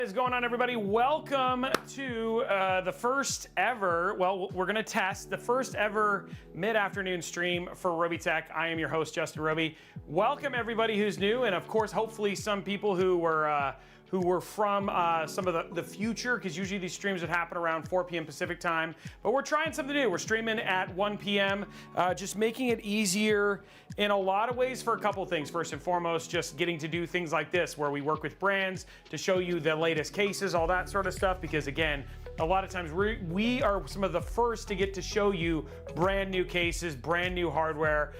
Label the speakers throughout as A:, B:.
A: What is going on, everybody? Welcome to the first ever, well, we're going to test the first ever mid-afternoon stream for Robeytech. I am your host, Justin Robey. Welcome everybody who's new, and of course, hopefully some people who were from some of the future, because usually these streams would happen around 4 p.m. Pacific time. But we're trying something new. We're streaming at 1 p.m., just making it easier in a lot of ways for a couple of things. First and foremost, just getting to do things like this, where we work with brands to show you the latest cases, all that sort of stuff, because again, a lot of times we are some of the first to get to show you brand new cases, brand new hardware,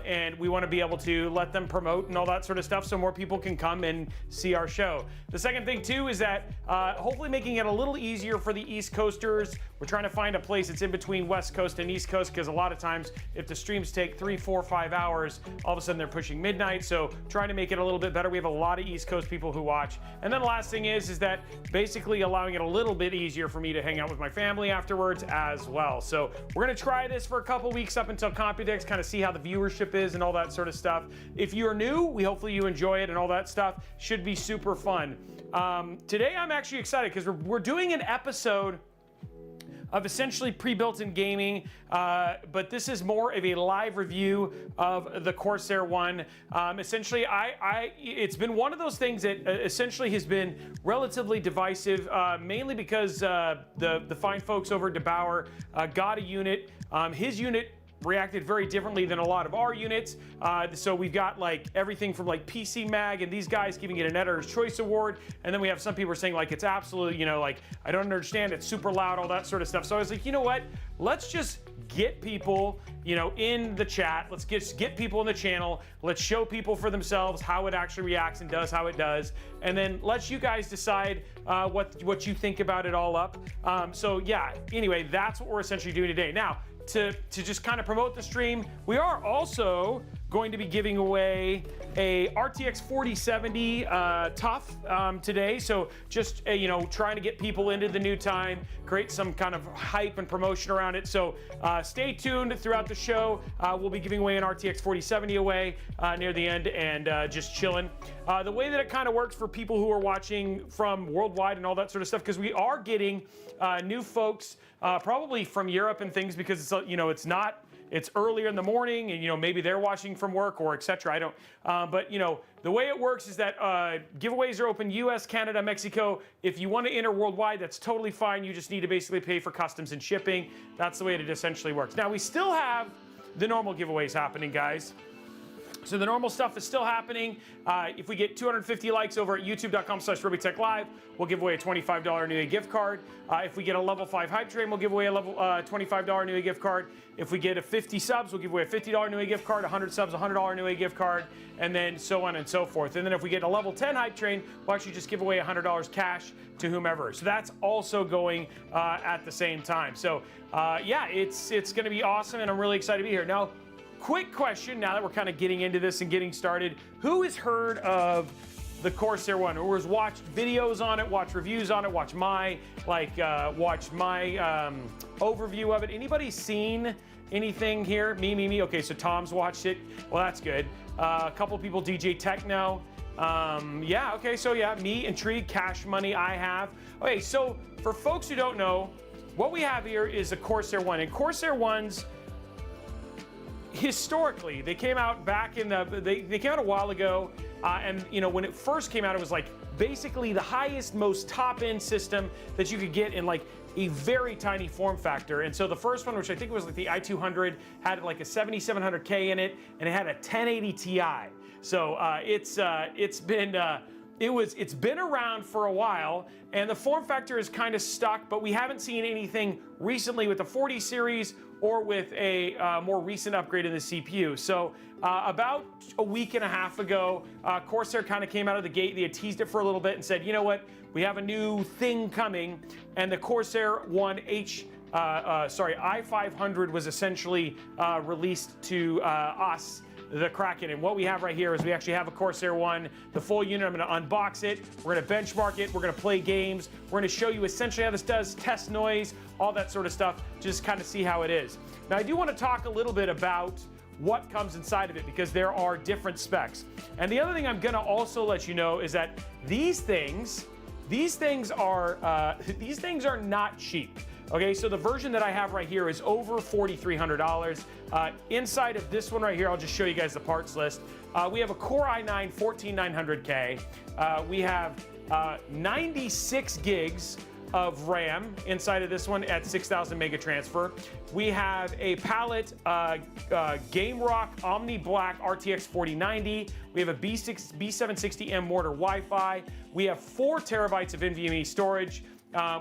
A: and we want to be able to let them promote and all that sort of stuff so more people can come and see our show. The second thing too is that hopefully making it a little easier for the East Coasters. We're trying to find a place that's in between West Coast and East Coast, because a lot of times if the streams take 3, 4, 5 hours, all of a sudden they're pushing midnight. So trying to make it a little bit better. We have a lot of East Coast people who watch. And then the last thing is that basically allowing it a little bit easier for me to hang out with my family afterwards as well. So we're gonna try this for a couple weeks up until Computex, kind of see how the viewership is and all that sort of stuff. If you're new, hopefully you enjoy it and all that stuff. Should be super fun. Today I'm actually excited because we're doing an episode of essentially pre-built-in gaming, but this is more of a live review of the Corsair One. Essentially, it's been one of those things that essentially has been relatively divisive, mainly because the fine folks over at DeBauer got a unit. His unit reacted very differently than a lot of our units. So we've got like everything from like PC Mag and these guys giving it an Editor's Choice Award. And then we have some people saying like it's absolutely, you know, like I don't understand, it's super loud, all that sort of stuff. So I was like, you know what? Let's just get people, you know, in the chat. Let's get people in the channel. Let's show people for themselves how it actually reacts and does how it does. And then let you guys decide what you think about it all up. So yeah, anyway, that's what we're essentially doing today. Now, to just kind of promote the stream, we are also going to be giving away a RTX 4070 TUF today. So just, you know, trying to get people into the new time, create some kind of hype and promotion around it. So stay tuned throughout the show. We'll be giving away an RTX 4070 away near the end, and just chilling. The way that it kind of works for people who are watching from worldwide and all that sort of stuff, because we are getting new folks probably from Europe and things, because it's, you know, it's earlier in the morning, and you know, maybe they're watching from work or etc. I don't, but you know, the way it works is that giveaways are open US, Canada, Mexico. If you want to enter worldwide, that's totally fine. You just need to basically pay for customs and shipping. That's the way it essentially works. Now we still have the normal giveaways happening, guys. So the normal stuff is still happening. If we get 250 likes over at youtube.com/RobeyTechLive, we'll give away a $25 Newegg gift card. If we get a level 5 hype train, we'll give away a level $25 Newegg gift card. If we get a 50 subs, we'll give away a $50 Newegg gift card, 100 subs, a $100 Newegg gift card, and then so on and so forth. And then if we get a level 10 hype train, we'll actually just give away $100 cash to whomever. So that's also going at the same time. So yeah, it's gonna be awesome, and I'm really excited to be here. Now, quick question, now that we're kind of getting into this and getting started, who has heard of the Corsair One, or has watched videos on it, watched reviews on it, watched my overview of it? Anybody seen anything here? Me. Okay, so Tom's watched it. Well, that's good. A couple people, DJ Techno. Yeah, okay, so yeah, me, Intrigue, Cash Money, I have. Okay, so for folks who don't know, what we have here is a Corsair One, and Corsair Ones, historically, they came out back in they came out a while ago, and you know, when it first came out, it was like basically the highest, most top-end system that you could get in like a very tiny form factor. And so the first one, which I think was like the i200, had like a 7700K in it, and it had a 1080 Ti. So it's been around for a while, and the form factor is kind of stuck, but we haven't seen anything recently with the 40 series or with a more recent upgrade in the CPU. So about a week and a half ago, Corsair kind of came out of the gate. They had teased it for a little bit and said, you know what, we have a new thing coming, and the Corsair One i500 was essentially released to us, the Kraken. And what we have right here is we actually have a Corsair One, the full unit. I'm going to unbox it. We're going to benchmark it. We're going to play games. We're going to show you essentially how this does, test noise, all that sort of stuff, just kind of see how it is. Now, I do want to talk a little bit about what comes inside of it, because there are different specs. And the other thing I'm going to also let you know is that these things, these things are not cheap. Okay, so the version that I have right here is over $4,300. Inside of this one right here, I'll just show you guys the parts list. We have a Core i9 14900K. We have 96 gigs of RAM inside of this one at 6,000 mega transfer. We have a palette Game Rock Omni Black RTX 4090. We have a B760M Mortar Wi-Fi. We have 4 terabytes of NVMe storage.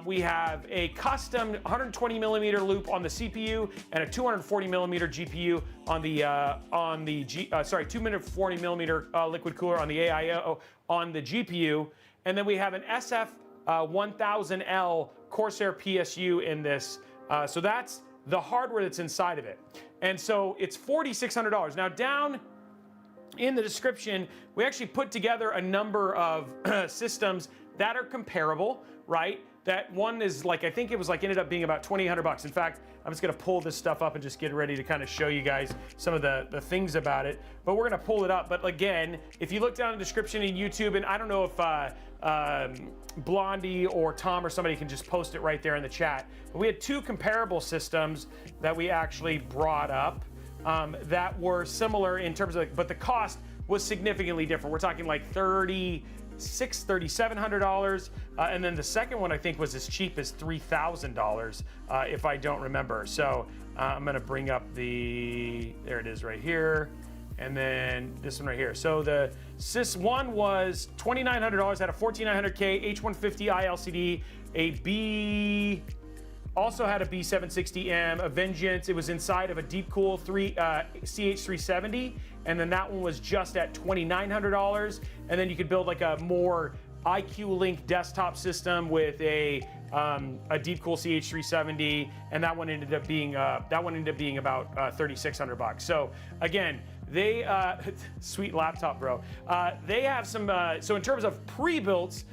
A: We have a custom 120 millimeter loop on the CPU and a 240 millimeter GPU on the 240 millimeter liquid cooler on the AIO on the GPU, and then we have an SF 1000L Corsair PSU in this. So that's the hardware that's inside of it, and so it's $4,600. Now down in the description, we actually put together a number of systems that are comparable, right? That one is like, I think it was like ended up being about $2,800. In fact, I'm just gonna pull this stuff up and just get ready to kind of show you guys some of the things about it. But we're gonna pull it up. But again, if you look down in the description in YouTube, and I don't know if Blondie or Tom or somebody can just post it right there in the chat. But we had 2 comparable systems that we actually brought up that were similar in terms of, but the cost was significantly different. We're talking like $3,700, and then the second one I think was as cheap as $3,000, if I don't remember. So I'm gonna bring up there it is right here, and then this one right here. So the Sys one was $2,900, had a 14900K H150i LCD, also had a B760M, a Vengeance. It was inside of a Deepcool CH370, and then that one was just at $2,900. And then you could build like a more IQ Link desktop system with a Deepcool CH370, and that one ended up being about $3,600. So again, they sweet laptop, bro. They have some. So in terms of pre-builts,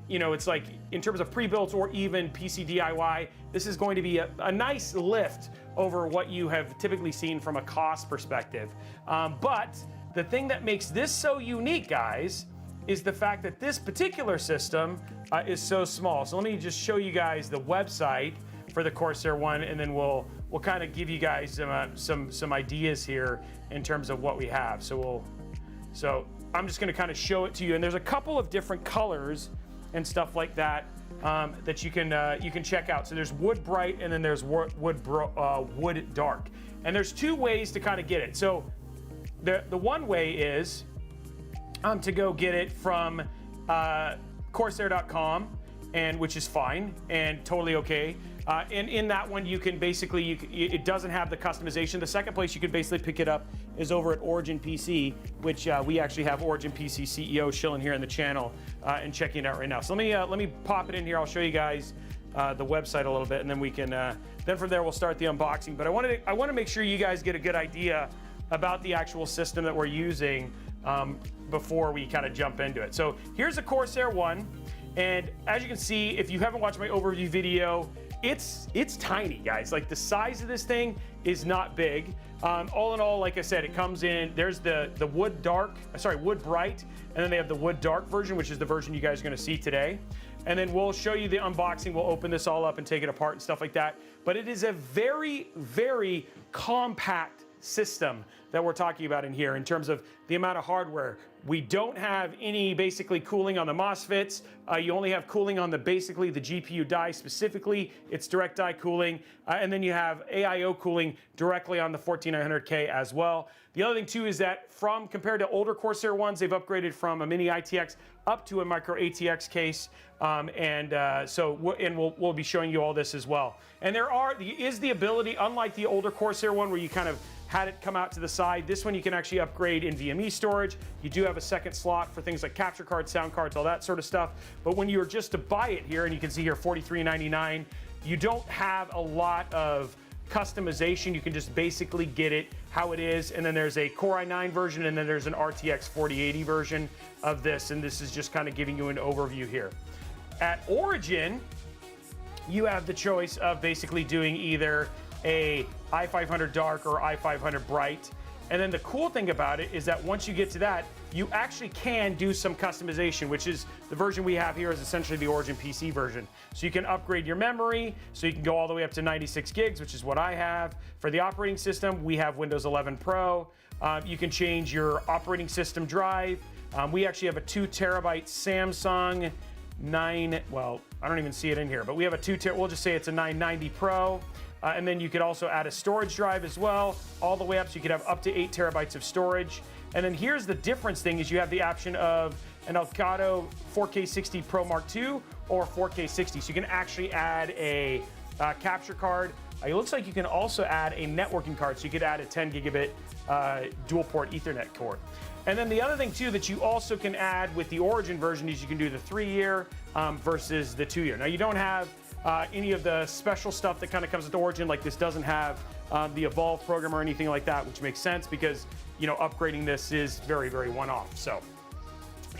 A: you know, it's like in terms of pre-built or even PC DIY, this is going to be a nice lift over what you have typically seen from a cost perspective. But the thing that makes this so unique, guys, is the fact that this particular system is so small. So let me just show you guys the website for the Corsair one, and then we'll kind of give you guys some ideas here in terms of what we have. So I'm just going to kind of show it to you, and there's a couple of different colors and stuff like that that you can check out. So there's wood bright, and then there's wood dark, and there's 2 ways to kind of get it. So the one way is to go get it from Corsair.com, and which is fine and totally okay. And in that one, you can basically, it doesn't have the customization. The second place you can basically pick it up is over at Origin PC, which we actually have Origin PC CEO chilling here in the channel and checking it out right now. So let me pop it in here. I'll show you guys the website a little bit, and then we can then from there we'll start the unboxing. But I want to make sure you guys get a good idea about the actual system that we're using before we kind of jump into it. So here's a Corsair one, and as you can see, if you haven't watched my overview video, it's tiny, guys. Like, the size of this thing is not big. All in all, like I said, it comes in, there's the wood bright, and then they have the wood dark version, which is the version you guys are gonna see today. And then we'll show you the unboxing. We'll open this all up and take it apart and stuff like that. But it is a very, very compact system that we're talking about in here in terms of the amount of hardware. We don't have any basically cooling on the MOSFETs. You only have cooling on basically the GPU die specifically. It's direct die cooling. And then you have AIO cooling directly on the 14900K as well. The other thing too is that compared to older Corsair ones, they've upgraded from a mini ITX up to a micro ATX case. We'll be showing you all this as well. And there is the ability, unlike the older Corsair one where you kind of had it come out to the side, this one you can actually upgrade in NVMe storage. You do have a second slot for things like capture cards, sound cards, all that sort of stuff. But when you're just to buy it here, and you can see here $43.99, you don't have a lot of customization. You can just basically get it how it is. And then there's a Core i9 version, and then there's an RTX 4080 version of this. And this is just kind of giving you an overview here. At Origin, you have the choice of basically doing either a i500 dark or i500 bright. And then the cool thing about it is that once you get to that, you actually can do some customization, which is the version we have here is essentially the Origin PC version. So you can upgrade your memory, so you can go all the way up to 96 gigs, which is what I have. For the operating system, we have Windows 11 Pro. You can change your operating system drive. We actually have a 2 terabyte Samsung 9, well, I don't even see it in here, but we have a 2 terabyte, we'll just say it's a 990 Pro. And then you could also add a storage drive as well, all the way up, so you could have up to 8 terabytes of storage. And then here's the difference thing is you have the option of an Elgato 4K 60 Pro Mark II or 4K 60. So you can actually add a capture card. It looks like you can also add a networking card. So you could add a 10 gigabit dual port Ethernet cord. And then the other thing too that you also can add with the Origin version is you can do the 3-year versus the 2-year. Now you don't have any of the special stuff that kind of comes with Origin, like this doesn't have the Evolve program or anything like that, which makes sense because, you know, upgrading this is very, very one-off. So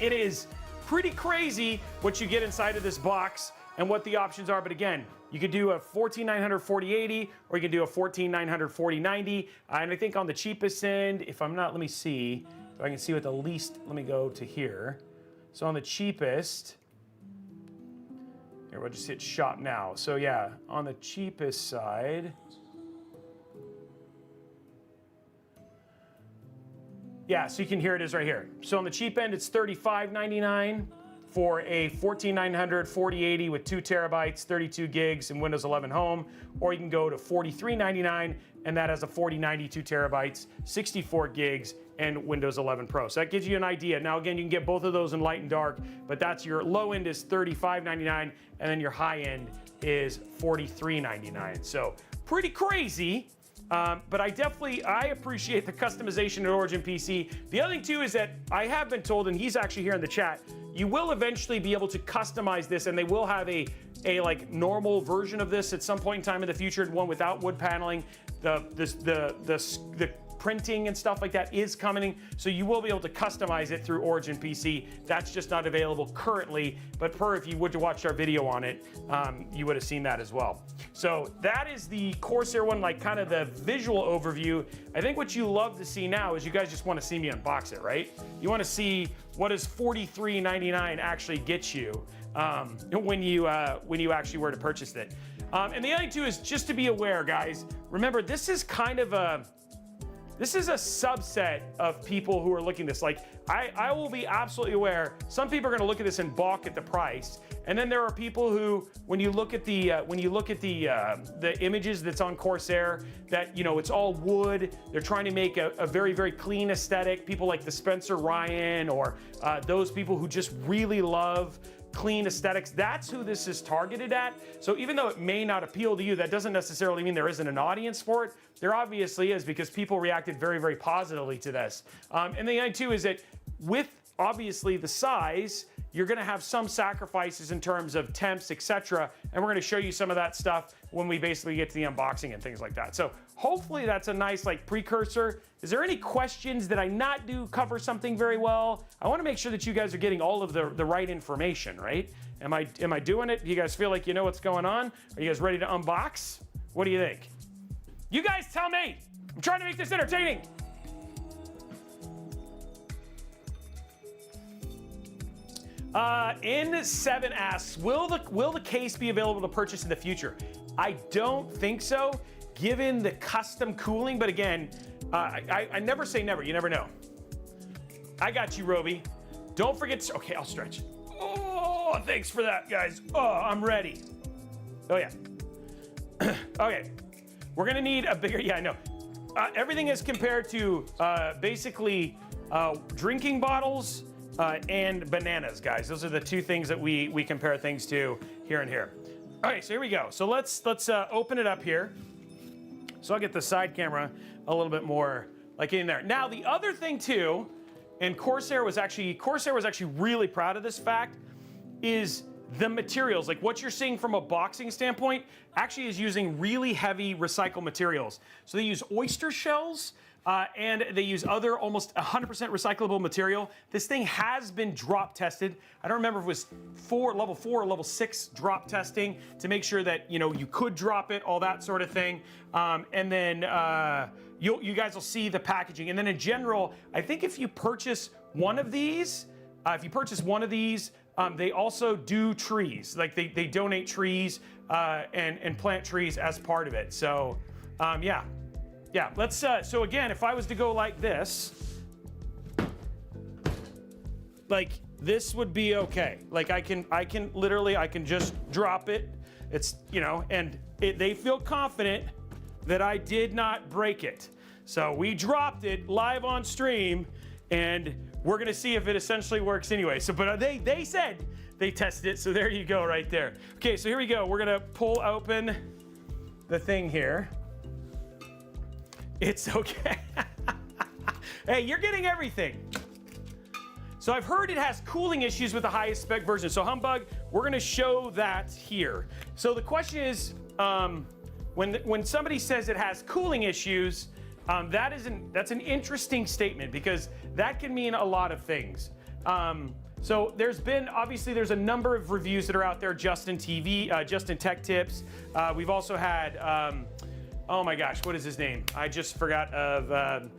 A: it is pretty crazy what you get inside of this box and what the options are. But again, you could do a 14900 4080 or you can do a 14900 4090. And I think on the cheapest end, if I'm not, let me see if I can see what the least, let me go to here. So on the cheapest, here, we'll just hit shop now. So yeah, on the cheapest side, yeah, so you can hear it is right here. So on the cheap end, it's $35.99 for a 14900 4080 with 2 terabytes, 32 gigs, and Windows 11 Home. Or you can go to $43.99, and that has a 4090 2 terabytes, 64 gigs, and Windows 11 Pro. So that gives you an idea. Now again, you can get both of those in light and dark, but that's your low end is $35.99, and then your high end is $43.99. So pretty crazy. But I appreciate the customization at Origin PC. The other thing too is that I have been told, and he's actually here in the chat, you will eventually be able to customize this, and they will have a like normal version of this at some point in time in the future, one without wood paneling. The printing and stuff like that is coming, so you will be able to customize it through Origin PC. That's just not available currently, but if you would to watch our video on it, you would have seen that as well. So that is the Corsair one, like kind of the visual overview. I think what you love to see now is you guys just want to see me unbox it, right? You want to see what does $43.99 actually get you when you actually were to purchase it. And the other thing too is just to be aware, guys, remember this is kind of a subset of people who are looking at this. Like, I will be absolutely aware, some people are gonna look at this and balk at the price. And then there are people who, when you look at the images that's on Corsair, that, you know, it's all wood, they're trying to make a very, very clean aesthetic. People like the Spencer Ryan or those people who just really love clean aesthetics, that's who this is targeted at. So even though it may not appeal to you, that doesn't necessarily mean there isn't an audience for it. There obviously is, because people reacted very, very positively to this. And the idea too is that with obviously the size, you're gonna have some sacrifices in terms of temps, etc. And we're gonna show you some of that stuff when we basically get to the unboxing and things like that. So hopefully that's a nice like precursor. Is there any questions? Did I not cover something very well? I wanna make sure that you guys are getting all of the right information, right? Am I doing it? Do you guys feel like you know what's going on? Are you guys ready to unbox? What do you think? You guys tell me. I'm trying to make this entertaining. N7 asks, will the case be available to purchase in the future? I don't think so, given the custom cooling, but again, I never say never, you never know. I got you, Robey. Don't forget to, okay, I'll stretch. Oh, thanks for that, guys. Oh, I'm ready. Oh, yeah. Okay, we're gonna need a bigger, yeah, I know. Everything is compared to basically drinking bottles, and bananas, guys. Those are the two things that we compare things to here and here. All right, so here we go. So let's open it up here. So I'll get the side camera a little bit more like in there. Now the other thing too, and Corsair was actually really proud of this fact, is the materials. Like what you're seeing from a boxing standpoint actually is using really heavy recycled materials. So they use oyster shells, and they use other almost 100% recyclable material. This thing has been drop tested. I don't remember if it was level 4 or level 6 drop testing to make sure that, you know, you could drop it, all that sort of thing. And then you guys will see the packaging. And then in general, I think if you purchase one of these, if you purchase one of these, they also do trees. Like they donate trees and plant trees as part of it. So yeah. Let's. So again, if I was to go like this, like this would be okay. Like I can literally just drop it. It's, you know, and they feel confident that I did not break it. So we dropped it live on stream, and we're gonna see if it essentially works anyway. So, but they said they tested it, so there you go right there. Okay, so here we go. We're gonna pull open the thing here. It's okay. Hey, you're getting everything. So I've heard it has cooling issues with the highest spec version. So Humbug, we're gonna show that here. So the question is, when somebody says it has cooling issues, that's an interesting statement, because that can mean a lot of things. So there's a number of reviews that are out there, Justin TV, Justin Tech Tips. We've also had, oh my gosh, what is his name? I just forgot of,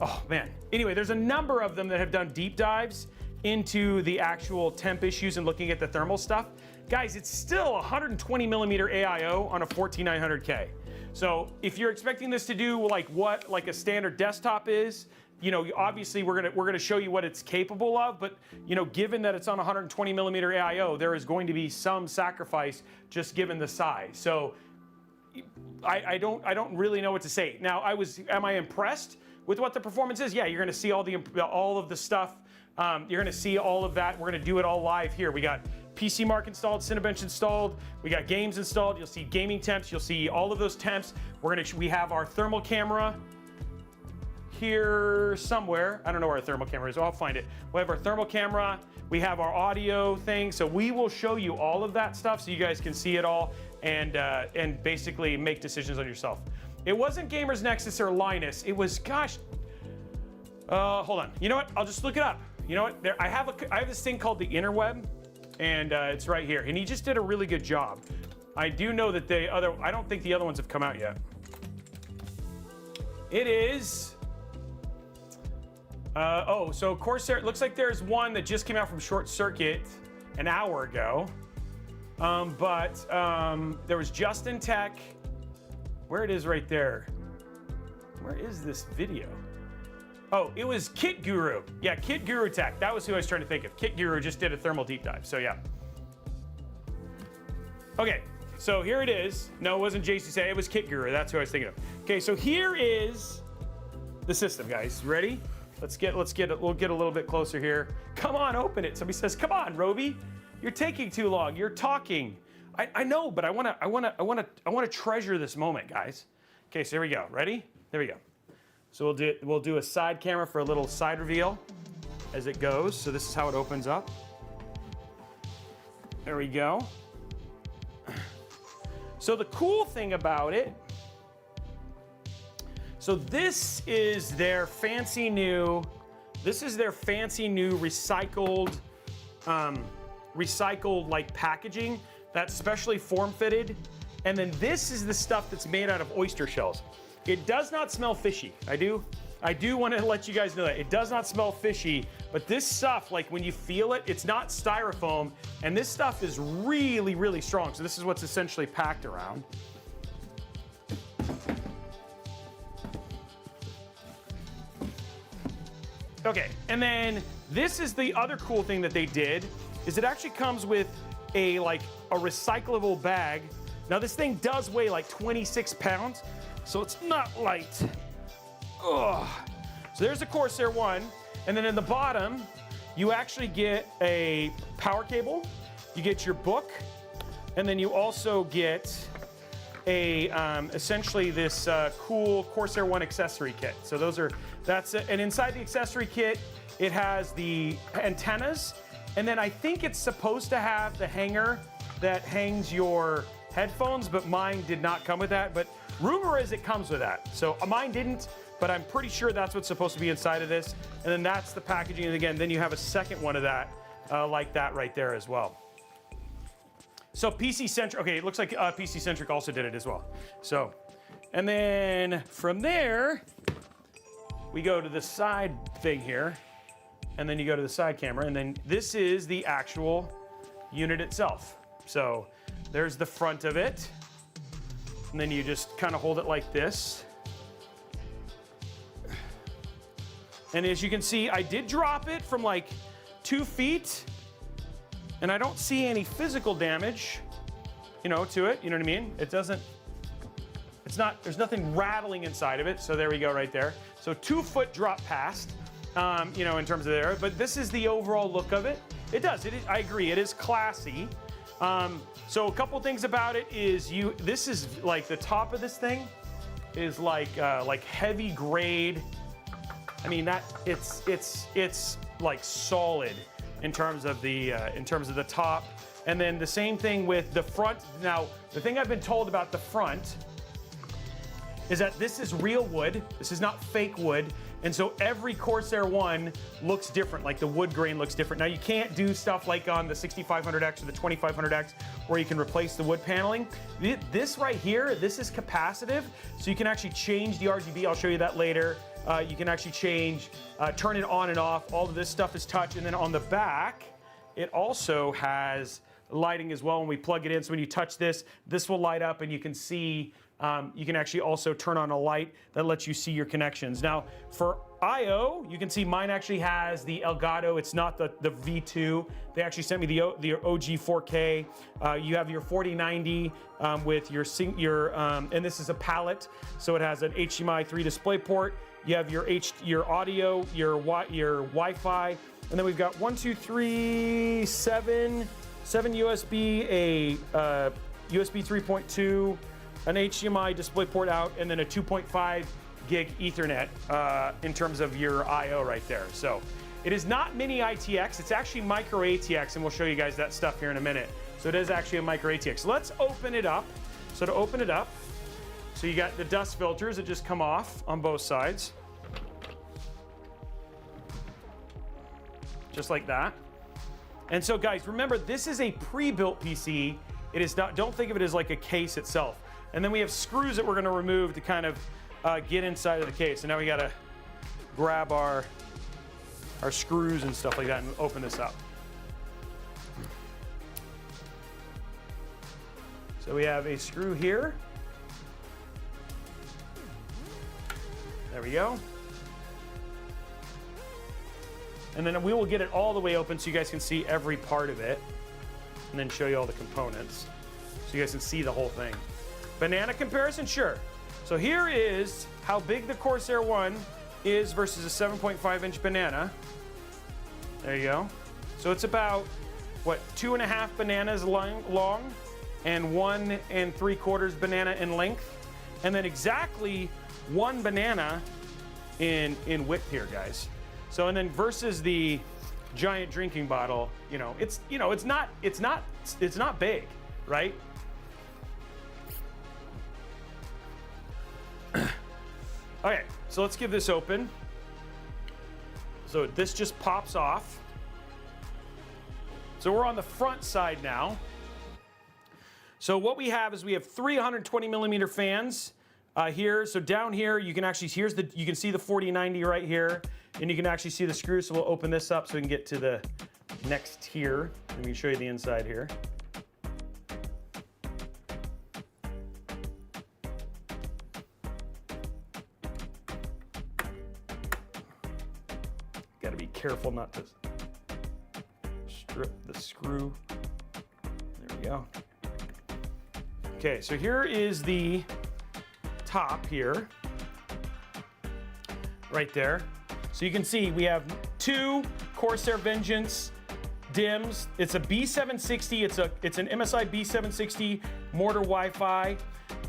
A: oh man. Anyway, there's a number of them that have done deep dives into the actual temp issues and looking at the thermal stuff. Guys, it's still 120 millimeter AIO on a 14900K. So if you're expecting this to do like what like a standard desktop is, you know, obviously we're gonna show you what it's capable of, but you know, given that it's on 120 millimeter AIO, there is going to be some sacrifice just given the size. So I don't really know what to say. Now, am I impressed with what the performance is? Yeah, you're gonna see all of the stuff. You're gonna see all of that. We're gonna do it all live here. We got PC Mark installed, Cinebench installed, we got games installed. You'll see gaming temps, you'll see all of those temps. We have our thermal camera here somewhere. I don't know where our thermal camera is, so I'll find it. We have our thermal camera, we have our audio thing, so we will show you all of that stuff so you guys can see it all and basically make decisions on yourself. It wasn't Gamers Nexus or Linus, it was, gosh, hold on. You know what, I'll just look it up. You know what, I have this thing called the interweb, and it's right here, and he just did a really good job. I do know that I don't think the other ones have come out yet. It is, so Corsair, it looks like there's one that just came out from Short Circuit an hour ago. There was Justin Tech. Where it is right there. Where is this video? Oh, it was Kit Guru. Yeah, Kit Guru Tech. That was who I was trying to think of. Kit Guru just did a thermal deep dive, so yeah. Okay, so here it is. No, it wasn't JCC, it was Kit Guru. That's who I was thinking of. Okay, so here is the system, guys. Ready? We'll get a little bit closer here. Come on, open it. Somebody says, come on, Robey. You're taking too long. You're talking. I know, but I wanna treasure this moment, guys. Okay, so here we go. Ready? There we go. So we'll do a side camera for a little side reveal as it goes. So this is how it opens up. There we go. So the cool thing about it, so this is their fancy new recycled like packaging that's specially form fitted. And then this is the stuff that's made out of oyster shells. It does not smell fishy. I do want to let you guys know that. It does not smell fishy, but this stuff, like when you feel it, it's not styrofoam, and this stuff is really, really strong. So this is what's essentially packed around. Okay, and then this is the other cool thing that they did, is it actually comes with a recyclable bag. Now this thing does weigh like 26 pounds, so it's not light. Ugh. So there's a Corsair one, and then in the bottom, you actually get a power cable, you get your book, and then you also get a essentially this cool Corsair One accessory kit. So that's it. And inside the accessory kit, it has the antennas, and then I think it's supposed to have the hanger that hangs your headphones, but mine did not come with that. But rumor is it comes with that. So mine didn't, but I'm pretty sure that's what's supposed to be inside of this. And then that's the packaging. And again, then you have a second one of that, like that right there as well. So PC Centric, okay, it looks like PC Centric also did it as well. So, and then from there, we go to the side thing here. and then you go to the side camera, and then this is the actual unit itself. So there's the front of it, and then you just kind of hold it like this. And as you can see, I did drop it from like 2 feet, and I don't see any physical damage, you know, to it. You know what I mean? It doesn't, it's not, there's nothing rattling inside of it. So there we go right there. So 2 foot drop past, you know, in terms of there, but this is the overall look of it. It does, it is, I agree, it is classy. So a couple things about it is this is like the top of this thing is like heavy grade. I mean, that it's like solid in terms of the top. And then the same thing with the front. Now, the thing I've been told about the front is that this is real wood. This is not fake wood. And so every Corsair one looks different, like the wood grain looks different. Now you can't do stuff like on the 6500X or the 2500X where you can replace the wood paneling. This right here, this is capacitive, so you can actually change the RGB. I'll show you that later. You can actually change, turn it on and off. All of this stuff is touch. And then on the back, it also has lighting as well when we plug it in. So when you touch this, this will light up and you can see, you can actually also turn on a light that lets you see your connections. Now for I/O, you can see mine actually has the Elgato. It's not the V2. They actually sent me the OG 4K. You have your 4090 with your and this is a palette. So it has an HDMI 3 display port. You have your audio, your Wi-Fi, and then we've got 7 USB, a USB 3.2, an HDMI display port out, and then a 2.5 gig Ethernet in terms of your I/O right there. So it is not mini ITX, it's actually micro ATX, and we'll show you guys that stuff here in a minute. So it is actually a micro ATX. Let's open it up. So to open it up, so you got the dust filters that just come off on both sides. Just like that. And so guys, remember, this is a pre-built PC. It is not, don't think of it as like a case itself. And then we have screws that we're gonna remove to kind of get inside of the case. And now we gotta grab our screws and stuff like that and open this up. So we have a screw here. There we go. And then we will get it all the way open so you guys can see every part of it, and then show you all the components so you guys can see the whole thing. Banana comparison, sure. So here is how big the Corsair One is versus a 7.5-inch Banana. There you go. So it's about, what, 2.5 bananas long and 1 3/4 banana in length, and then exactly 1 banana in width here, guys. So, and then versus the giant drinking bottle, it's not big, right? Okay, so let's give this open. So this just pops off. So we're on the front side now. So what we have is we have 320 millimeter fans here. So down here, you can actually, you can see the 4090 right here, and you can actually see the screws. So we'll open this up so we can get to the next tier. Let me show you the inside here. Got to be careful not to strip the screw. There we go. Okay, so here is the top here, right there. So you can see we have 2 Corsair Vengeance DIMMs. It's a B760. It's an MSI B760 Mortar Wi-Fi,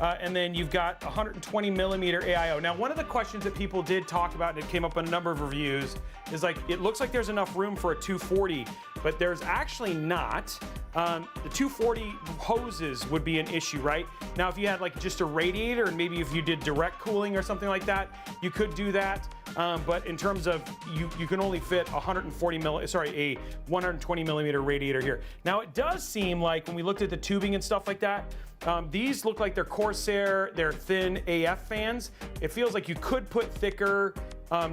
A: and then you've got 120 millimeter AIO. Now, one of the questions that people did talk about, and it came up in a number of reviews, is like, it looks like there's enough room for a 240, but there's actually not. The 240 hoses would be an issue, right? Now, if you had like just a radiator, and maybe if you did direct cooling or something like that, you could do that. But in terms of, you can only fit a 120 millimeter radiator here. Now, it does seem like when we looked at the tubing and stuff like that, these look like they're Corsair, they're thin AF fans. It feels like you could put thicker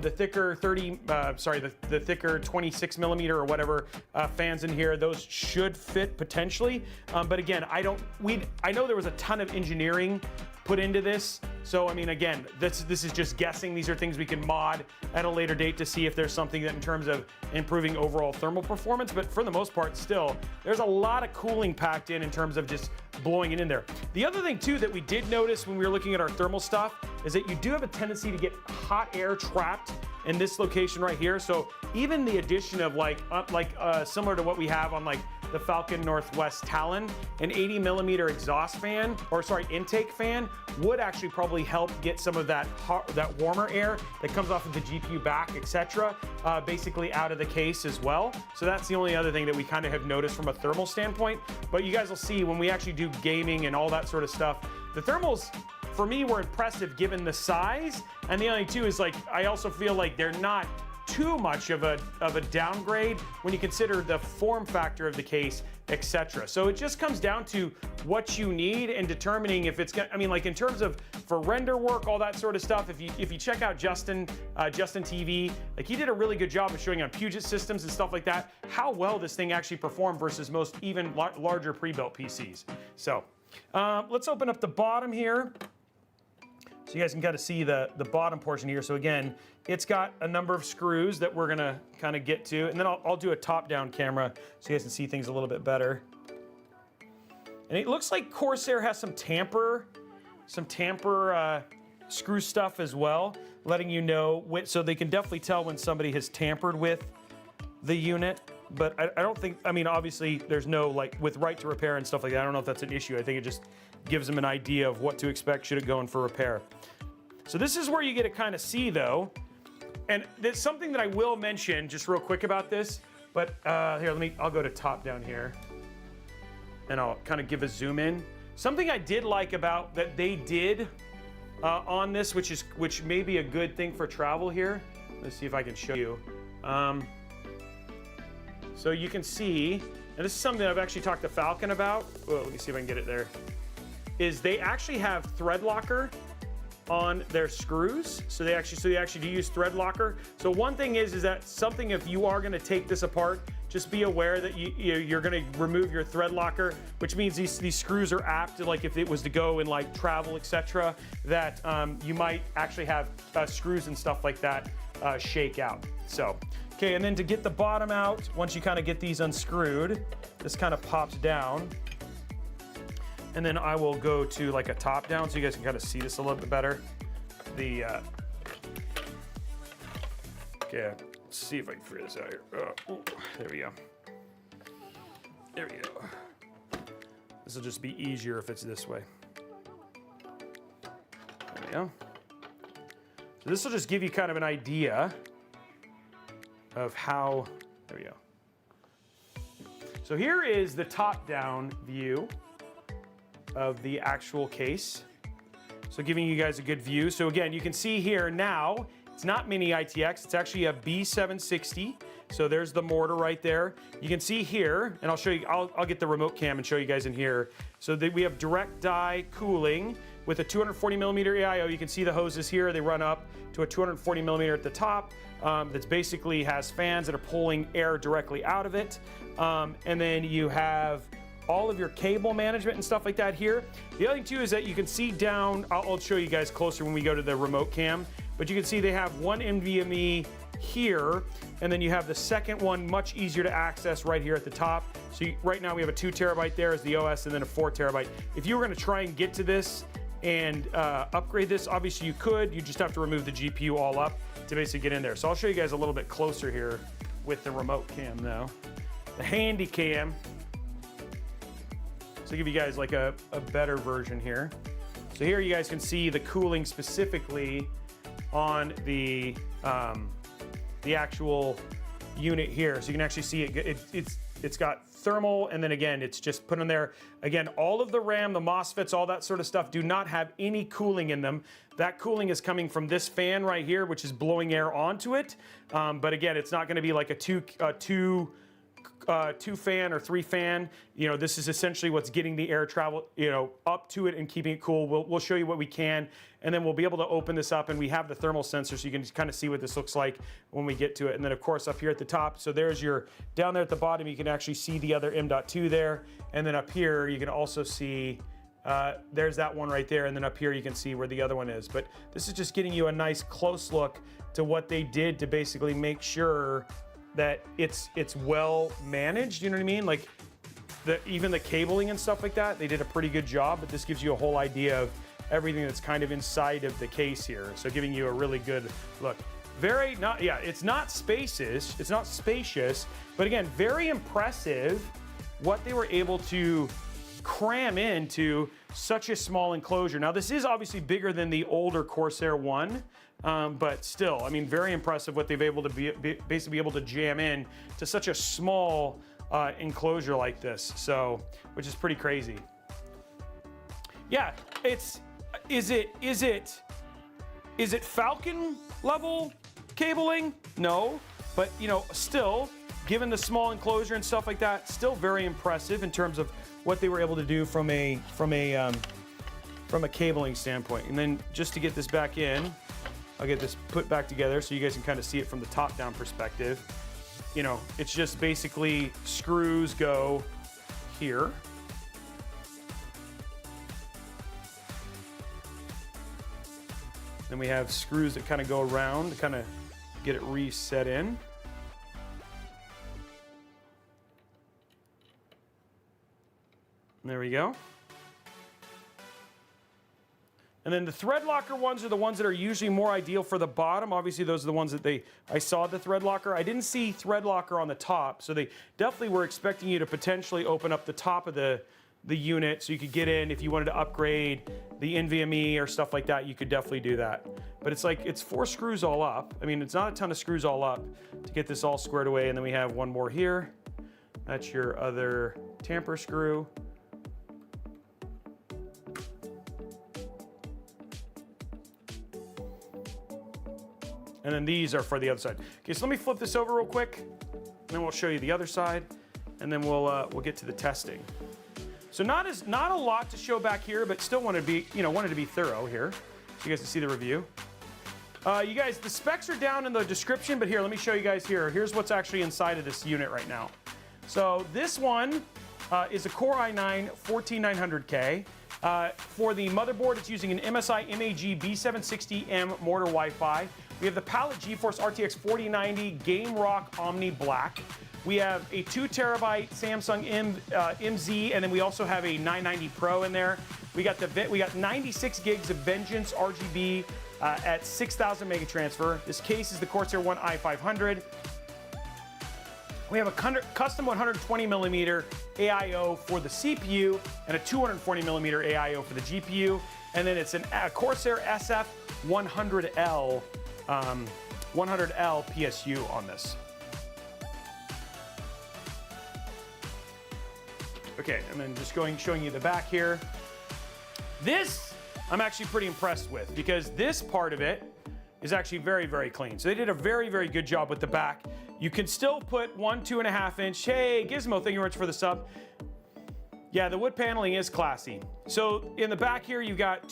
A: the thicker the thicker 26 millimeter or whatever fans in here, those should fit potentially. But again, I know there was a ton of engineering put into this. So, I mean, again, this is just guessing. These are things we can mod at a later date to see if there's something that in terms of improving overall thermal performance. But for the most part, still, there's a lot of cooling packed in terms of just blowing it in there. The other thing, too, that we did notice when we were looking at our thermal stuff is that you do have a tendency to get hot air trapped in this location right here. So even the addition of similar to what we have on like the Falcon Northwest Talon, an 80 millimeter exhaust fan, intake fan, would actually probably help get some of that warmer air that comes off of the GPU back, etc., basically out of the case as well. So that's the only other thing that we kind of have noticed from a thermal standpoint. But you guys will see when we actually do gaming and all that sort of stuff, the thermals, for me, were impressive given the size. And the only two is I also feel like they're not too much of a downgrade when you consider the form factor of the case, etc. So it just comes down to what you need and determining if it's gonna, I mean, like in terms of for render work, all that sort of stuff. If you check out Justin TV, like he did a really good job of showing on Puget systems and stuff like that how well this thing actually performed versus most even larger pre-built PCs. So let's open up the bottom here, so you guys can kind of see the bottom portion here. So again, it's got a number of screws that we're gonna kind of get to, and then I'll do a top-down camera so you guys can see things a little bit better. And it looks like Corsair has some tamper screw stuff as well, letting you know, so they can definitely tell when somebody has tampered with the unit. But I don't think, I mean, obviously there's no, like, with right to repair and stuff like that, I don't know if that's an issue. I think it just gives them an idea of what to expect should it go in for repair. So this is where you get to kind of see, though, and there's something that I will mention just real quick about this, but here, I'll go to top down here, and I'll kind of give a zoom in. Something I did like about that they did on this, which may be a good thing for travel here. Let's see if I can show you. So you can see, and this is something that I've actually talked to Falcon about. Well, let me see if I can get it there. Is they actually have thread locker on their screws. So they actually do use thread locker. So one thing is that something, if you are going to take this apart, just be aware that you're going to remove your thread locker, which means these screws are apt to, like, if it was to go in like travel, etc., that you might actually have screws and stuff like that shake out. So, okay, and then to get the bottom out, once you kind of get these unscrewed, this kind of pops down. And then I will go to like a top down so you guys can kind of see this a little bit better. Okay, let's see if I can figure this out here. There we go. There we go. This will just be easier if it's this way. There we go. So this will just give you kind of an idea of how, there we go. So here is the top-down view of the actual case. So giving you guys a good view. So again, you can see here now, it's not mini ITX, it's actually a B760. So there's the mortar right there. You can see here, and I'll show you, I'll get the remote cam and show you guys in here. So we have direct die cooling with a 240 millimeter AIO. You can see the hoses here, they run up to a 240 millimeter at the top. That's basically has fans that are pulling air directly out of it. And then you have all of your cable management and stuff like that here. The other thing too is that you can see down, I'll show you guys closer when we go to the remote cam, but you can see they have one NVMe here, and then you have the second one much easier to access right here at the top. So right now we have a 2 terabyte there as the OS, and then a 4 terabyte. If you were going to try and get to this and upgrade this, obviously you could. You just have to remove the GPU all up to basically get in there. So I'll show you guys a little bit closer here with the remote cam now. The handy cam. So give you guys like a better version here. So here you guys can see the cooling specifically on the actual unit here. So you can actually see it's got thermal, and then again, it's just put in there. Again, all of the RAM, the MOSFETs, all that sort of stuff do not have any cooling in them. That cooling is coming from this fan right here, which is blowing air onto it. But again, it's not gonna be like a two 2 fan or 3 fan. You know, this is essentially what's getting the air travel, you know, up to it and keeping it cool. We'll show you what we can, and then we'll be able to open this up, and we have the thermal sensor so you can kind of see what this looks like when we get to it. And then of course up here at the top, so there's your, down there at the bottom, you can actually see the other M.2 there. And then up here, you can also see, there's that one right there. And then up here, you can see where the other one is. But this is just getting you a nice close look to what they did to basically make sure that it's well managed, you know what I mean? Like even the cabling and stuff like that, they did a pretty good job, but this gives you a whole idea of everything that's kind of inside of the case here. So giving you a really good look. It's not spacious, but again, very impressive what they were able to cram into such a small enclosure. Now this is obviously bigger than the older Corsair one, but still, I mean, very impressive what they've able to basically be able to jam in to such a small enclosure like this. So, which is pretty crazy. Yeah, is it Falcon level cabling? No, but you know, still, given the small enclosure and stuff like that, still very impressive in terms of what they were able to do from a cabling standpoint. And then just to get this back in, I'll get this put back together so you guys can kind of see it from the top-down perspective. You know, it's just basically screws go here. Then we have screws that kind of go around to kind of get it reset in. There we go. And then the thread locker ones are the ones that are usually more ideal for the bottom. Obviously, those are the ones that I saw the thread locker. I didn't see thread locker on the top, so they definitely were expecting you to potentially open up the top of the unit so you could get in. If you wanted to upgrade the NVMe or stuff like that, you could definitely do that. But it's like, it's 4 screws all up. I mean, it's not a ton of screws all up to get this all squared away. And then we have one more here. That's your other tamper screw. And then these are for the other side. Okay, so let me flip this over real quick, and then we'll show you the other side, and then we'll get to the testing. So not a lot to show back here, but still wanted to be thorough here, so you guys can see the review. You guys, the specs are down in the description, but here, let me show you guys here. Here's what's actually inside of this unit right now. So this one is a Core i9 14900K. For the motherboard, it's using an MSI MAG B760M Mortar Wi-Fi. We have the Palette GeForce RTX 4090 Game Rock Omni Black. We have a 2 terabyte Samsung MZ, and then we also have a 990 Pro in there. We got 96 gigs of Vengeance RGB at 6,000 mega transfer. This case is the Corsair One i500. We have a custom 120 millimeter AIO for the CPU and a 240 millimeter AIO for the GPU. And then it's a Corsair SF 100L 100L PSU on this. Okay, and then just showing you the back here. This I'm actually pretty impressed with, because this part of it is actually very, very clean. So they did a very, very good job with the back. You can still put 1 2.5 inch. Hey, Gizmo, thank you very much for the sub. Yeah, the wood paneling is classy. So in the back here, you've got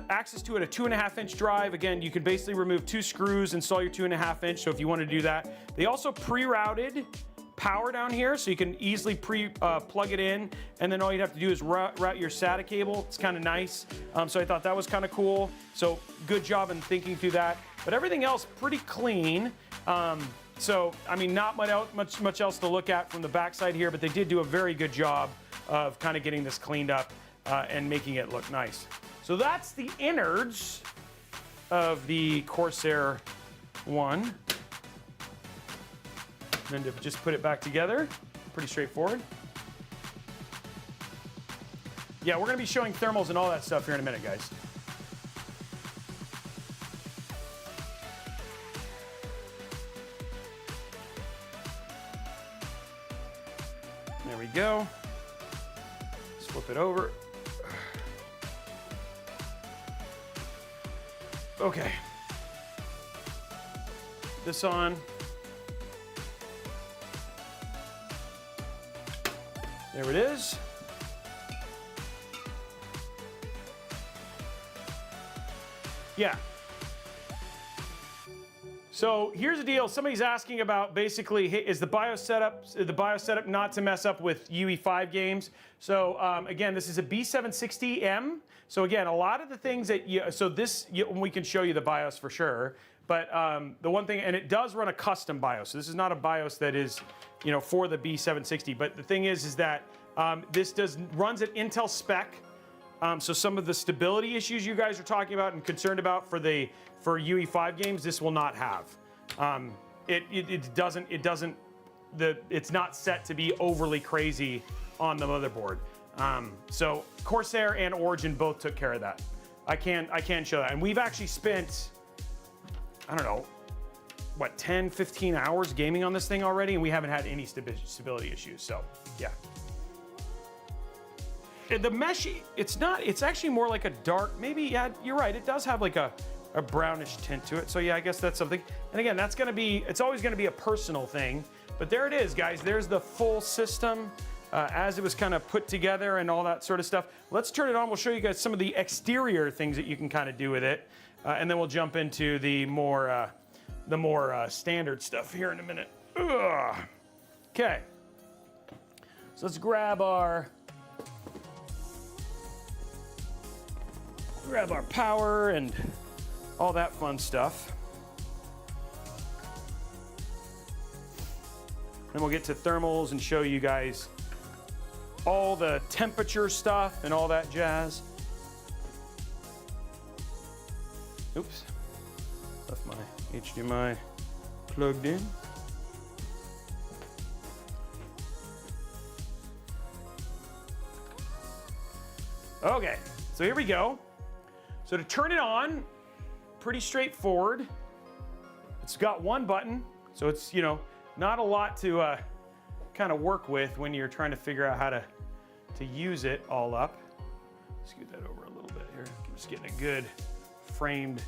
A: access to it, a 2.5 inch drive. Again, you can basically remove 2 screws, install your 2.5 inch. So if you want to do that, they also pre-routed power down here, so you can easily plug it in, and then all you'd have to do is route your SATA cable. It's kind of nice. So I thought that was kind of cool. So good job in thinking through that. But everything else pretty clean. So I mean, not much else to look at from the backside here, but they did do a very good job of kind of getting this cleaned up and making it look nice. So that's the innards of the Corsair One. And then to just put it back together, pretty straightforward. Yeah, we're gonna be showing thermals and all that stuff here in a minute, guys. There we go. Let's flip it over. Okay. There it is. Yeah. So here's the deal. Somebody's asking about basically, is the BIOS setup not to mess up with UE5 games? So again, this is a B760M. So again, a lot of the things that we can show you the BIOS for sure. But the one thing, and it does run a custom BIOS. So this is not a BIOS that is, for the B760. But the thing is that this runs at Intel spec. So some of the stability issues you guys are talking about and concerned about for UE5 games, this will not have. It's not set to be overly crazy on the motherboard. So Corsair and Origin both took care of that. I can show that. And we've actually spent, I don't know, what, 10, 15 hours gaming on this thing already, and we haven't had any stability issues. So yeah. The mesh, it's actually more like a dark, maybe, yeah, you're right. It does have like a brownish tint to it. So yeah, I guess that's something. And again, it's always gonna be a personal thing, but there it is, guys. There's the full system as it was kind of put together and all that sort of stuff. Let's turn it on. We'll show you guys some of the exterior things that you can kind of do with it. And then we'll jump into the more standard stuff here in a minute. Ugh. Okay. So let's grab our power and all that fun stuff. Then we'll get to thermals and show you guys all the temperature stuff and all that jazz. Oops, left my HDMI plugged in. Okay, so here we go. So to turn it on, pretty straightforward. It's got one button, so it's, not a lot to kind of work with when you're trying to figure out how to use it all up. Scoot that over a little bit here. I'm just getting a good framed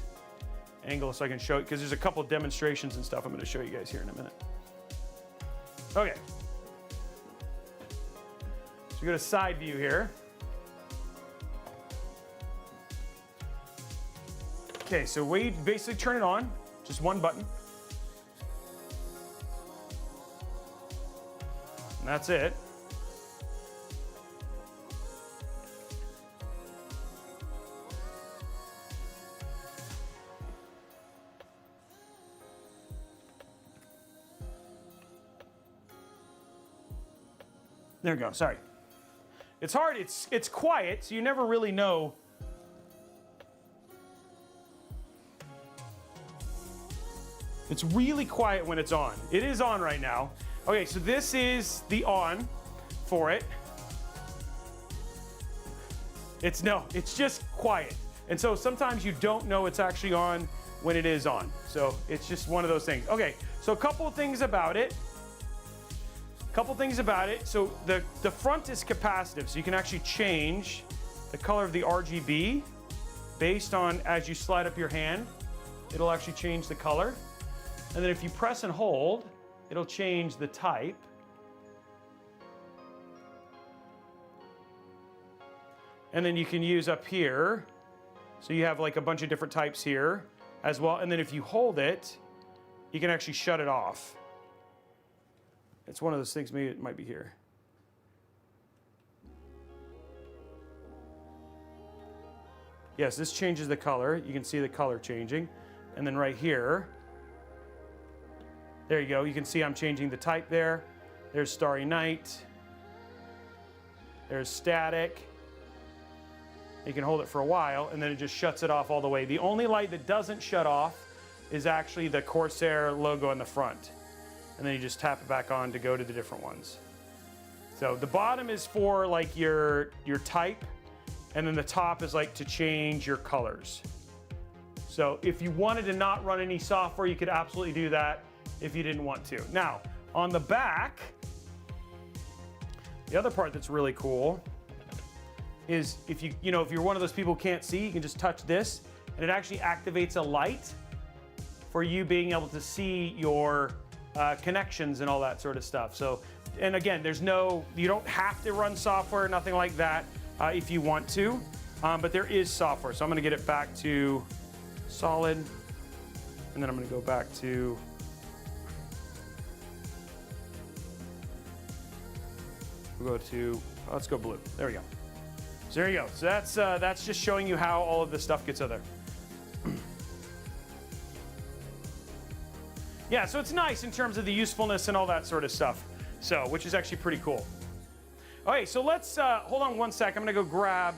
A: angle so I can show it, because there's a couple demonstrations and stuff I'm going to show you guys here in a minute. Okay. So we go to side view here. Okay, so we basically turn it on, just one button. And that's it. There we go, sorry. It's hard, it's quiet, so you never really know. It's really quiet when it's on. It is on right now. Okay, so this is the on for it. It's just quiet. And so sometimes you don't know it's actually on when it is on. So it's just one of those things. Okay, so a couple of things about it. So the front is capacitive, so you can actually change the color of the RGB based on, as you slide up your hand, it'll actually change the color. And then if you press and hold, it'll change the type. And then you can use up here, so you have like a bunch of different types here as well. And then if you hold it, you can actually shut it off. It's one of those things, maybe it might be here. Yes, this changes the color. You can see the color changing. And then right here, there you go. You can see I'm changing the type there. There's Starry Night. There's static. You can hold it for a while, and then it just shuts it off all the way. The only light that doesn't shut off is actually the Corsair logo in the front. And then you just tap it back on to go to the different ones. So the bottom is for like your type, and then the top is like to change your colors. So if you wanted to not run any software, you could absolutely do that if you didn't want to. Now, on the back, the other part that's really cool is if you're one of those people who can't see, you can just touch this, and it actually activates a light for you being able to see your connections and all that sort of stuff. So and again, you don't have to run software, nothing like that, if you want to, but there is software. So I'm gonna get it back to solid, and then I'm gonna go back to let's go blue. There we go. So there you go. So that's just showing you how all of this stuff gets out there. Yeah, so it's nice in terms of the usefulness and all that sort of stuff. So, which is actually pretty cool. Okay, so let's hold on one sec. I'm gonna go grab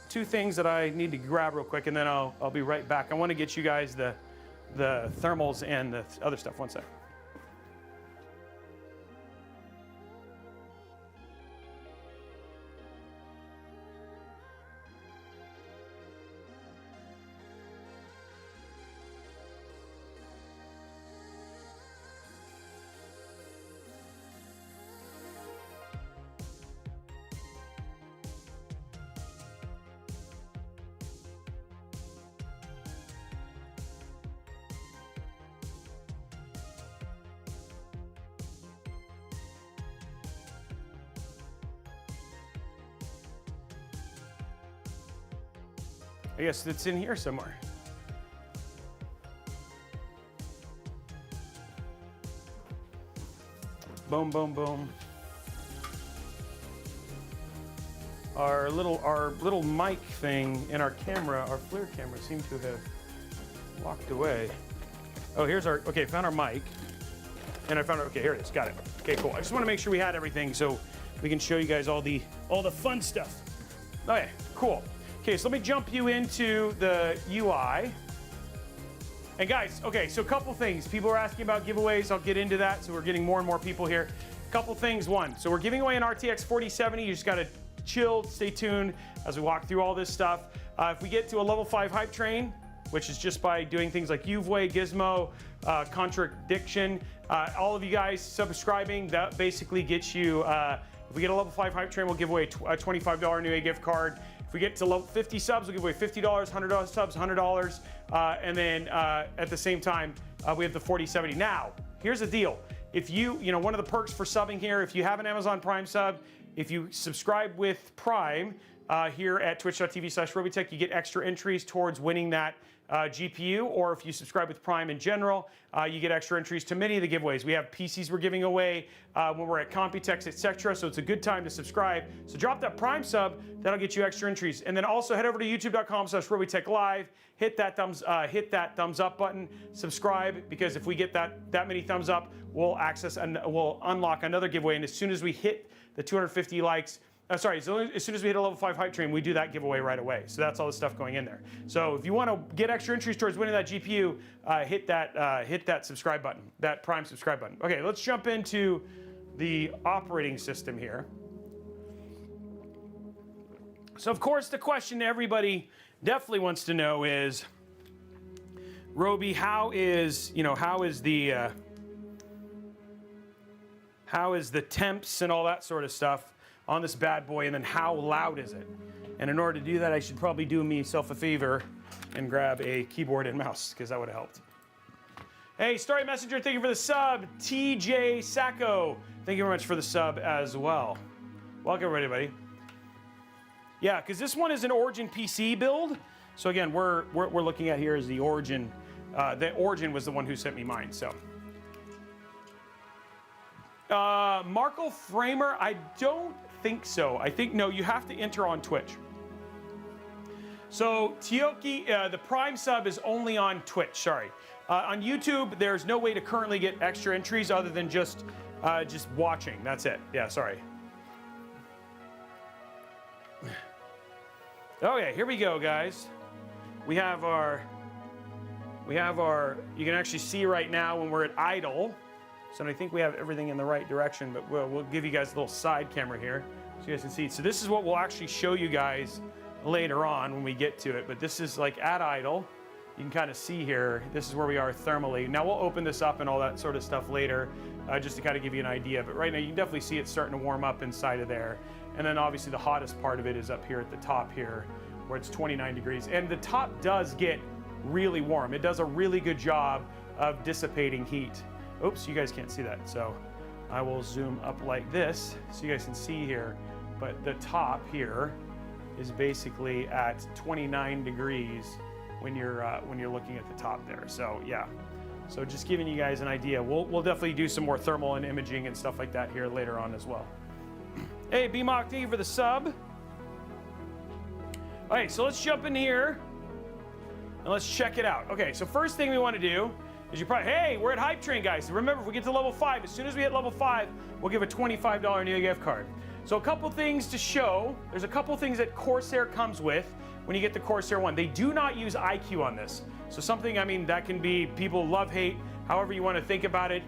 A: two things that I need to grab real quick, and then I'll be right back. I want to get you guys the thermals and the other stuff. One sec. I guess it's in here somewhere. Boom, boom, boom. Our little mic thing in our camera, our FLIR camera, seemed to have walked away. Oh, okay, found our mic. And I found it, okay, here it is, got it. Okay, cool. I just want to make sure we had everything so we can show you guys all the fun stuff. Okay, cool. Okay, so let me jump you into the UI. And guys, okay, so a couple things. People are asking about giveaways. I'll get into that. So we're getting more and more people here. Couple things. One, so we're giving away an RTX 4070. You just got to chill, stay tuned as we walk through all this stuff. If we get to a level 5 hype train, which is just by doing things like Uway, Gizmo, Contradiction, all of you guys subscribing, that basically gets you, if we get a level 5 hype train, we'll give away a $25 Newegg gift card. If we get to level 50 subs, we'll give away $50, $100 subs, $100. And then at the same time, we have the 4070. Now, here's the deal. If you know, one of the perks for subbing here, if you have an Amazon Prime sub, if you subscribe with Prime here at twitch.tv/Robeytech, you get extra entries towards winning that GPU, or if you subscribe with Prime in general, you get extra entries to many of the giveaways. We have PCs we're giving away when we're at Computex, etc. So it's a good time to subscribe. So drop that Prime sub, that'll get you extra entries. And then also head over to youtube.com/Robeytech Live, hit that thumbs up button, subscribe, because if we get that many thumbs up, we'll unlock another giveaway. And as soon as we hit the 250 likes, as soon as we hit a level 5 hype train, we do that giveaway right away. So that's all the stuff going in there. So if you want to get extra entries towards winning that GPU, hit that subscribe button, that Prime subscribe button. Okay, let's jump into the operating system here. So of course, the question everybody definitely wants to know is, Robey, how is the temps and all that sort of stuff on this bad boy, and then how loud is it? And in order to do that, I should probably do myself a favor and grab a keyboard and mouse, because that would have helped. Hey, Story Messenger, thank you for the sub. TJ Sacco, thank you very much for the sub as well. Welcome, everybody. Yeah, because this one is an Origin PC build. So again, we're looking at here is the Origin. The Origin was the one who sent me mine, so. Marco Framer, I don't think so. I think, no, you have to enter on Twitch. So Tioki, the Prime sub is only on Twitch, sorry. On YouTube, there's no way to currently get extra entries other than just watching. That's it. Yeah, sorry. Okay, here we go, guys. We have our, you can actually see right now when we're at idle. So I think we have everything in the right direction, but we'll give you guys a little side camera here so you guys can see. So this is what we'll actually show you guys later on when we get to it. But this is like at idle. You can kind of see here, this is where we are thermally. Now we'll open this up and all that sort of stuff later, just to kind of give you an idea. But right now you can definitely see it starting to warm up inside of there. And then obviously the hottest part of it is up here at the top here, where it's 29 degrees. And the top does get really warm. It does a really good job of dissipating heat. Oops, you guys can't see that. So I will zoom up like this so you guys can see here. But the top here is basically at 29 degrees when you're looking at the top there. So yeah, so just giving you guys an idea. We'll definitely do some more thermal and imaging and stuff like that here later on as well. Hey, BMOC, thank you for the sub. All right, so let's jump in here and let's check it out. Okay, so first thing we want to do is hey, we're at Hype Train, guys. Remember, if we get to level 5, as soon as we hit level 5, we'll give a $25 Newegg gift card. So a couple things to show. There's a couple things that Corsair comes with when you get the Corsair one. They do not use IQ on this. So something, I mean, that can be people love, hate, however you want to think about it.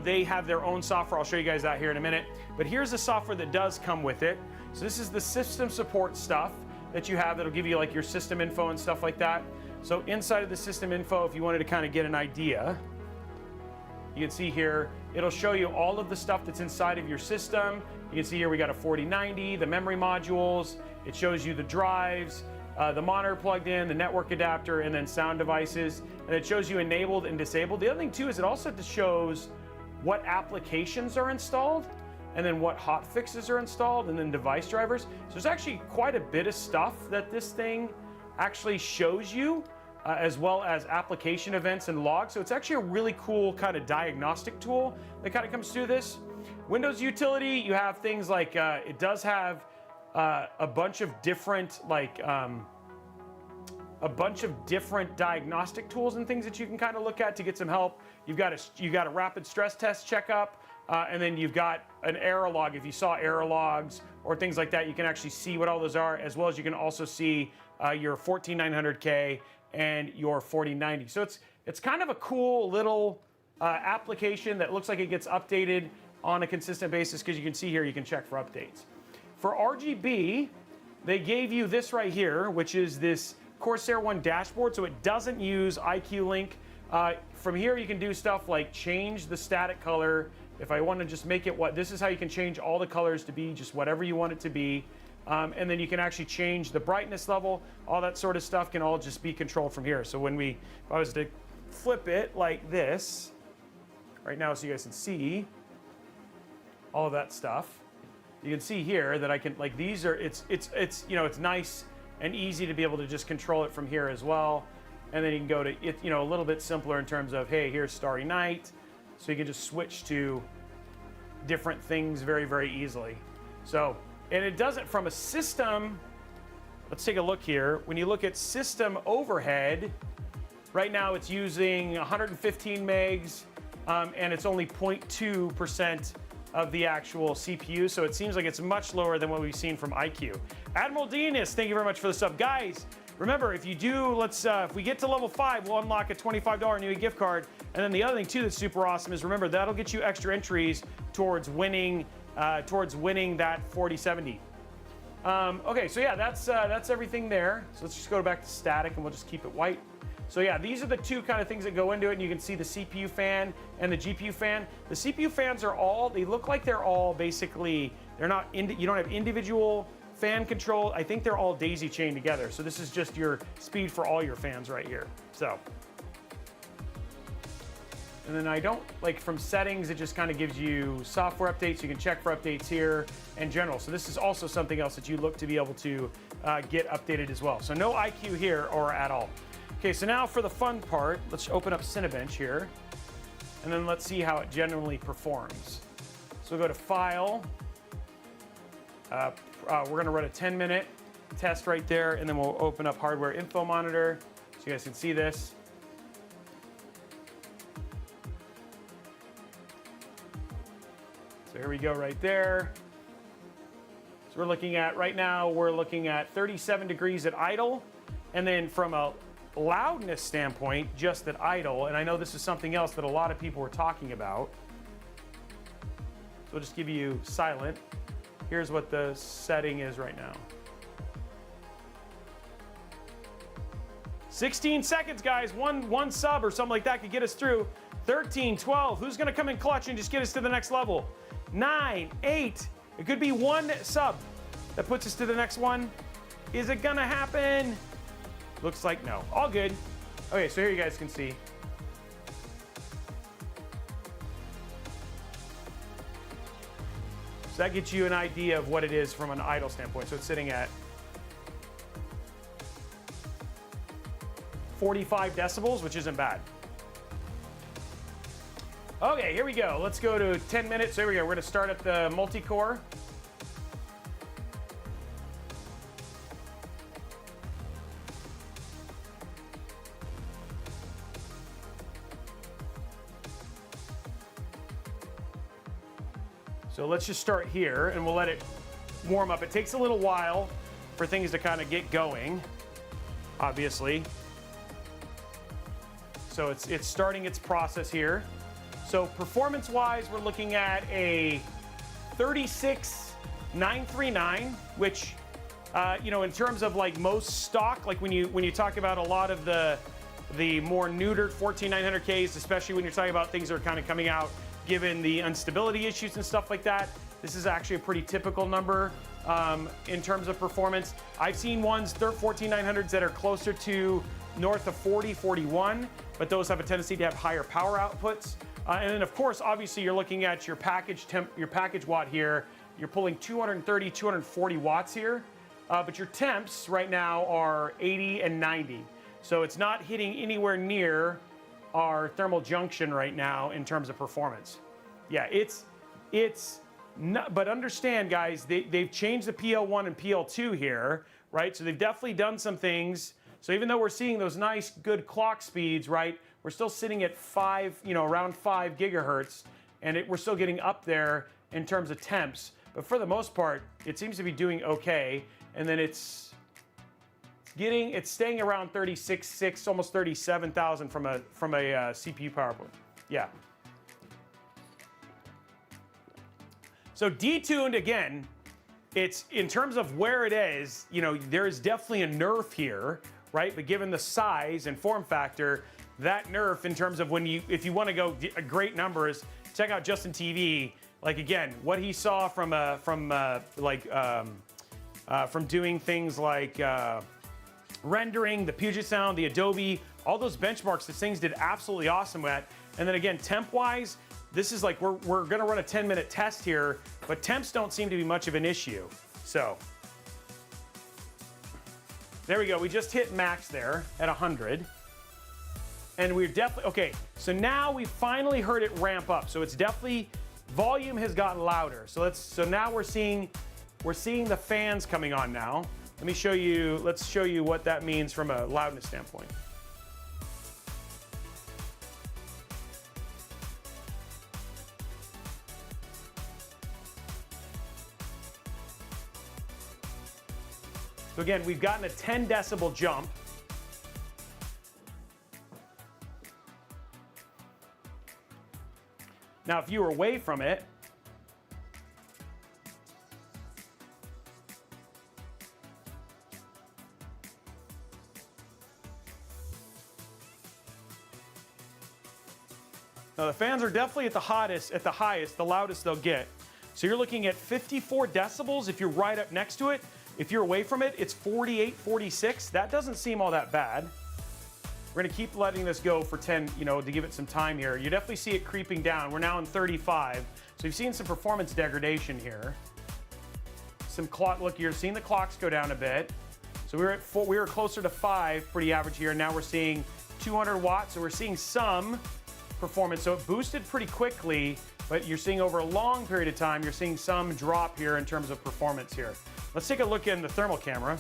A: They have their own software. I'll show you guys that here in a minute. But here's the software that does come with it. So this is the system support stuff that you have that'll give you like your system info and stuff like that. So inside of the system info, if you wanted to kind of get an idea, you can see here, it'll show you all of the stuff that's inside of your system. You can see here we got a 4090, the memory modules. It shows you the drives, the monitor plugged in, the network adapter, and then sound devices. And it shows you enabled and disabled. The other thing too is it also shows what applications are installed, and then what hot fixes are installed, and then device drivers. So there's actually quite a bit of stuff that this thing actually shows you, as well as application events and logs. So it's actually a really cool kind of diagnostic tool that kind of comes through this. Windows utility, you have things like, it does have a bunch of different diagnostic tools and things that you can kind of look at to get some help. You've got a rapid stress test checkup, and then you've got an error log. If you saw error logs or things like that, you can actually see what all those are, as well as you can also see your 14900K and your 4090. So it's kind of a cool little application that looks like it gets updated on a consistent basis, because you can see here you can check for updates. For RGB, they gave you this right here, which is this Corsair One dashboard, so it doesn't use IQ Link. From here you can do stuff like change the static color. If I want to just make it this is how you can change all the colors to be just whatever you want it to be. And then you can actually change the brightness level. All that sort of stuff can all just be controlled from here. So if I was to flip it like this, right now so you guys can see all of that stuff, you can see here that I can, like, these are, it's nice and easy to be able to just control it from here as well. And then you can go to it, a little bit simpler in terms of, hey, here's Starry Night. So you can just switch to different things very, very easily. So, and it does it from a system. Let's take a look here. When you look at system overhead, right now it's using 115 megs, and it's only 0.2% of the actual CPU. So it seems like it's much lower than what we've seen from IQ. Admiral Dinas, thank you very much for the sub. Guys, remember, if you do, if we get to level 5, we'll unlock a $25 Newegg gift card. And then the other thing too that's super awesome is, remember, that'll get you extra entries towards winning that 4070. Okay, so yeah, that's everything there. So let's just go back to static and we'll just keep it white. So yeah, these are the two kind of things that go into it, and you can see the CPU fan and the GPU fan. The CPU fans are they look like they're all basically, you don't have individual fan control. I think they're all daisy chained together. So this is just your speed for all your fans right here. So, and then from settings, it just kind of gives you software updates. You can check for updates here and general. So this is also something else that you look to be able to get updated as well. So no IQ here or at all. Okay, so now for the fun part, let's open up Cinebench here, and then let's see how it generally performs. So we'll go to File. We're going to run a 10-minute test right there, and then we'll open up Hardware Info Monitor so you guys can see this. So here we go right there. So right now we're looking at 37 degrees at idle, and then from a loudness standpoint, just at idle, and I know this is something else that a lot of people were talking about. So we'll just give you silent. Here's what the setting is right now. 16 seconds, guys. One sub or something like that could get us through. 13, 12. Who's going to come in clutch and just get us to the next level? 9, 8. It could be one sub that puts us to the next one. Is it going to happen? Looks like no. All good. Okay, so here you guys can see. So that gets you an idea of what it is from an idle standpoint. So it's sitting at 45 decibels, which isn't bad. Okay, here we go. Let's go to 10 minutes. There we go. We're gonna start at the multi-core. So let's just start here and we'll let it warm up. It takes a little while for things to kind of get going, obviously. So it's starting its process here. So performance-wise, we're looking at a 36939, which, you know, in terms of like most stock, like when you talk about a lot of the more neutered 14900Ks, especially when you're talking about things that are kind of coming out given the instability issues and stuff like that, this is actually a pretty typical number in terms of performance. I've seen ones 14900s that are closer to north of 40, 41, but those have a tendency to have higher power outputs. And then of course, obviously you're looking at your package watt here. You're pulling 230, 240 watts here, but your temps right now are 80 and 90. So it's not hitting anywhere near our thermal junction right now in terms of performance. Yeah, it's not, but understand guys, they've changed the PL1 and PL2 here, right? So they've definitely done some things. So even though we're seeing those nice, good clock speeds, right? We're still sitting at around 5 gigahertz, and we're still getting up there in terms of temps. But for the most part, it seems to be doing okay. And then it's staying around 36.6, almost 37,000 from a CPU power point. Yeah. So detuned again, it's in terms of where it is, you know, there is definitely a nerf here, right? But given the size and form factor, that nerf in terms of if you want to go great numbers, check out Justin TV. Like again, what he saw from doing things like rendering, the Puget Sound, the Adobe, all those benchmarks, these things did absolutely awesome at. And then again, temp-wise, this is like, we're gonna run a 10-minute test here, but temps don't seem to be much of an issue. So, there we go, we just hit max there at 100. And we're definitely, okay, so now we finally heard it ramp up. So it's definitely, volume has gotten louder. So now we're seeing the fans coming on now. Let me show you, let's show you what that means from a loudness standpoint. So again, we've gotten a 10 decibel jump. Now, if you were away from it, now the fans are definitely at the highest, the loudest they'll get. So you're looking at 54 decibels if you're right up next to it. If you're away from it, it's 48, 46. That doesn't seem all that bad. We're gonna keep letting this go for 10, you know, to give it some time here. You definitely see it creeping down. We're now in 35. So you've seen some performance degradation here. Some clock, look, you're seeing the clocks go down a bit. So we were closer to 5, pretty average here. Now we're seeing 200 watts, so we're seeing some performance. So it boosted pretty quickly, but you're seeing over a long period of time, you're seeing some drop here in terms of performance here. Let's take a look in the thermal camera.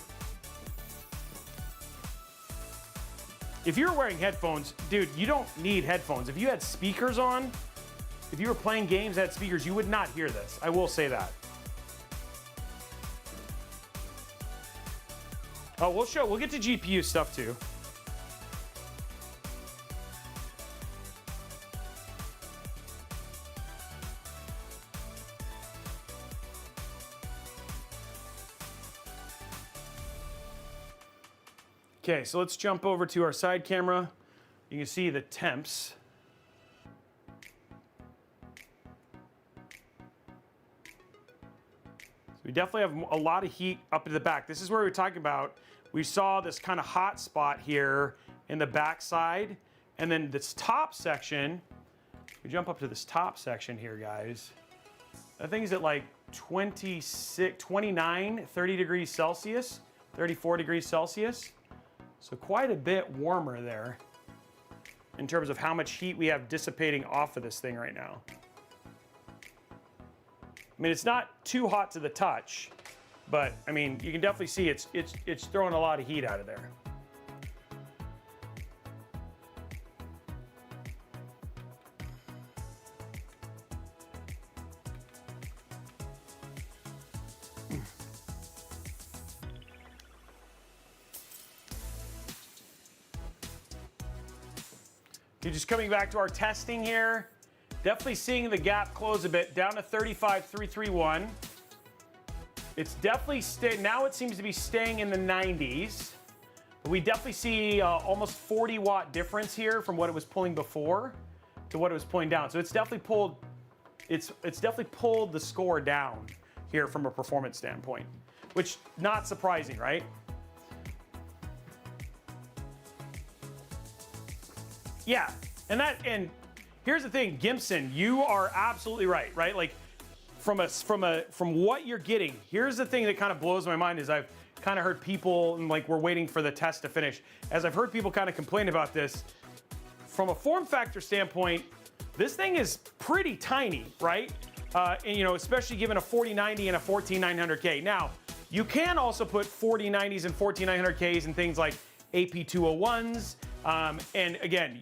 A: If you're wearing headphones, dude, you don't need headphones. If you had speakers on, if you were playing games and had speakers, you would not hear this. I will say that. Oh, we'll get to GPU stuff too. Okay, so let's jump over to our side camera. You can see the temps. So we definitely have a lot of heat up in the back. This is where we're talking about. We saw this kind of hot spot here in the back side. And then this top section, we jump up to this top section here, guys. That thing's at like 26, 29, 30 degrees Celsius, 34 degrees Celsius. So quite a bit warmer there in terms of how much heat we have dissipating off of this thing right now. I mean, it's not too hot to the touch, but I mean, you can definitely see it's throwing a lot of heat out of there. Just coming back to our testing here, definitely seeing the gap close a bit, down to 35,331. It's definitely now it seems to be staying in the 90s. But we definitely see almost 40 watt difference here from what it was pulling before to what it was pulling down. So it's definitely pulled, it's definitely pulled the score down here from a performance standpoint, which not surprising, right? Yeah, and here's the thing, Gimson, you are absolutely right? Like from what you're getting, here's the thing that kind of blows my mind is I've kind of heard people, and like we're waiting for the test to finish, as I've heard people kind of complain about this, from a form factor standpoint, this thing is pretty tiny, right? And you know, especially given a 4090 and a 14900K. Now, you can also put 4090s and 14900Ks and things like AP201s, and again,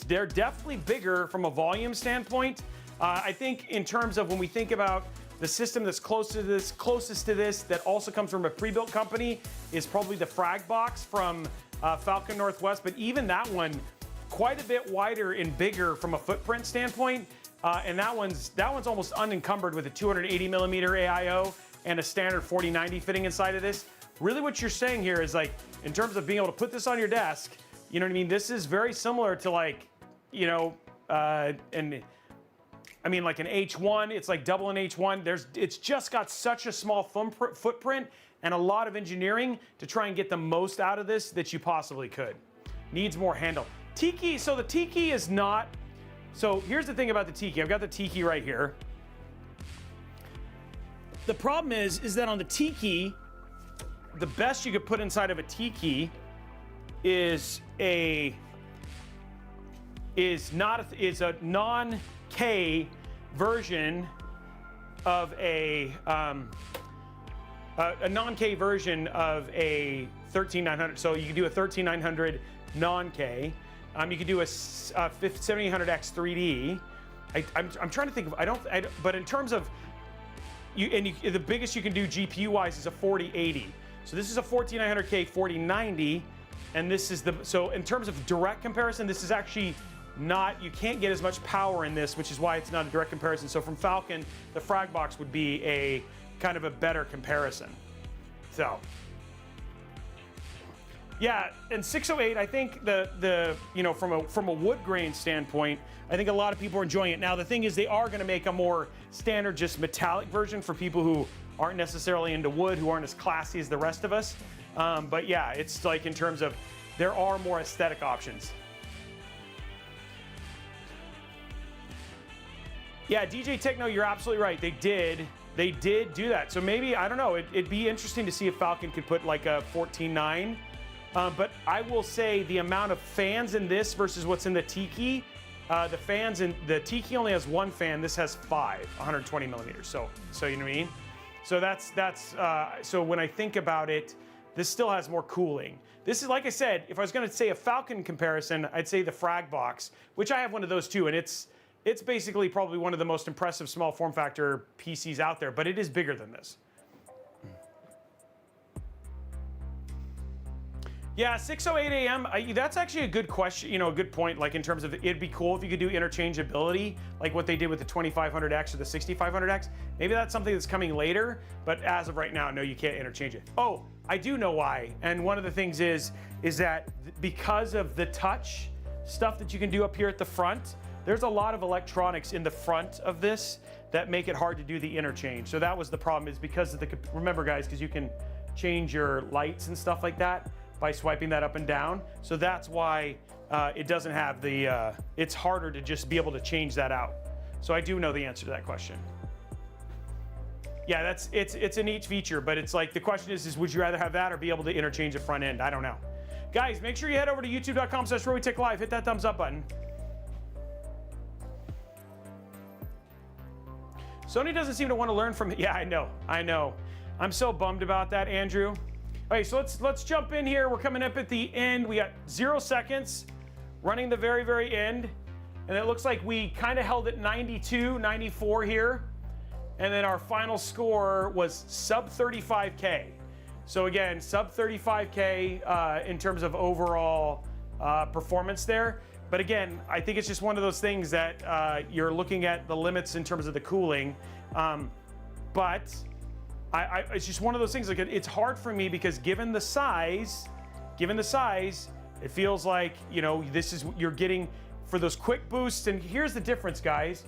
A: they're definitely bigger from a volume standpoint. I think in terms of when we think about the system that's closest to this, that also comes from a pre-built company, is probably the Frag Box from Falcon Northwest. But even that one, quite a bit wider and bigger from a footprint standpoint. And that one's almost unencumbered with a 280 millimeter AIO and a standard 4090 fitting inside of this. Really, what you're saying here is like, in terms of being able to put this on your desk, you know what I mean? This is very similar to like, you know, and I mean like an H1, it's like double an H1. It's just got such a small footprint and a lot of engineering to try and get the most out of this that you possibly could. Needs more handle. Tiki, so the Tiki is not, so here's the thing about the Tiki. I've got the Tiki right here. The problem is that on the Tiki, the best you could put inside of a Tiki is a non-K version of a non-K version of a 13900. So you can do a 13900 non-K. You can do a 7800X 3D. I'm trying to think of but in terms of the biggest you can do GPU wise is a 4080. So this is a 14900K 4090. And this is so in terms of direct comparison, this is actually not, you can't get as much power in this, which is why it's not a direct comparison. So from Falcon, the Frag Box would be a kind of a better comparison. So, yeah, and 608, I think the you know, from a wood grain standpoint, I think a lot of people are enjoying it. Now, the thing is, they are gonna make a more standard, just metallic version for people who aren't necessarily into wood, who aren't as classy as the rest of us. But yeah, it's like in terms of, there are more aesthetic options. Yeah, DJ Techno, you're absolutely right. They did do that. So maybe, I don't know, it'd be interesting to see if Falcon could put like a 14.9. But I will say the amount of fans in this versus what's in the Tiki, the fans in the Tiki only has one fan. This has 5, 120 millimeters. So you know what I mean? So that's so when I think about it, this still has more cooling. This is, like I said, if I was going to say a Falcon comparison, I'd say the Frag Box, which I have one of those too, and it's basically probably one of the most impressive small form factor PCs out there, but it is bigger than this. Yeah, 6:08 a.m. That's actually a good question, you know, a good point. Like in terms of, it'd be cool if you could do interchangeability, like what they did with the 2500X or the 6500X. Maybe that's something that's coming later, but as of right now, no, you can't interchange it. Oh, I do know why. And one of the things is that because of the touch stuff that you can do up here at the front, there's a lot of electronics in the front of this that make it hard to do the interchange. So that was the problem, is because of the, remember guys, because you can change your lights and stuff like that by swiping that up and down. So that's why it doesn't have the, it's harder to just be able to change that out. So I do know the answer to that question. Yeah, it's a neat feature, but it's like the question is would you rather have that or be able to interchange the front end? I don't know. Guys, make sure you head over to youtube.com/Robeytech Live. Hit that thumbs up button. Sony doesn't seem to want to learn from. Yeah, I know. I'm so bummed about that, Andrew. Okay, so let's jump in here. We're coming up at the end. We got 0 seconds, running the very, very end, and it looks like we kind of held it 92, 94 here. And then our final score was sub 35K. So again, sub 35K in terms of overall performance there. But again, I think it's just one of those things that you're looking at the limits in terms of the cooling. But it's just one of those things. Like it's hard for me because given the size, it feels like, you know, this is you're getting for those quick boosts. And here's the difference, guys,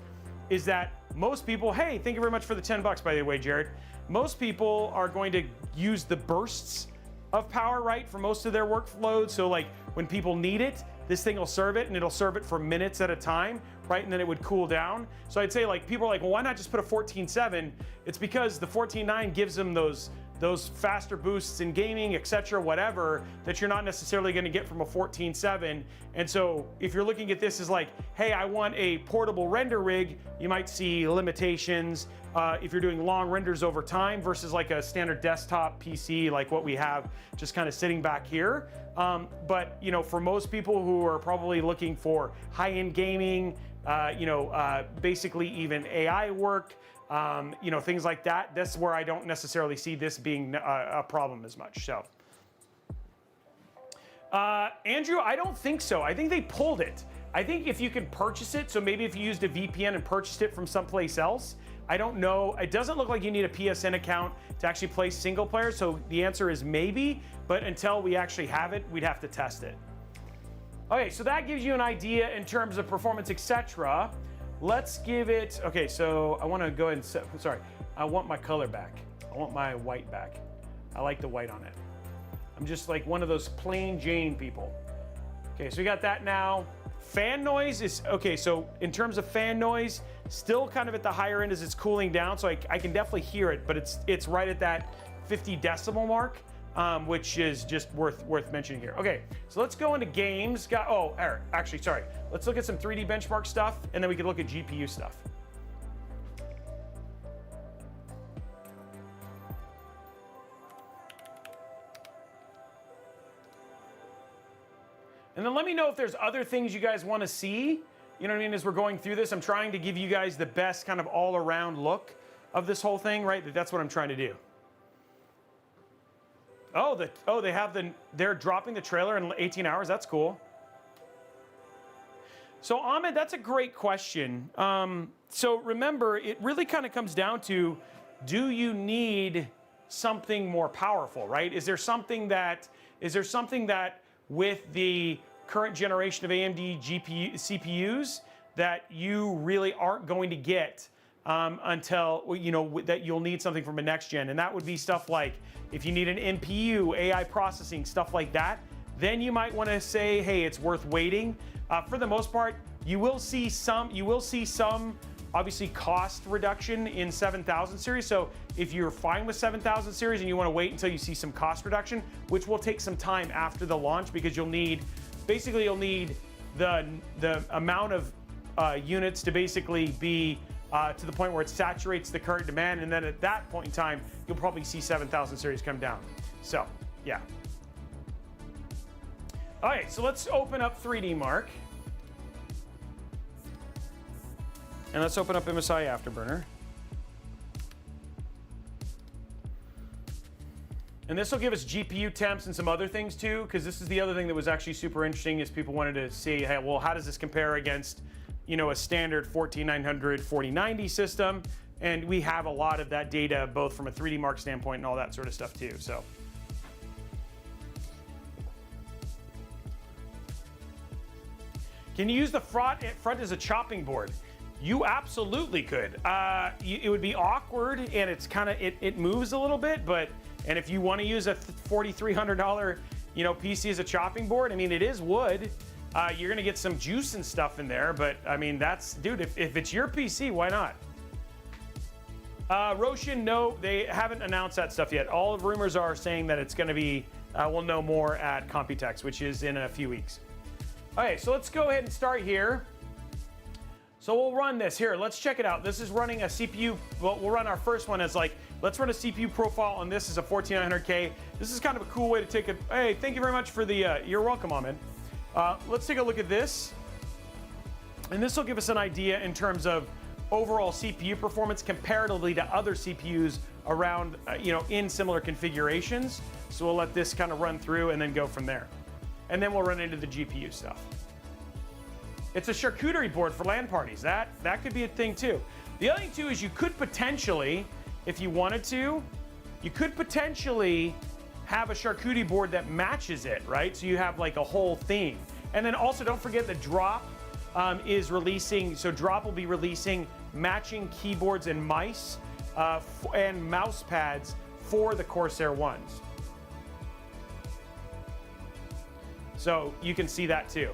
A: is that most people, hey, thank you very much for the 10 bucks, by the way, Jared. Most people are going to use the bursts of power, right, for most of their workload. So like when people need it, this thing will serve it and it'll serve it for minutes at a time, right? And then it would cool down. So I'd say like people are like, well, why not just put a 14.7? It's because the 14.9 gives them those faster boosts in gaming, etc., whatever, that you're not necessarily going to get from a 14.7. And so if you're looking at this as like, hey, I want a portable render rig, you might see limitations if you're doing long renders over time versus like a standard desktop PC like what we have just kind of sitting back here. But you know, for most people who are probably looking for high-end gaming, basically even AI work, you know, things like that, that's where I don't necessarily see this being a problem as much. So, Andrew, I don't think so. I think they pulled it. I think if you can purchase it, so maybe if you used a VPN and purchased it from someplace else, I don't know. It doesn't look like you need a PSN account to actually play single player. So the answer is maybe, but until we actually have it, we'd have to test it. Okay, so that gives you an idea in terms of performance, etc. Let's give it, okay, so I want to go ahead and set, sorry, I want my color back. I want my white back. I like the white on it. I'm just like one of those plain Jane people. Okay, so we got that now. Fan noise is, okay, so in terms of fan noise, still kind of at the higher end as it's cooling down, so I can definitely hear it, but it's right at that 50 decibel mark, which is just worth mentioning here. Okay, so let's go into games. Actually, sorry. Let's look at some 3D benchmark stuff, and then we can look at GPU stuff. And then let me know if there's other things you guys want to see. You know what I mean? As we're going through this, I'm trying to give you guys the best kind of all-around look of this whole thing, right? That's what I'm trying to do. They're dropping the trailer in 18 hours. That's cool. So Ahmed, that's a great question. So remember, it really kind of comes down to, do you need something more powerful, right? Is there something that with the current generation of AMD CPUs that you really aren't going to get until, you know, that you'll need something from a next gen? And that would be stuff like, if you need an NPU, AI processing, stuff like that, then you might want to say, hey, it's worth waiting. For the most part, you will see some obviously cost reduction in 7000 series. So if you're fine with 7000 series and you want to wait until you see some cost reduction, which will take some time after the launch, because you'll need the amount of units to basically be to the point where it saturates the current demand, and then at that point in time, you'll probably see 7000 series come down. So, yeah. All right, so let's open up 3D Mark. And let's open up MSI Afterburner. And this will give us GPU temps and some other things too, because this is the other thing that was actually super interesting, is people wanted to see, hey, well, how does this compare against, you know, a standard 14900 4090 system? And we have a lot of that data, both from a 3D Mark standpoint and all that sort of stuff too, so. Can you use the front as a chopping board? You absolutely could. It would be awkward, and it's kind of, it moves a little bit, and if you want to use a $4,300, you know, PC as a chopping board, I mean, it is wood. You're gonna get some juice and stuff in there, but I mean, that's, dude, if it's your PC, why not? Roshan, no, they haven't announced that stuff yet. All the rumors are saying that it's going to be, we'll know more at Computex, which is in a few weeks. Okay, so let's go ahead and start here. So we'll run this here. Let's check it out. This is running a CPU. Well, we'll run our first one as like, let's run a CPU profile on this as a 14900K. This is kind of a cool way to take it. Hey, thank you very much for the, you're welcome, Ahmed. Let's take a look at this. And this will give us an idea in terms of overall CPU performance comparatively to other CPUs around, in similar configurations. So we'll let this kind of run through and then go from there. And then we'll run into the GPU stuff. It's a charcuterie board for LAN parties. That could be a thing too. The other thing too is you could potentially, if you wanted to, you could potentially have a charcuterie board that matches it, right? So you have like a whole theme. And then also don't forget that Drop is releasing, so Drop will be releasing matching keyboards and mice and mouse pads for the Corsair ones. So you can see that too.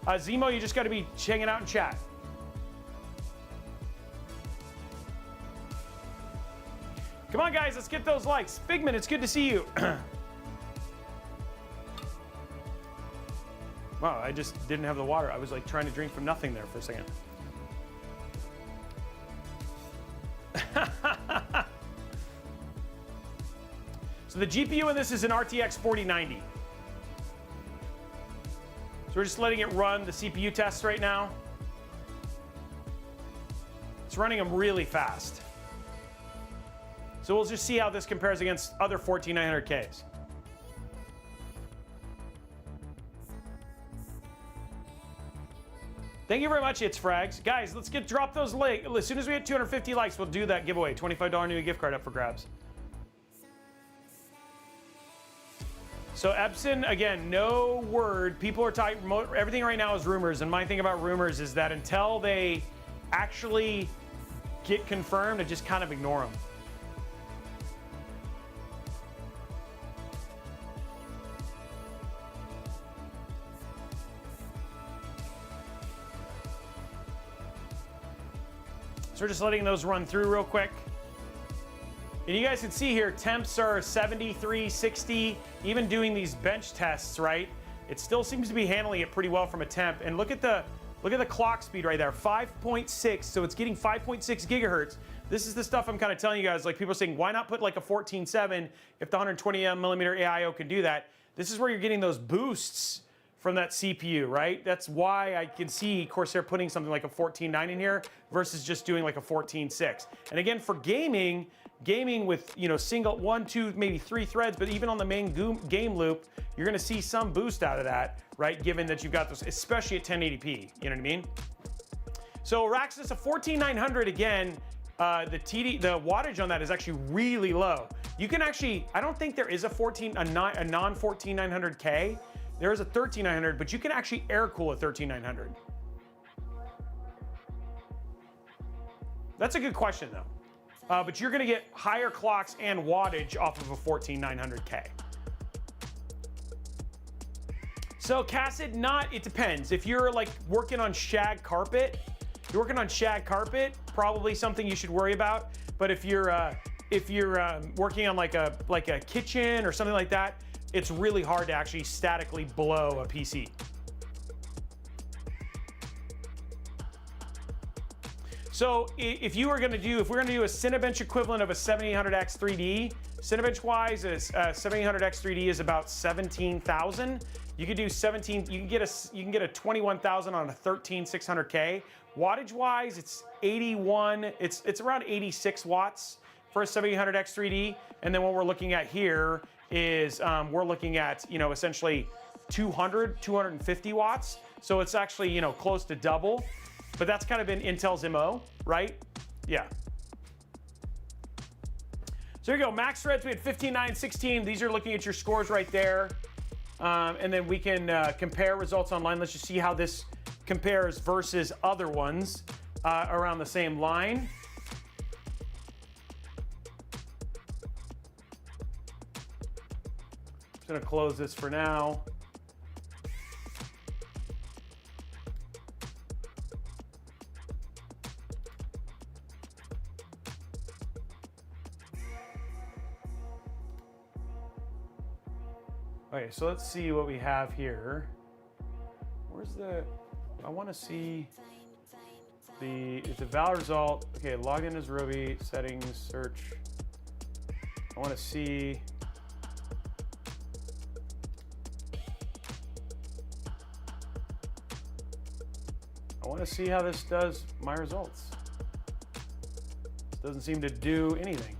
A: Zemo, you just got to be hanging out in chat. Come on, guys, let's get those likes. Figment, it's good to see you. Wow, I just didn't have the water. I was like trying to drink from nothing there for a second. So the GPU in this is an RTX 4090. So we're just letting it run the CPU tests right now. It's running them really fast. So we'll just see how this compares against other 14900Ks. Thank you very much, It's Frags. Guys, let's drop those likes. As soon as we hit 250 likes, we'll do that giveaway. $25 Newegg gift card up for grabs. So Epson, again, no word. People are talking, everything right now is rumors. And my thing about rumors is that until they actually get confirmed, I just kind of ignore them. So we're just letting those run through real quick. And you guys can see here, temps are 73, 60, even doing these bench tests, right? It still seems to be handling it pretty well from a temp. And look at the clock speed right there, 5.6, so it's getting 5.6 gigahertz. This is the stuff I'm kind of telling you guys, like people are saying, why not put like a 14.7 if the 120 millimeter AIO can do that? This is where you're getting those boosts from that CPU, right? That's why I can see Corsair putting something like a 14.9 in here versus just doing like a 14.6. And again, for gaming with single 1, 2, maybe 3 threads, but even on the main game loop, you're gonna see some boost out of that, right? Given that you've got those, especially at 1080p, you know what I mean? So Raxus, a 14900 again, the wattage on that is actually really low. You can actually, I don't think there is a non 14900K. There is a 13900, but you can actually air cool a 13900. That's a good question though. But you're gonna get higher clocks and wattage off of a 14900K. So Cassid, it depends. If you're like working on shag carpet, probably something you should worry about. But if you're working on like a kitchen or something like that, it's really hard to actually statically blow a PC. So if we're gonna do a Cinebench equivalent of a 7800X 3D, Cinebench wise, 7800X 3D is about 17,000. You could do 17. You can get a 21,000 on a 13600K. Wattage wise, it's 81. It's around 86 watts for a 7800X 3D. And then what we're looking at here is we're looking at essentially 250 watts. So it's actually close to double. But that's kind of been Intel's MO, right? Yeah. So here you go, max threads, we had 15, 9, 16. These are looking at your scores right there. And then we can compare results online. Let's just see how this compares versus other ones around the same line. Just gonna close this for now. Okay, so let's see what we have here. Where's the, I want to see it's a valid result. Okay, logged in as Robey, settings, search. I want to see. I want to see how this does my results. This doesn't seem to do anything.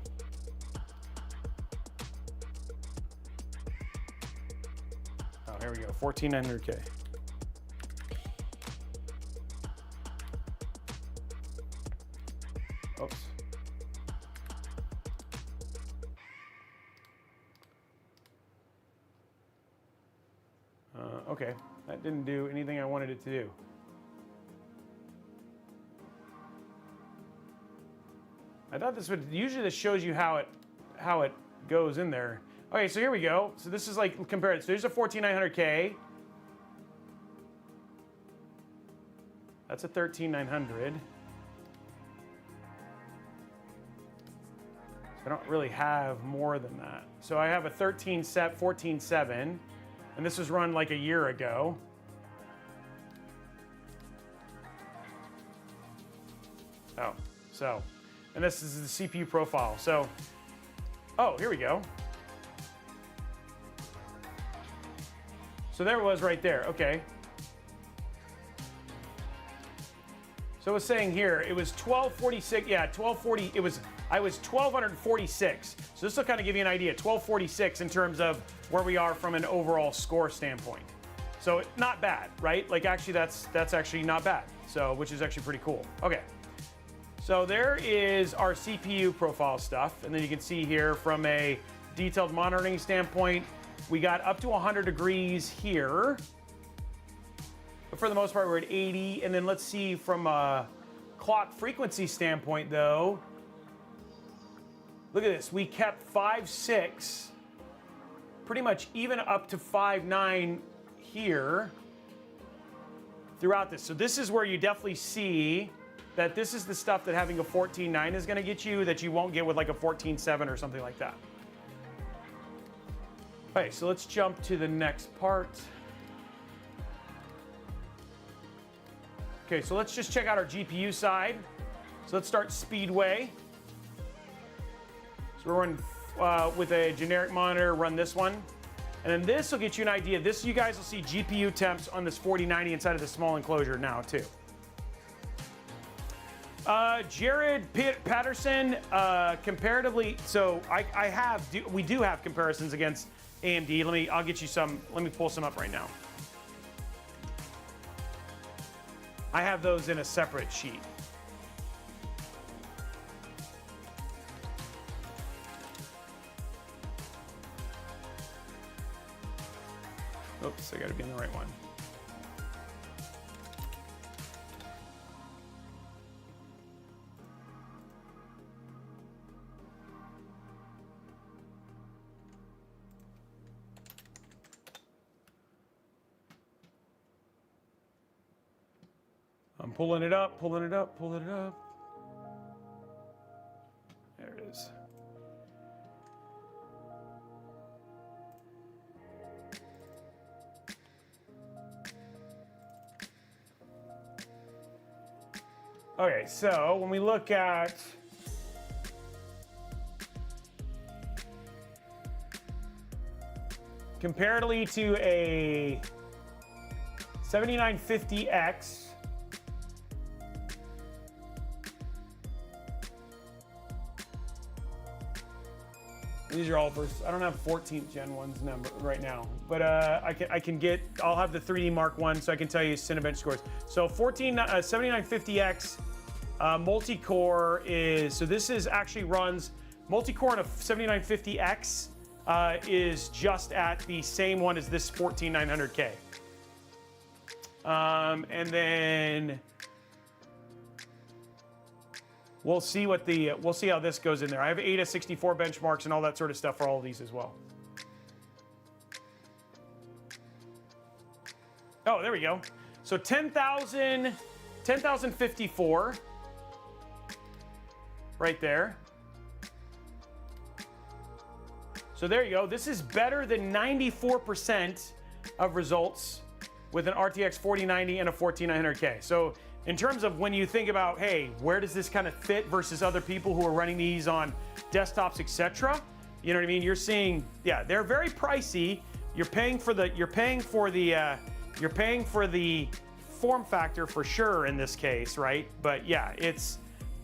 A: Oh, here we go, 14,900K. Oops. Okay, that didn't do anything I wanted it to do. I thought this would, usually this shows you how it goes in there. Okay, so here we go. So this is like compared. So there's a 14,900K. That's a 13,900. I don't really have more than that. So I have a 14.7, and this was run like a year ago. Oh, so, and this is the CPU profile. So, oh, here we go. So there it was right there, okay. So it was saying here, it was 1246, yeah, 1240, I was 1246. So this will kind of give you an idea, 1246 in terms of where we are from an overall score standpoint. So not bad, right? Like actually that's actually not bad. So, which is actually pretty cool. Okay. So there is our CPU profile stuff. And then you can see here from a detailed monitoring standpoint, we got up to 100 degrees here. But for the most part, we're at 80. And then let's see from a clock frequency standpoint though, look at this, we kept 5.6, pretty much even up to 5.9 here throughout this. So this is where you definitely see that this is the stuff that having a 14.9 is gonna get you that you won't get with like a 14.7 or something like that. Okay, so let's jump to the next part. Okay, so let's just check out our GPU side. So let's start Speedway. So we're running with a generic monitor, run this one. And then this will get you an idea. This, you guys will see GPU temps on this 4090 inside of the small enclosure now too. Jared Patterson, comparatively, so we do have comparisons against AMD. I'll get you some, let me pull some up right now. I have those in a separate sheet. Oops, I gotta be in the right one. I'm pulling it up, pulling it up, pulling it up. There it is. Okay, so when we look at comparatively to a 7950X, these are all first. I don't have 14th gen ones number right now, but I can get. I'll have the 3D Mark I, so I can tell you Cinebench scores. So 7950X multi-core is, so this is actually runs multi-core on a 7950X is just at the same one as this 14900K. And then we'll see what we'll see how this goes in there. I have ADA 64 benchmarks and all that sort of stuff for all of these as well. Oh, there we go. So 10,054 right there. So there you go. This is better than 94% of results with an RTX 4090 and a 14900K. So in terms of when you think about, hey, where does this kind of fit versus other people who are running these on desktops, etc. You know what I mean? You're seeing, yeah, they're very pricey. You're paying for the form factor for sure in this case, right? But yeah, it's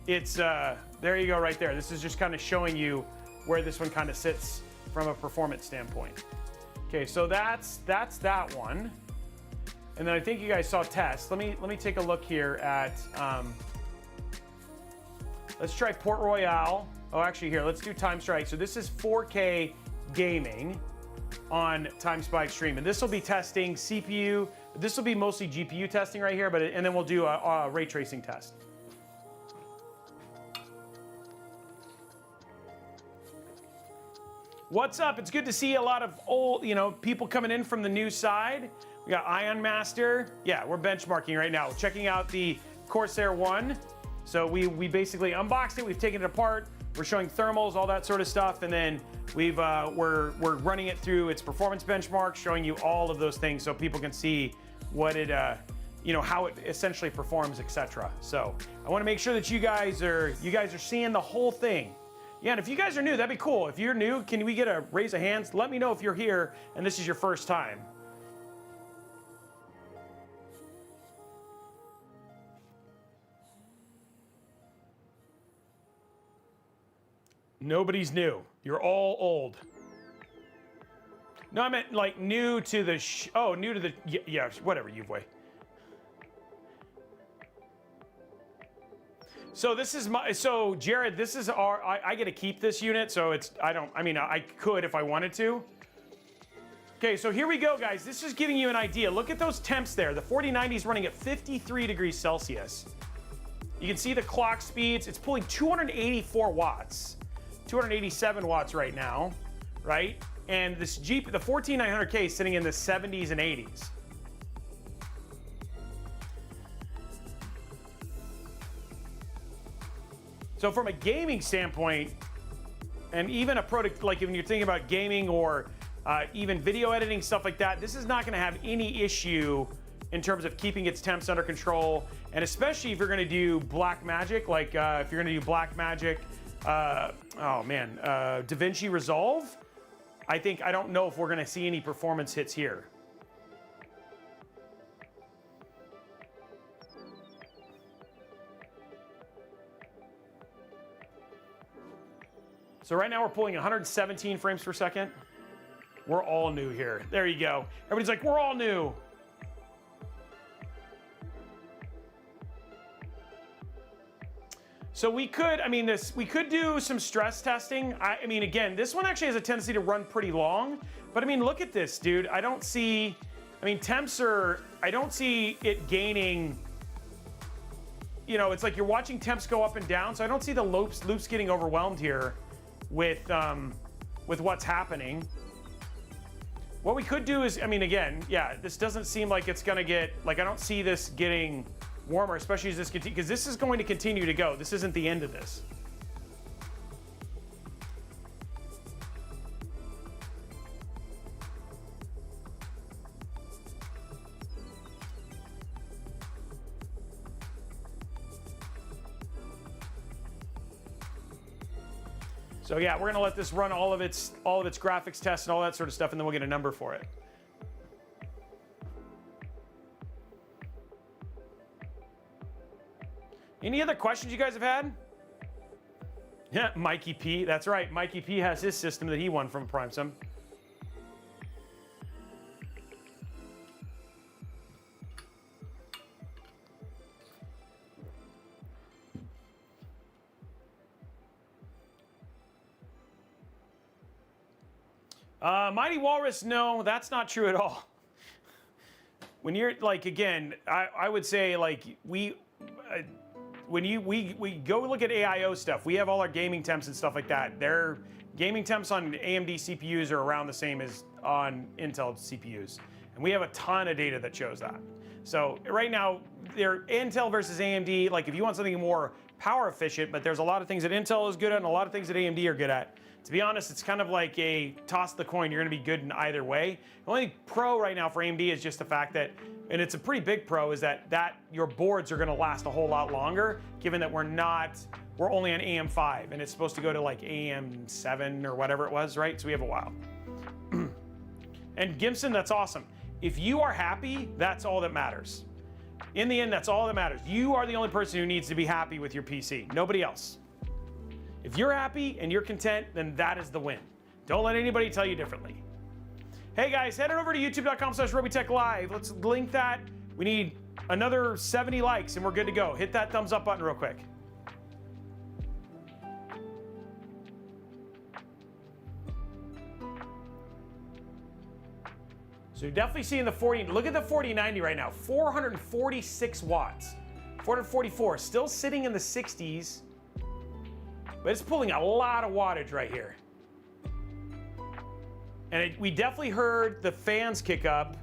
A: there you go right there. This is just kind of showing you where this one kind of sits from a performance standpoint. Okay, so that's that one. And then I think you guys saw tests. Let me take a look here at, let's try Port Royale. Oh, actually here, let's do Time Strike. So this is 4K gaming on Time Spike Stream. And this will be testing CPU. This will be mostly GPU testing right here, and then we'll do a ray tracing test. What's up? It's good to see a lot of old, people coming in from the new side. We got Ion Master. Yeah, we're benchmarking right now. Checking out the Corsair 1. So we basically unboxed it. We've taken it apart. We're showing thermals, all that sort of stuff, and then we're running it through its performance benchmark, showing you all of those things so people can see what it, how it essentially performs, etc. So I want to make sure that you guys are seeing the whole thing. Yeah, and if you guys are new, that'd be cool. If you're new, can we get a raise of hands? Let me know if you're here and this is your first time. Nobody's new. You're all old. No, I meant like new to the new to the, yeah, whatever, Uway. So this is so Jared, this is I get to keep this unit, so I could if I wanted to. Okay, so here we go, guys. This is giving you an idea. Look at those temps there. The 4090 is running at 53 degrees Celsius. You can see the clock speeds. It's pulling 284 watts. 287 watts right now, right? And this the 14900K is sitting in the 70s and 80s. So from a gaming standpoint, and even a product, like when you're thinking about gaming or even video editing, stuff like that, this is not gonna have any issue in terms of keeping its temps under control. And especially if you're gonna do black magic, like if you're gonna do black magic, DaVinci Resolve, I don't know if we're gonna see any performance hits here. So right now we're pulling 117 frames per second. We're all new here. There you go. Everybody's like, we're all new. So we could, we could do some stress testing. Again, this one actually has a tendency to run pretty long, but look at this, dude. I don't see it gaining, it's like you're watching temps go up and down, so I don't see the loops getting overwhelmed here with what's happening. What we could do is, again, yeah, this doesn't seem like it's gonna get, I don't see this getting warmer, especially as this continues, because this is going to continue to go. This isn't the end of this. So yeah, we're gonna let this run all of its graphics tests and all that sort of stuff, and then we'll get a number for it. Any other questions you guys have had? Yeah, Mikey P. That's right. Mikey P has his system that he won from PrimeSim. Mighty Walrus, no, that's not true at all. When you're again, I would say we go look at AIO stuff, we have all our gaming temps and stuff like that. Their gaming temps on AMD CPUs are around the same as on Intel CPUs. And we have a ton of data that shows that. So right now, they're Intel versus AMD, if you want something more power efficient, but there's a lot of things that Intel is good at and a lot of things that AMD are good at. To be honest, it's kind of like a toss the coin. You're going to be good in either way. The only pro right now for AMD is just the fact that, and it's a pretty big pro, is that your boards are going to last a whole lot longer, given that we're only on AM5, and it's supposed to go to like AM7 or whatever it was, right? So we have a while. And Gimson, that's awesome. If you are happy, that's all that matters. In the end, that's all that matters. You are the only person who needs to be happy with your PC, nobody else. If you're happy and you're content, then that is the win. Don't let anybody tell you differently. Hey guys, head on over to youtube.com/Robeytech Live. Let's link that. We need another 70 likes and we're good to go. Hit that thumbs up button real quick. So you're definitely seeing the 40, look at the 4090 right now, 446 watts, 444, still sitting in the 60s, but it's pulling a lot of wattage right here. And we definitely heard the fans kick up.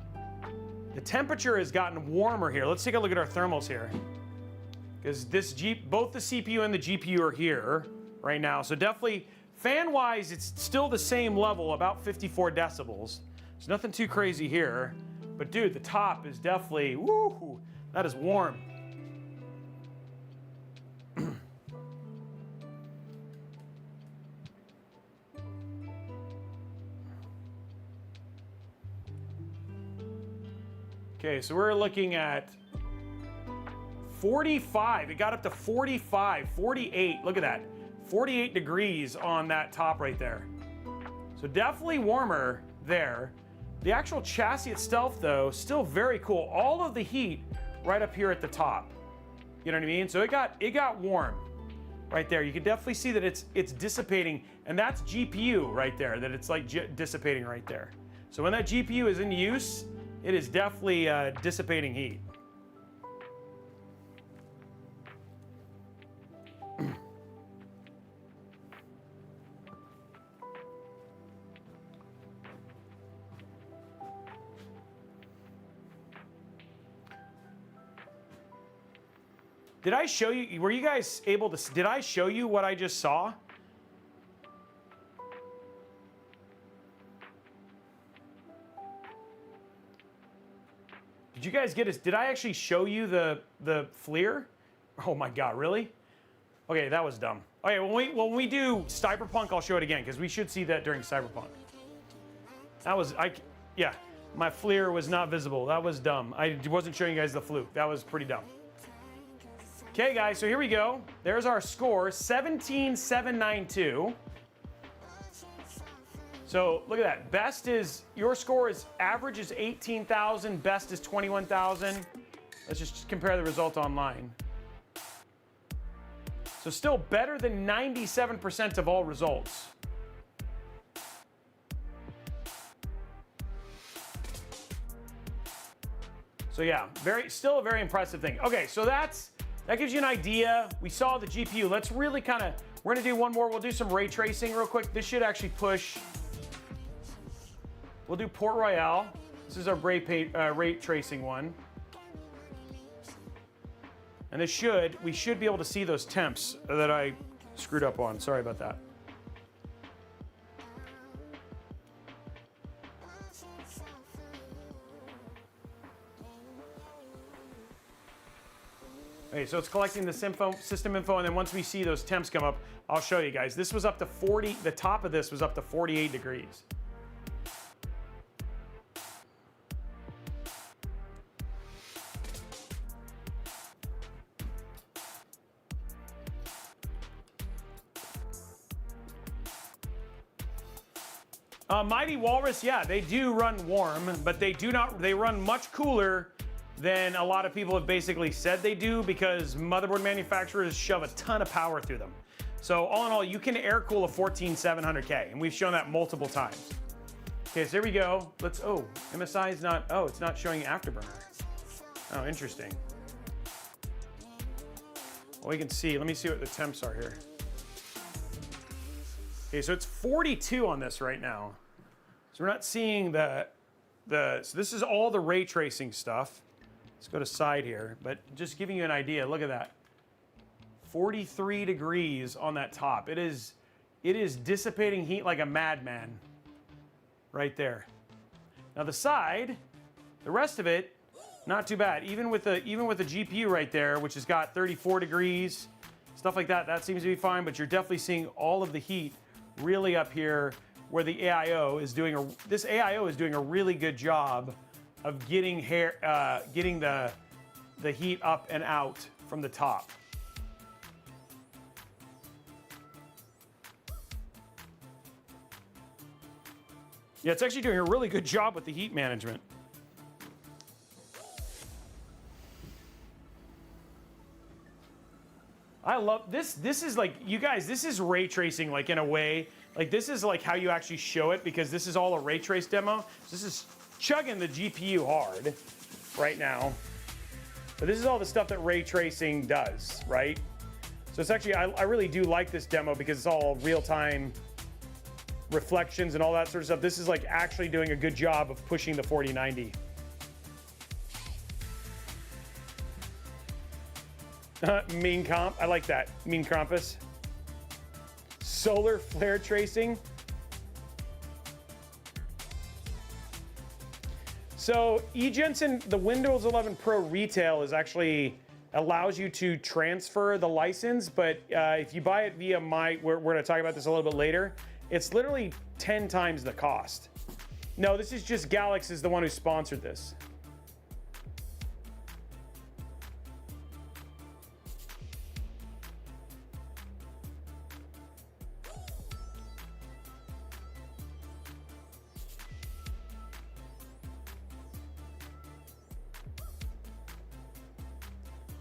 A: The temperature has gotten warmer here. Let's take a look at our thermals here. Because both the CPU and the GPU are here right now. So definitely, fan-wise, it's still the same level, about 54 decibels. There's nothing too crazy here, but dude, the top is definitely, woo, that is warm. Okay, so we're looking at 45. It got up to 45, 48, look at that. 48 degrees on that top right there. So definitely warmer there. The actual chassis itself, though, still very cool. All of the heat right up here at the top. You know what I mean? So it got warm right there. You can definitely see that it's dissipating, and that's GPU right there, that it's like dissipating right there. So when that GPU is in use, it is definitely dissipating heat. Did I show you, were you guys able to, did I show you what I just saw? Did you guys get it? Did I actually show you the FLIR? Oh my God, really? Okay, that was dumb. Okay, when we do Cyberpunk, I'll show it again, because we should see that during Cyberpunk. That was, yeah, my FLIR was not visible. That was dumb. I wasn't showing you guys the fluke. That was pretty dumb. Okay, guys, so here we go. There's our score, 17,792. So look at that. Best is, your score is, average is 18,000, best is 21,000. Let's just compare the result online. So still better than 97% of all results. So yeah, still a very impressive thing. Okay, so that gives you an idea. We saw the GPU. Let's really we're gonna do one more. We'll do some ray tracing real quick. This should actually push. We'll do Port Royale. This is our ray tracing one. And we should be able to see those temps that I screwed up on. Sorry about that. Okay, so it's collecting the system info, and then once we see those temps come up, I'll show you guys. This was up to 40, the top of this was up to 48 degrees. Mighty Walrus, yeah, they do run warm, but they run much cooler than a lot of people have basically said they do, because motherboard manufacturers shove a ton of power through them. So all in all, you can air cool a 14700K, and we've shown that multiple times. Okay, so here we go. MSI is not, it's not showing Afterburner. Oh, interesting. Well, we can see, let me see what the temps are here. Okay, so it's 42 on this right now. So we're not seeing so this is all the ray tracing stuff. Let's go to side here, but just giving you an idea, look at that. 43 degrees on that top. It is it is dissipating heat like a madman right there. Now the side, the rest of it, not too bad. Even with the GPU right there, which has got 34 degrees, stuff like that, that seems to be fine, but you're definitely seeing all of the heat really up here where the AIO is doing this AIO is doing a really good job of getting the heat up and out from the top. Yeah, it's actually doing a really good job with the heat management. I love this. This is like, you guys, this is ray tracing, like in a way. Like this is like how you actually show it, because this is all a ray trace demo. This is chugging the GPU hard right now. But this is all the stuff that ray tracing does, right? So it's actually, I really do like this demo because it's all real-time reflections and all that sort of stuff. This is like actually doing a good job of pushing the 4090. Mean comp, I like that. Mean compass. Solar flare tracing. So eJensen, the Windows 11 Pro retail is actually allows you to transfer the license, but if you buy it via we're going to talk about this a little bit later, it's literally 10 times the cost. No, this is just Galax is the one who sponsored this.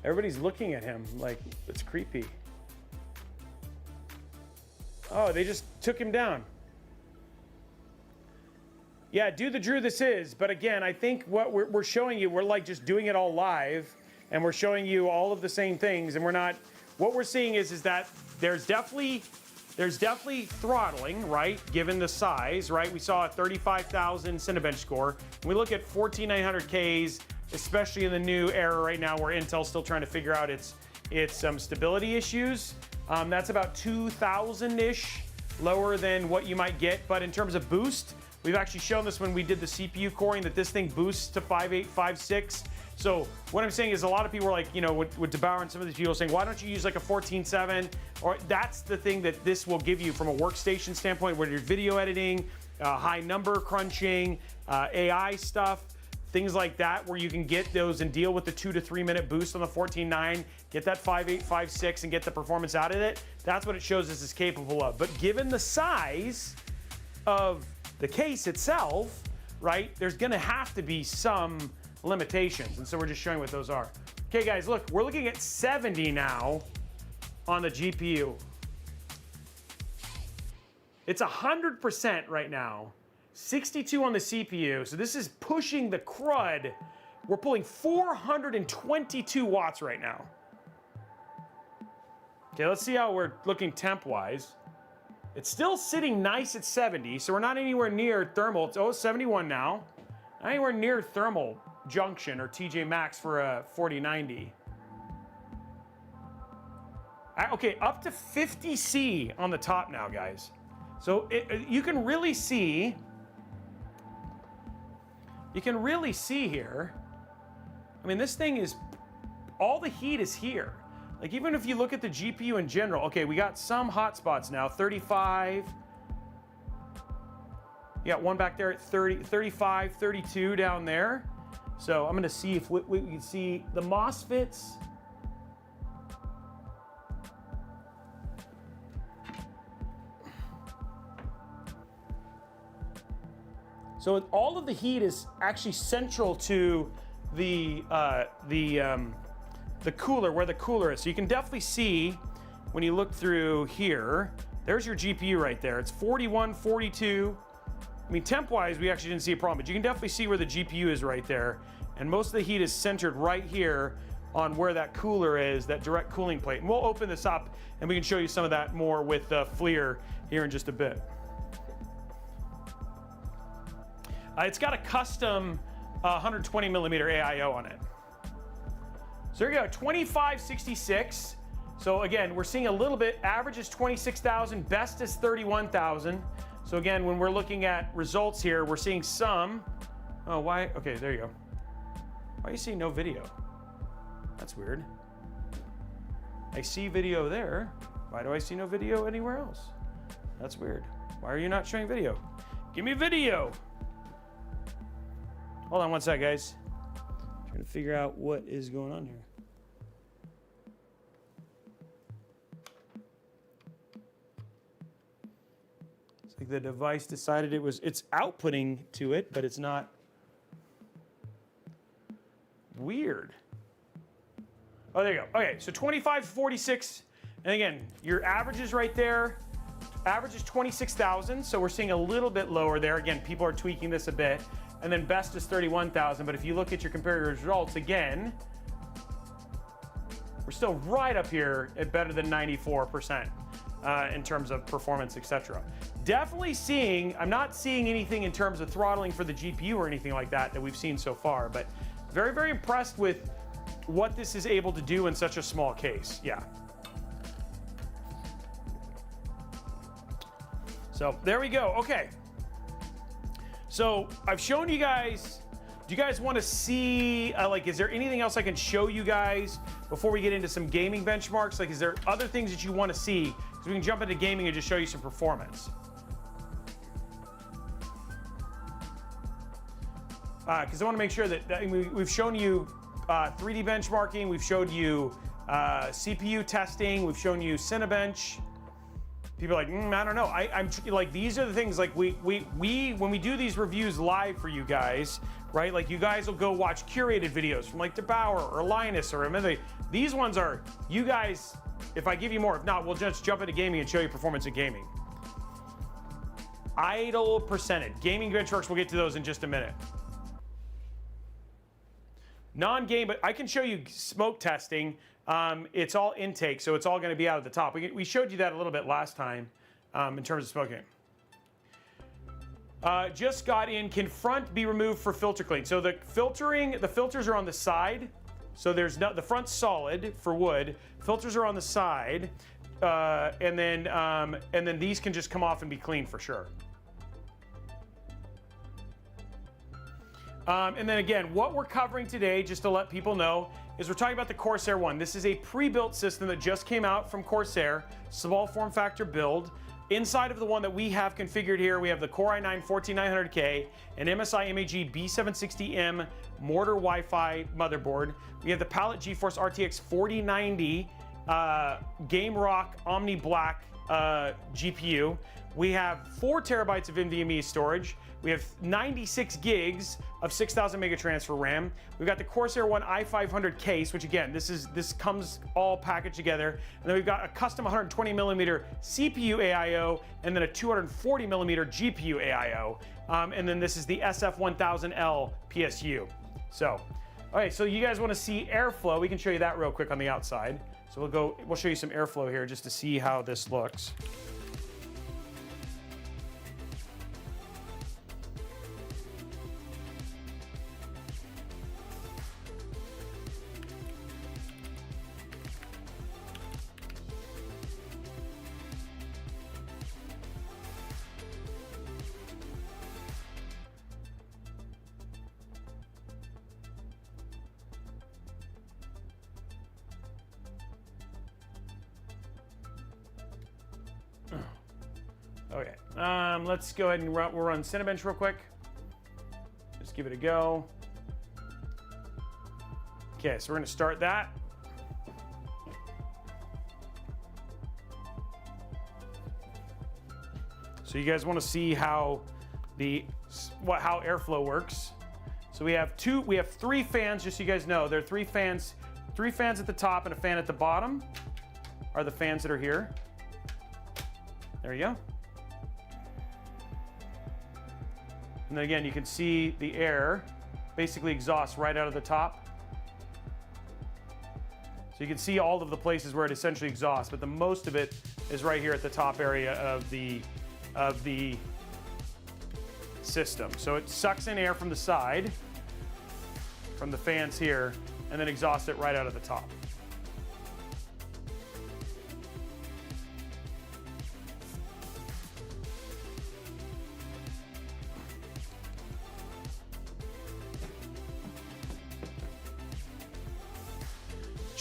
A: Everybody's looking at him like it's creepy. Oh, they just took him down. Yeah, do the Drew this is, but again, I think what we're showing you, we're like just doing it all live, and we're showing you all of the same things, and we're not, what we're seeing is that there's definitely throttling, right, given the size, right? We saw a 35,000 Cinebench score. When we look at 14900Ks, especially in the new era right now where Intel's still trying to figure out its stability issues. That's about 2,000-ish lower than what you might get. But in terms of boost, we've actually shown this when we did the CPU coring, that this thing boosts to 5.8, 5.6. So what I'm saying is a lot of people are like, you know, with DeBauer and some of these people saying, why don't you use like a 14.7? Or that's the thing that this will give you from a workstation standpoint, where you're video editing, high number crunching, AI stuff. Things like that, where you can get those and deal with the 2 to 3 minute boost on the 14.9, get that 5.8, 5.6, and get the performance out of it. That's what it shows this is capable of. But given the size of the case itself, right, there's gonna have to be some limitations. And so we're just showing what those are. Okay, guys, look, we're looking at 70 now on the GPU. It's 100% right now. 62 on the CPU, so this is pushing the crud. We're pulling 422 watts right now. Okay, let's see how we're looking temp-wise. It's still sitting nice at 70, so we're not anywhere near thermal. It's 71 now. Not anywhere near thermal junction or TJ Maxx for a 4090. Okay, up to 50C on the top now, guys. So you can really see. You can really see here, I mean, this thing is, all the heat is here. Like, even if you look at the GPU in general, okay, we got some hotspots now, 35. You got one back there at 30, 35, 32 down there. So I'm gonna see if we can see the MOSFETs. So all of the heat is actually central to the cooler, where the cooler is. So you can definitely see when you look through here, there's your GPU right there. It's 41, 42. I mean, temp-wise, we actually didn't see a problem, but you can definitely see where the GPU is right there. And most of the heat is centered right here on where that cooler is, that direct cooling plate. And we'll open this up and we can show you some of that more with FLIR here in just a bit. It's got a custom 120 millimeter AIO on it. So here you go, 2566. So again, we're seeing a little bit, average is 26,000, best is 31,000. So again, when we're looking at results here, we're seeing some, oh, why? Okay, there you go. Why are you seeing no video? That's weird. I see video there. Why do I see no video anywhere else? That's weird. Why are you not showing video? Give me video. Hold on one sec, guys. Trying to figure out what is going on here. It's like the device decided it's outputting to it, but it's not. Weird. Oh, there you go. Okay, so 2546, and again, your average is right there. Average is 26,000, so we're seeing a little bit lower there. Again, people are tweaking this a bit. And then best is 31,000, but if you look at your comparative results, again, we're still right up here at better than 94% in terms of performance, etc. Definitely seeing, I'm not seeing anything in terms of throttling for the GPU or anything like that we've seen so far, but very, very impressed with what this is able to do in such a small case. Yeah. So there we go. Okay. So I've shown you guys. Do you guys want to see, like, is there anything else I can show you guys before we get into some gaming benchmarks? Like, is there other things that you want to see? Because we can jump into gaming and just show you some performance. Because I want to make sure that we've shown you 3D benchmarking, we've showed you CPU testing, we've shown you Cinebench. People are like, I don't know. I'm like, these are the things, like we when we do these reviews live for you guys, right? Like, you guys will go watch curated videos from like DeBauer or Linus or Emily. These ones are, you guys, if I give you more, if not, we'll just jump into gaming and show you performance in gaming. Idle percentage. Gaming benchmarks, we'll get to those in just a minute. Non-game, but I can show you smoke testing. It's all intake, so it's all going to be out of the top. We showed you that a little bit last time in terms of smoking. Just got in, can front be removed for filter clean? So the filters are on the side. So there's no, the front's solid for wood. Filters are on the side. And then these can just come off and be clean for sure. And then again, what we're covering today, just to let people know, is we're talking about the Corsair One. This is a pre-built system that just came out from Corsair, small form factor build. Inside of the one that we have configured here, we have the Core i9-14900K, an MSI MAG B760M Mortar Wi-Fi motherboard. We have the Palette GeForce RTX 4090 Game Rock Omni Black GPU. We have 4 terabytes of NVMe storage. We have 96 gigs of 6,000 mega transfer RAM. We've got the Corsair One i500 case, which again, this comes all packaged together. And then we've got a custom 120 millimeter CPU AIO, and then a 240 millimeter GPU AIO. And then this is the SF1000L PSU. So, all right, so you guys want to see airflow? We can show you that real quick on the outside. So we'll show you some airflow here just to see how this looks. Okay, let's go ahead and we'll run Cinebench real quick. Just give it a go. Okay, so we're gonna start that. So you guys want to see how how airflow works. So we have 3 fans, just so you guys know. There are 3 fans at the top and a fan at the bottom are the fans that are here. There you go. And then again, you can see the air basically exhausts right out of the top. So you can see all of the places where it essentially exhausts, but the most of it is right here at the top area of the system. So it sucks in air from the side, from the fans here, and then exhausts it right out of the top.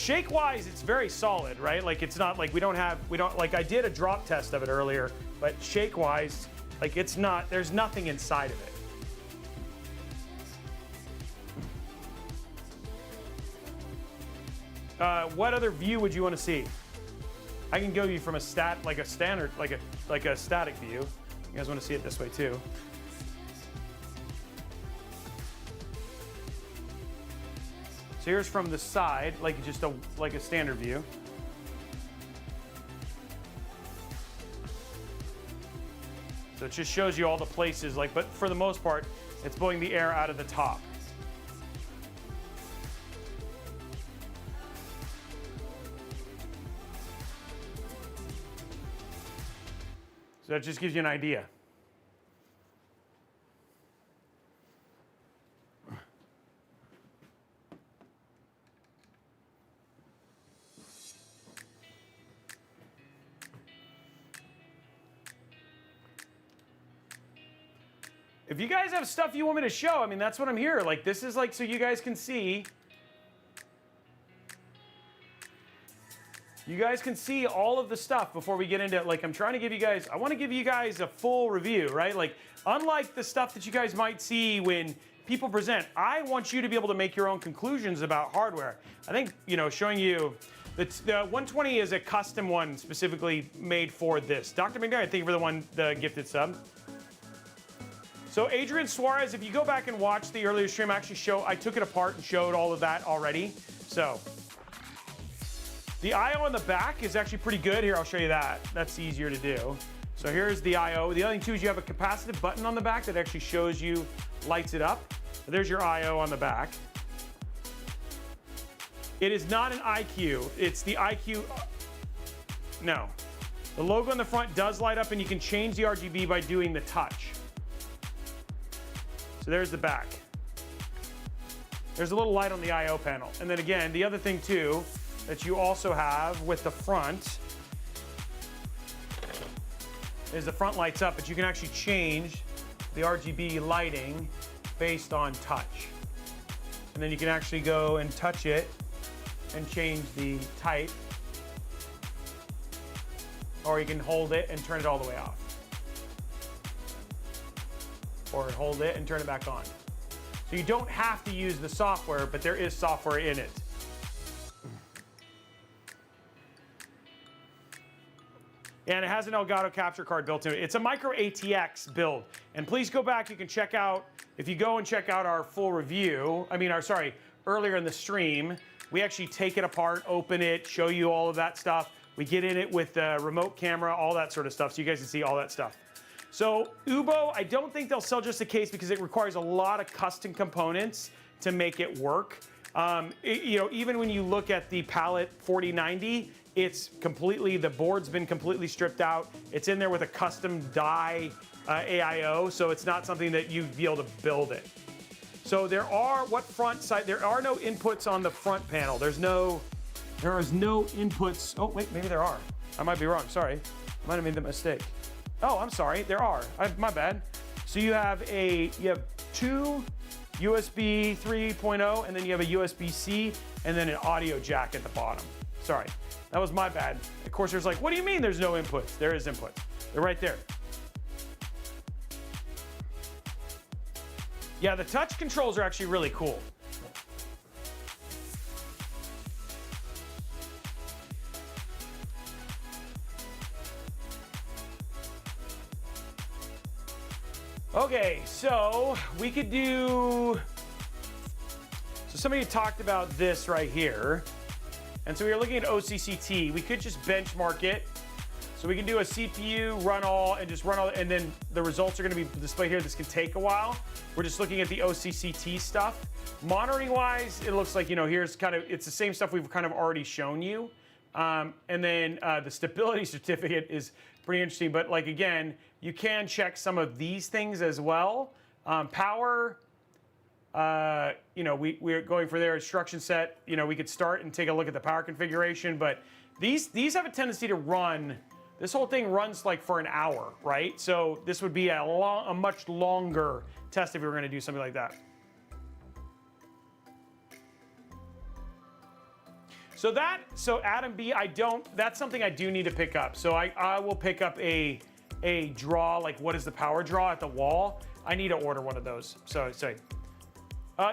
A: Shake-wise, it's very solid, right? Like it's not like we don't like I did a drop test of it earlier, but shake-wise, like it's not, there's nothing inside of it. What other view would you want to see? I can go you from a static view. You guys want to see it this way too. So here's from the side, like just like a standard view. So it just shows you all the places, like, but for the most part, it's blowing the air out of the top. So that just gives you an idea. If you guys have stuff you want me to show, I mean, that's what I'm here. Like, this is like so you guys can see. You guys can see all of the stuff before we get into it. Like, I'm trying to give you guys, I want to give you guys a full review, right? Like, unlike the stuff that you guys might see when people present, I want you to be able to make your own conclusions about hardware. I think, you know, showing you the 120 is a custom one specifically made for this. Dr. McNair, thank you for the gifted sub. So Adrian Suarez, if you go back and watch the earlier stream, I took it apart and showed all of that already. So the I/O on the back is actually pretty good. Here, I'll show you that. That's easier to do. So here's the I/O. The other thing too is you have a capacitive button on the back that actually shows you, lights it up. There's your I/O on the back. It is not an iQ. It's the iQ. No. The logo on the front does light up and you can change the RGB by doing the touch. So there's the back. There's a little light on the I/O panel. And then again, the other thing too that you also have with the front is the front lights up, but you can actually change the RGB lighting based on touch. And then you can actually go and touch it and change the type, or you can hold it and turn it all the way off. Or hold it and turn it back on. So you don't have to use the software, but there is software in it. And it has an Elgato capture card built into it. It's a micro ATX build. And please go back, you can check out, if you go and check out our full review, earlier in the stream, we actually take it apart, open it, show you all of that stuff. We get in it with the remote camera, all that sort of stuff, so you guys can see all that stuff. So Ubo, I don't think they'll sell just a case because it requires a lot of custom components to make it work. Even when you look at the Palette 4090, it's completely, the board's been completely stripped out. It's in there with a custom die AIO, so it's not something that you'd be able to build it. So there are, there are no inputs on the front panel. There is no inputs. Oh, wait, maybe there are. I might be wrong, sorry. I might have made the mistake. Oh, I'm sorry, there are. My bad. So you have two USB 3.0, and then you have a USB-C, and then an audio jack at the bottom. Sorry, that was my bad. Of course, there's like, what do you mean there's no inputs? There is inputs. They're right there. Yeah, the touch controls are actually really cool. Okay, so we could do, so somebody talked about this right here. And so we were looking at OCCT. We could just benchmark it. So we can do a CPU, run all, and then the results are gonna be displayed here. This can take a while. We're just looking at the OCCT stuff. Monitoring wise, it looks like, here's it's the same stuff we've kind of already shown you. And then the stability certificate is pretty interesting, but like, again, you can check some of these things as well. Power, we're going for their instruction set. We could start and take a look at the power configuration, but these have a tendency to run, this whole thing runs like for an hour, right? So this would be a much longer test if we were gonna do something like that. So Adam B, that's something I do need to pick up. So I will pick up a draw, like what is the power draw at the wall? I need to order one of those. So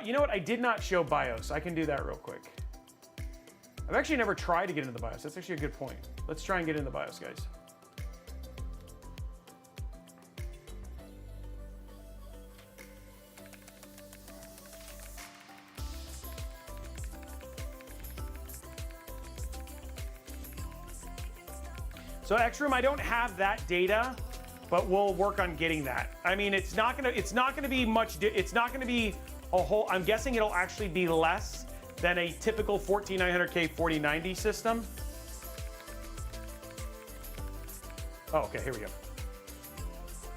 A: you know what? I did not show BIOS. I can do that real quick. I've actually never tried to get into the BIOS. That's actually a good point. Let's try and get into the BIOS, guys. So X-Room, I don't have that data, but we'll work on getting that. I mean, it's not gonna be much. It's not gonna be a whole. I'm guessing it'll actually be less than a typical 14900K 4090 system. Oh, okay, here we go.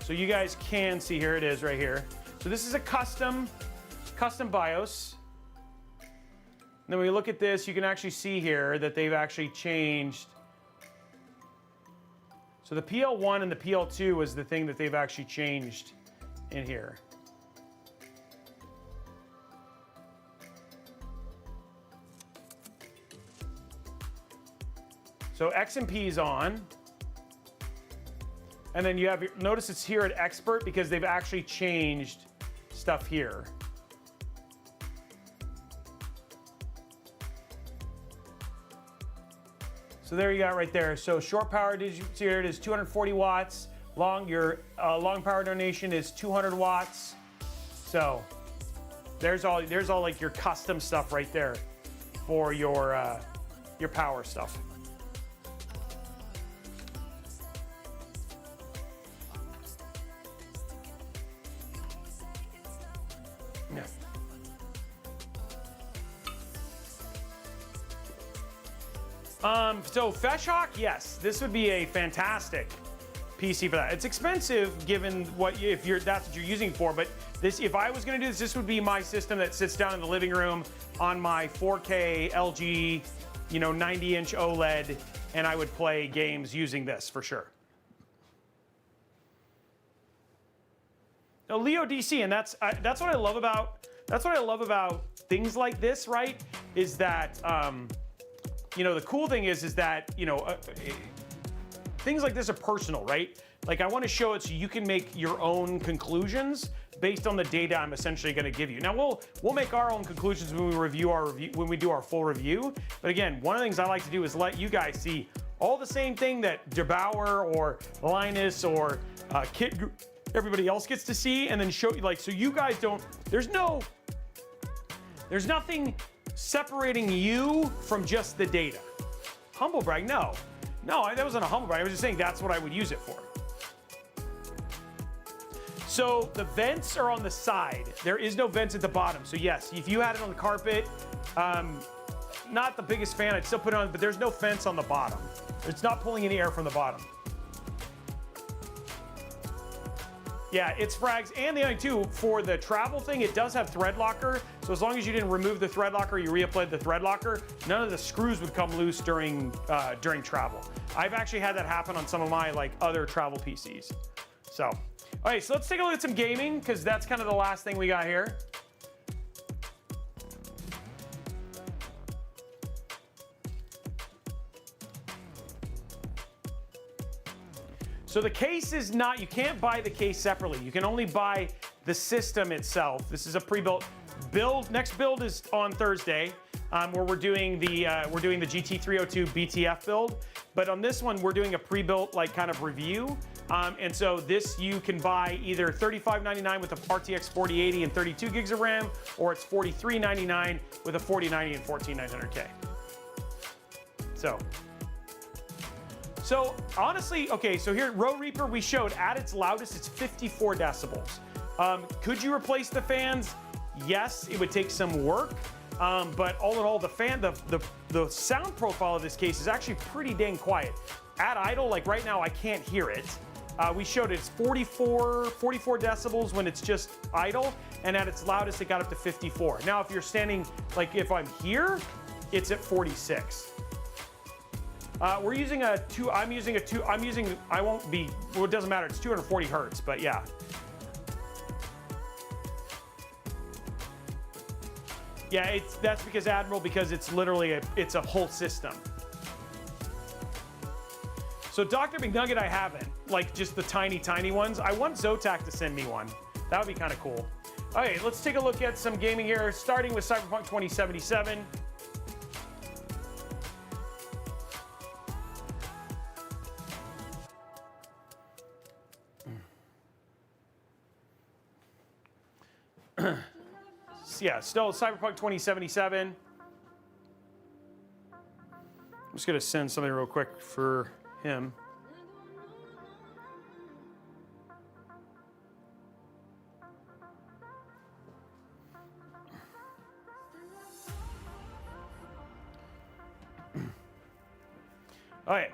A: So you guys can see, here it is right here. So this is a custom BIOS. And then when we look at this, you can actually see here that they've actually changed. So the PL1 and the PL2 was the thing that they've actually changed in here. So XMP is on. And then you have, notice it's here at Expert because they've actually changed stuff here. So there you got right there. So short power, here it is 240 watts. Your long power donation is 200 watts. So there's all like your custom stuff right there for your power stuff. Yeah. So Feshhawk, yes, this would be a fantastic PC for that. It's expensive given that's what you're using for, but if I was gonna do this would be my system that sits down in the living room on my 4K LG, 90-inch OLED, and I would play games using this for sure. Now, Leo DC, and that's what I love about things like this, right? Is that the cool thing is that things like this are personal, right? Like I want to show it so you can make your own conclusions based on the data I'm essentially going to give you. Now we'll make our own conclusions when we do our full review. But again, one of the things I like to do is let you guys see all the same thing that DeBauer or Linus or Kit, everybody else gets to see, and then show you so you guys don't. There's nothing separating you from just the data. Humble brag, no, that wasn't a humble brag. I was just saying that's what I would use it for. So the vents are on the side. There is no vents at the bottom. So yes, if you had it on the carpet, not the biggest fan, I'd still put it on, but there's no vents on the bottom. It's not pulling any air from the bottom. Yeah, it's frags, and the other thing too, for the travel thing, it does have thread locker, so as long as you didn't remove the thread locker, you reapplied the thread locker, none of the screws would come loose during travel. I've actually had that happen on some of my other travel PCs. So, all right, so let's take a look at some gaming, because that's kind of the last thing we got here. So the case is not, you can't buy the case separately. You can only buy the system itself. This is a pre-built build. Next build is on Thursday, where we're doing the GT302 BTF build. But on this one, we're doing a pre-built kind of review. And so this you can buy either $35.99 with a RTX 4080 and 32 gigs of RAM, or it's $43.99 with a 4090 and 14900K. So honestly, okay, so here, Row Reaper, we showed at its loudest, it's 54 decibels. Could you replace the fans? Yes, it would take some work. But all in all, the sound profile of this case is actually pretty dang quiet. At idle, right now, I can't hear it. We showed it's 44 decibels when it's just idle, and at its loudest, it got up to 54. Now, if you're standing, if I'm here, it's at 46. We're using it doesn't matter, it's 240 hertz, but yeah. Yeah, that's because Admiral, because it's literally it's a whole system. So Dr. McNugget I haven't, like just the tiny ones. I want Zotac to send me one. That would be kind of cool. Okay, let's take a look at some gaming here, starting with Cyberpunk 2077. Yeah, still Cyberpunk 2077. I'm just gonna send something real quick for him. All right.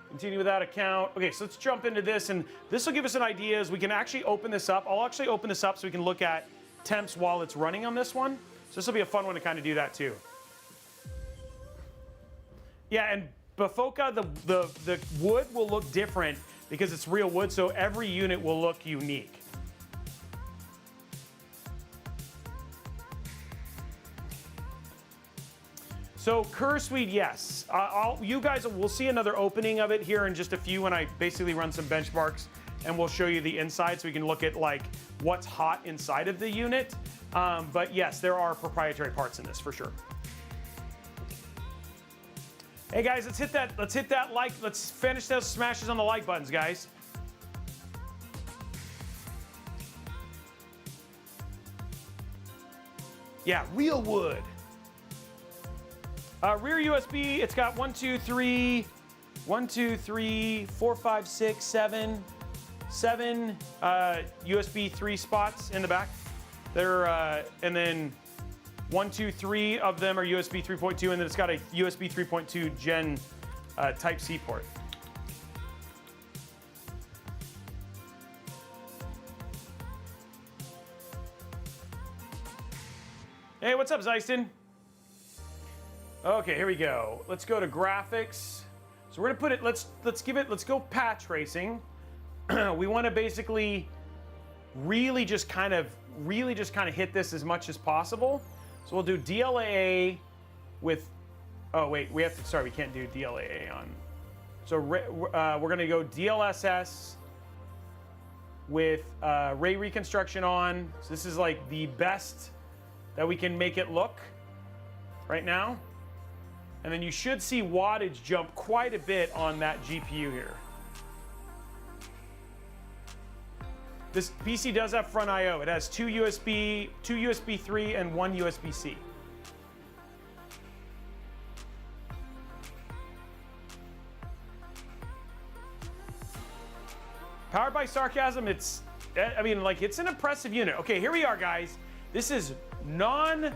A: Continue with that account. Okay, so let's jump into this, and this will give us an idea as we can actually open this up. I'll actually open this up so we can look at temps while it's running on this one. So this will be a fun one to kind of do that too. Yeah, and Bafoka, the wood will look different because it's real wood, so every unit will look unique. So Curseweed, yes. You guys will see another opening of it here in just a few when I basically run some benchmarks, and we'll show you the inside so we can look at like what's hot inside of the unit. But yes, there are proprietary parts in this for sure. Hey guys, let's hit that like, let's finish those smashes on the like buttons, guys. Yeah, real wood. Rear USB, it's got 1, 2, 3, 4, 5, 6, 7 USB 3 spots in the back. And then 1, 2, 3 of them are USB 3.2, and then it's got a USB 3.2 Gen Type-C port. Hey, what's up, Zeiston? Okay, here we go. Let's go to graphics. So we're gonna put it, let's go path tracing. We wanna basically really just kind of hit this as much as possible. So we'll do DLAA with, oh wait, we can't do DLAA on. So we're gonna go DLSS with ray reconstruction on. So this is like the best that we can make it look right now. And then you should see wattage jump quite a bit on that GPU here. This PC does have front I/O. It has two USB 3 and 1 USB-C. Powered by Sarcasm, it's an impressive unit. Okay, here we are, guys. This is DLSS,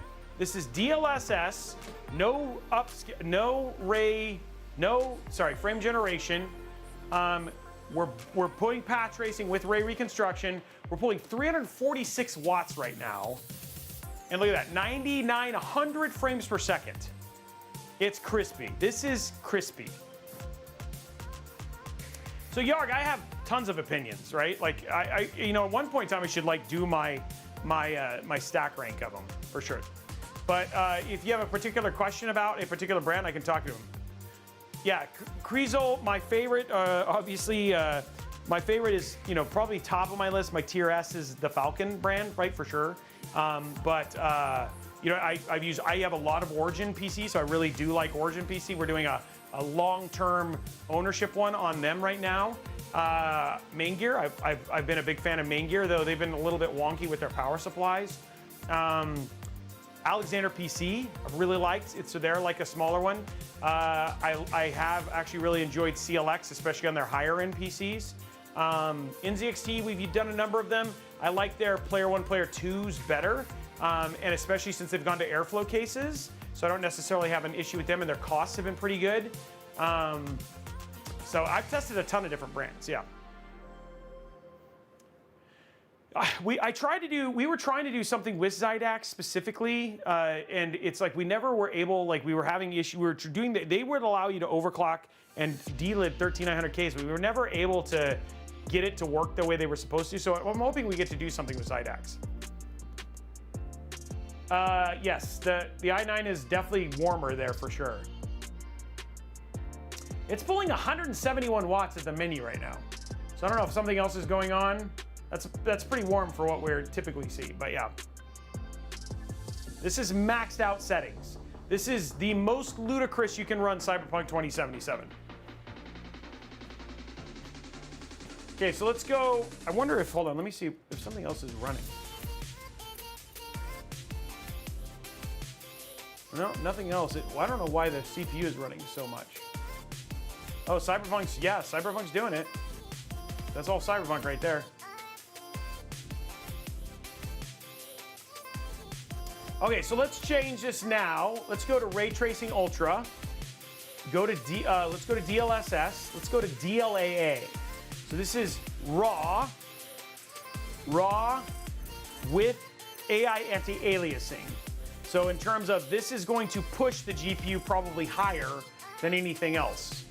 A: frame generation. We're putting path tracing with ray reconstruction. We're pulling 346 watts right now. And look at that, 100 frames per second. It's crispy. This is crispy. So Yarg, I have tons of opinions, right? Like at one point in time I should like do my stack rank of them for sure. But if you have a particular question about a particular brand, I can talk to them. Yeah, Kriesel, my favorite, obviously, my favorite is, probably top of my list. My tier S is the Falcon brand, right, for sure. I have a lot of Origin PC, so I really do like Origin PC. We're doing a long-term ownership one on them right now. Main Gear, I've been a big fan of Main Gear, though they've been a little bit wonky with their power supplies. Alexander PC, I've really liked it, so they're like a smaller one. I have actually really enjoyed CLX, especially on their higher end PCs. NZXT, we've done a number of them. I like their Player 1, Player 2s better, and especially since they've gone to airflow cases, so I don't necessarily have an issue with them, and their costs have been pretty good. So I've tested a ton of different brands, yeah. We were trying to do something with Zydax specifically, and it's like we never were able, like we were having issue. We were doing they would allow you to overclock and delid 13900Ks, but we were never able to get it to work the way they were supposed to. So I'm hoping we get to do something with Zydax. Yes, the i9 is definitely warmer there for sure. It's pulling 171 watts at the mini right now. So I don't know if something else is going on. That's pretty warm for what we're typically see, but yeah. This is maxed out settings. This is the most ludicrous you can run Cyberpunk 2077. Okay, so let's go. I wonder if, hold on, let me see if something else is running. No, nothing else. I don't know why the CPU is running so much. Oh, Cyberpunk's doing it. That's all Cyberpunk right there. Okay, so let's change this now. Let's go to Ray Tracing Ultra. Let's go to DLSS. Let's go to DLAA. So this is raw with AI anti-aliasing. So in terms of, this is going to push the GPU probably higher than anything else.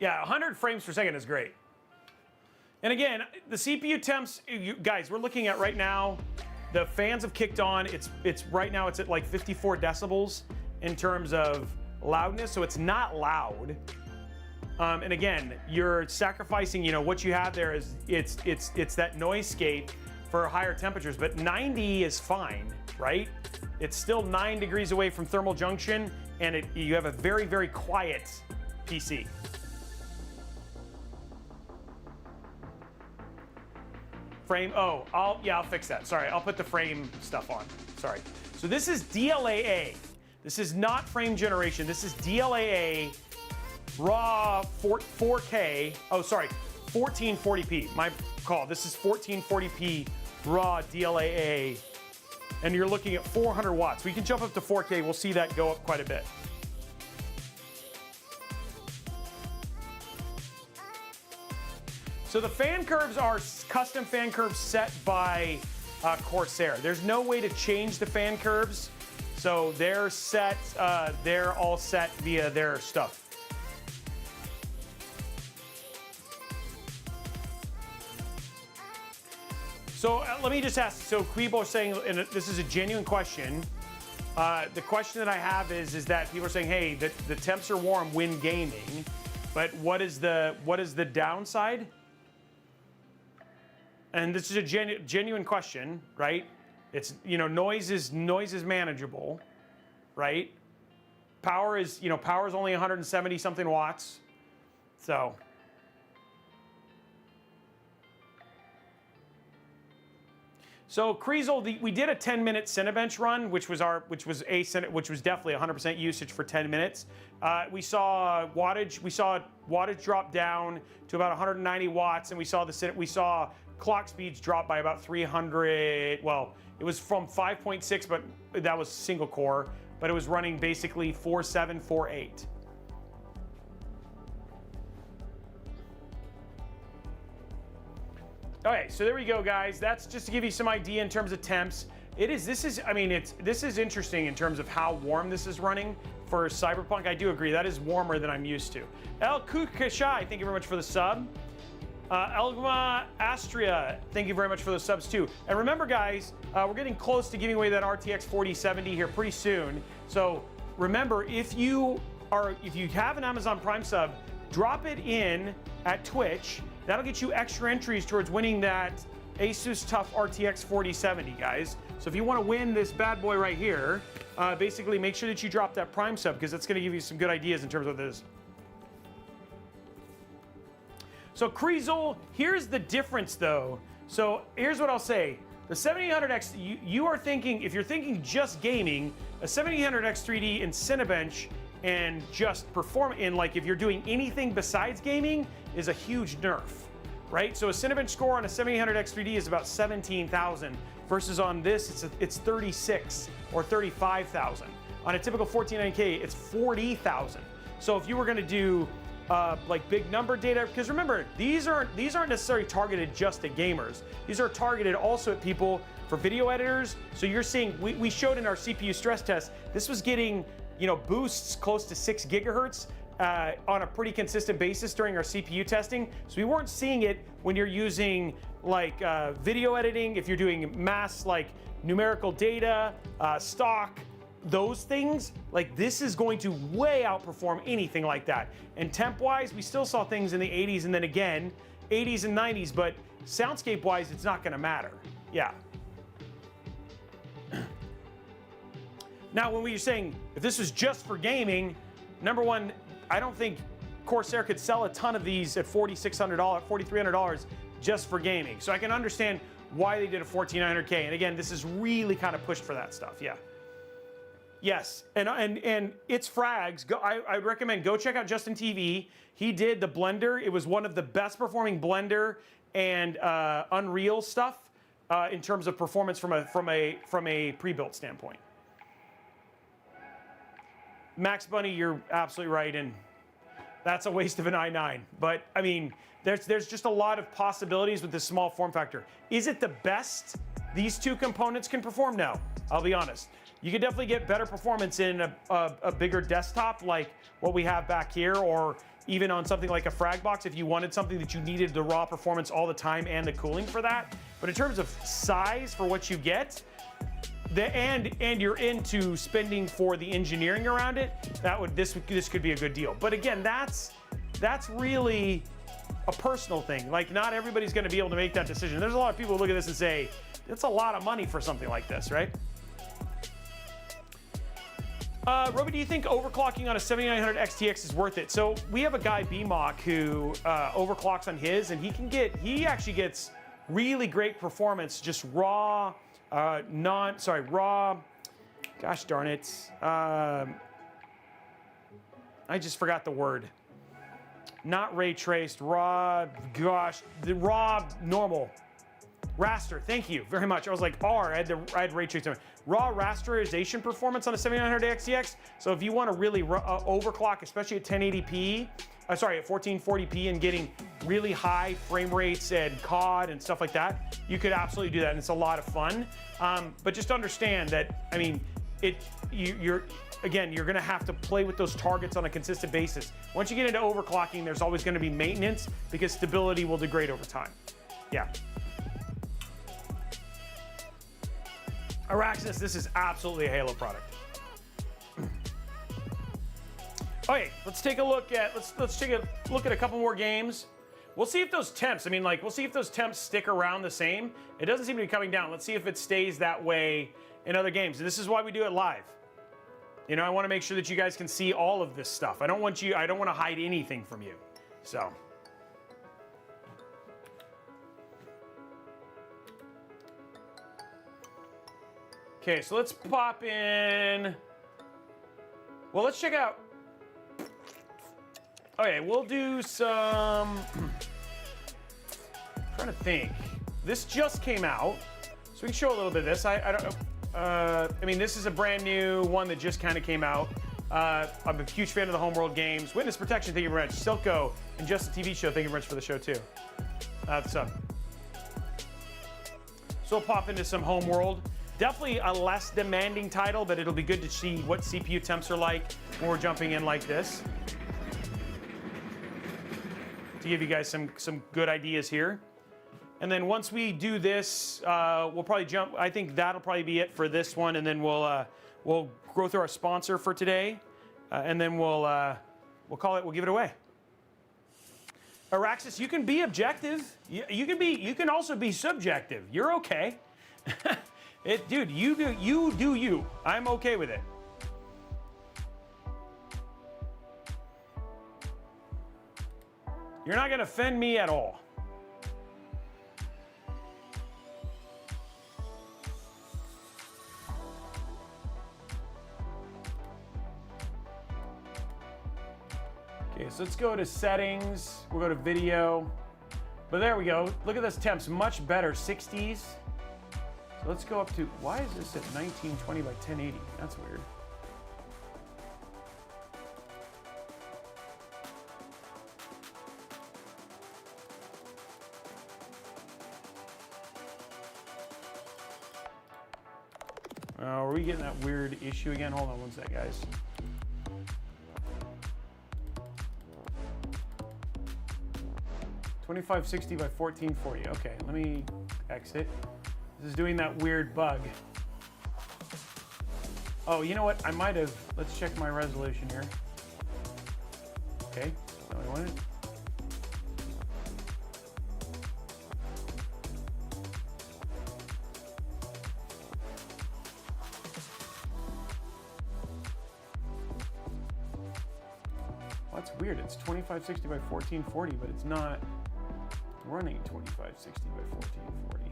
A: Yeah, 100 frames per second is great. And again, the CPU temps, guys, we're looking at right now, the fans have kicked on. It's right now it's at like 54 decibels in terms of loudness, so it's not loud. And again, you're sacrificing, what you have there is it's that noisescape for higher temperatures, but 90 is fine, right? It's still 9 degrees away from thermal junction, and you have a very, very quiet PC. Frame, I'll fix that. Sorry, I'll put the frame stuff on. Sorry. So this is DLAA. This is not frame generation. This is DLAA raw 4K. Oh, sorry, 1440p. My call. This is 1440p raw DLAA, and you're looking at 400 watts. We can jump up to 4K. We'll see that go up quite a bit. So the fan curves are custom fan curves set by Corsair. There's no way to change the fan curves. So they're set, they're all set via their stuff. So let me just ask, so Quibo is saying, and this is a genuine question. The question that I have is that people are saying, hey, the temps are warm when gaming, but what is the downside? And this is a genuine question, right? It's, noise is manageable, right? Power is only 170 something watts. So. So Kriesel, we did a 10-minute Cinebench run, which was definitely 100% usage for 10 minutes. We saw wattage drop down to about 190 watts, and we saw clock speeds drop by about 300. Well, it was from 5.6, but that was single core, but it was running basically 4.7, 4.8. Okay, so there we go, guys. That's just to give you some idea in terms of temps. This is interesting in terms of how warm this is running for Cyberpunk. I do agree, that is warmer than I'm used to. El Kukashai, thank you very much for the sub. Elgma Astria, thank you very much for those subs too. And remember, guys, we're getting close to giving away that RTX 4070 here pretty soon. So remember, if you have an Amazon Prime sub, drop it in at Twitch. That'll get you extra entries towards winning that Asus TUF RTX 4070, guys. So if you want to win this bad boy right here, basically make sure that you drop that Prime sub, because that's going to give you some good ideas in terms of this. So Kriesel, here's the difference though. So here's what I'll say. The 7800X, you are thinking, if you're thinking just gaming, a 7800X 3D in Cinebench and just perform in, like, if you're doing anything besides gaming, is a huge nerf, right? So a Cinebench score on a 7800X 3D is about 17,000 versus on this, it's 36 or 35,000. On a typical 1490K, it's 40,000. So if you were gonna do like big number data, because remember, these aren't necessarily targeted just at gamers. These are targeted also at people for video editors. So you're seeing, we showed in our CPU stress test, this was getting, boosts close to 6 gigahertz. on a pretty consistent basis during our CPU testing. So we weren't seeing it when you're using like video editing, if you're doing mass like numerical data, stock, those things. Like this is going to way outperform anything like that. And temp-wise, we still saw things in the 80s and then again, 80s and 90s, but soundscape-wise, it's not gonna matter. Yeah. Now, when we were saying, if this was just for gaming, number one, I don't think Corsair could sell a ton of these at $4,600, $4,300 just for gaming. So I can understand why they did a $1,400K. And again, this is really kind of pushed for that stuff, yeah. Yes, and it's frags. I would recommend go check out Justin TV. He did the Blender. It was one of the best performing Blender and Unreal stuff in terms of performance from a pre-built standpoint. Max Bunny, you're absolutely right, and that's a waste of an i9. But I mean, there's just a lot of possibilities with this small form factor. Is it the best these two components can perform? No, I'll be honest. You could definitely get better performance in a bigger desktop like what we have back here, or even on something like a Fragbox if you wanted something that you needed the raw performance all the time and the cooling for that. But in terms of size for what you get, and you're into spending for the engineering around it, this could be a good deal. But again, that's really a personal thing. Like not everybody's going to be able to make that decision. There's a lot of people who look at this and say, it's a lot of money for something like this, right? Robey, do you think overclocking on a 7900 XTX is worth it? So we have a guy, BMOC, who overclocks on his, and he actually gets really great performance, just raw, raw, gosh darn it. I just forgot the word. Not ray traced, raw, gosh, the raw normal. Raster, thank you very much. I was like, I had ray tracing. Raw rasterization performance on a 7900 XTX. So if you want to really overclock, especially at 1080p, at 1440p and getting really high frame rates and COD and stuff like that, you could absolutely do that, and it's a lot of fun. But just understand that, I mean, you're gonna have to play with those targets on a consistent basis. Once you get into overclocking, there's always gonna be maintenance because stability will degrade over time. Yeah. Araxis, this is absolutely a Halo product. Okay, let's take a look at a couple more games. We'll see if those temps, we'll see if those temps stick around the same. It doesn't seem to be coming down. Let's see if it stays that way in other games. This is why we do it live. You know, I want to make sure that you guys can see all of this stuff. I don't want to hide anything from you. So. Okay, so let's pop in. Well, let's check out. Okay, we'll do some. I'm trying to think. This just came out, so we can show a little bit of this. I don't know. This is a brand new one that just kind of came out. I'm a huge fan of the Homeworld games. Witness Protection, thank you very much. Silco and Just a TV Show, thank you very much for the show too. So we'll pop into some Homeworld. Definitely a less demanding title, but it'll be good to see what CPU temps are like when we're jumping in like this. To give you guys some good ideas here. And then once we do this, we'll probably jump. I think that'll probably be it for this one, and then we'll go through our sponsor for today, and then we'll call it. We'll give it away. Araxis, you can be objective. You can also be subjective. You're okay. Dude, you do you. I'm okay with it. You're not gonna offend me at all. Okay, so let's go to settings. We'll go to video. But there we go. Look at this temps, much better, 60s. So let's go up to, why is this at 1920 by 1080? That's weird. Are we getting that weird issue again? Hold on one sec, guys. 2560 by 1440. Okay, let me exit. This is doing that weird bug. Oh, you know what? I might have. Let's check my resolution here. Okay, is that what I wanted? That's weird. It's 2560 by 1440, but it's not running 2560 by 1440.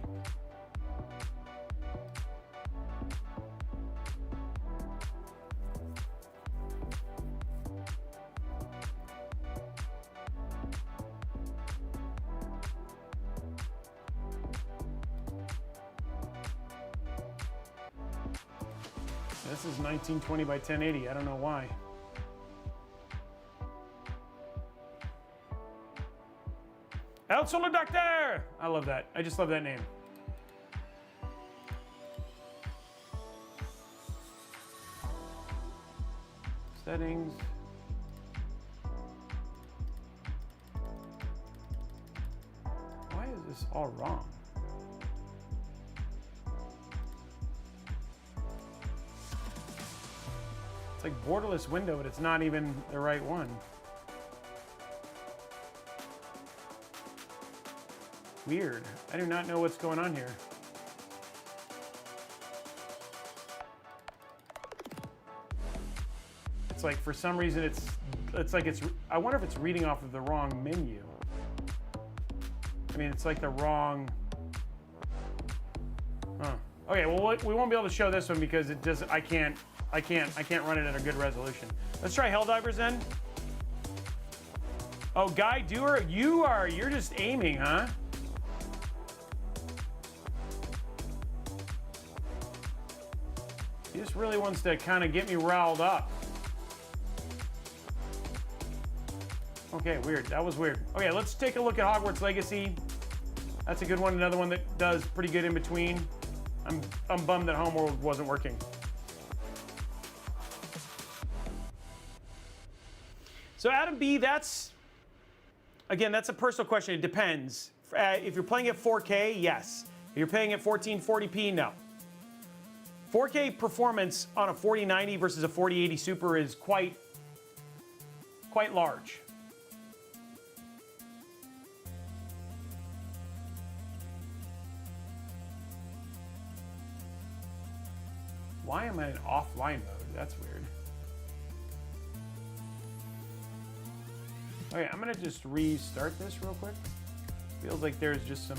A: This is 1920 by 1080. I don't know why. El Solo Doctor! I love that. I just love that name. Settings. Why is this all wrong? It's like borderless window, but it's not even the right one. Weird. I do not know what's going on here. It's like for some reason it's like I wonder if it's reading off of the wrong menu. I mean, it's like the wrong. Huh. Okay, well we won't be able to show this one because it does. I can't run it at a good resolution. Let's try Helldivers then. Oh, Guy Doer, you're just aiming, huh? He just really wants to kind of get me riled up. Okay, weird. That was weird. Okay, let's take a look at Hogwarts Legacy. That's a good one. Another one that does pretty good in between. I'm bummed that Homeworld wasn't working. So Adam B, that's a personal question. It depends. If you're playing at 4K, yes. If you're playing at 1440p, no. 4K performance on a 4090 versus a 4080 Super is quite large. Why am I in offline mode? That's weird. Okay, I'm gonna just restart this real quick. Feels like there's just some.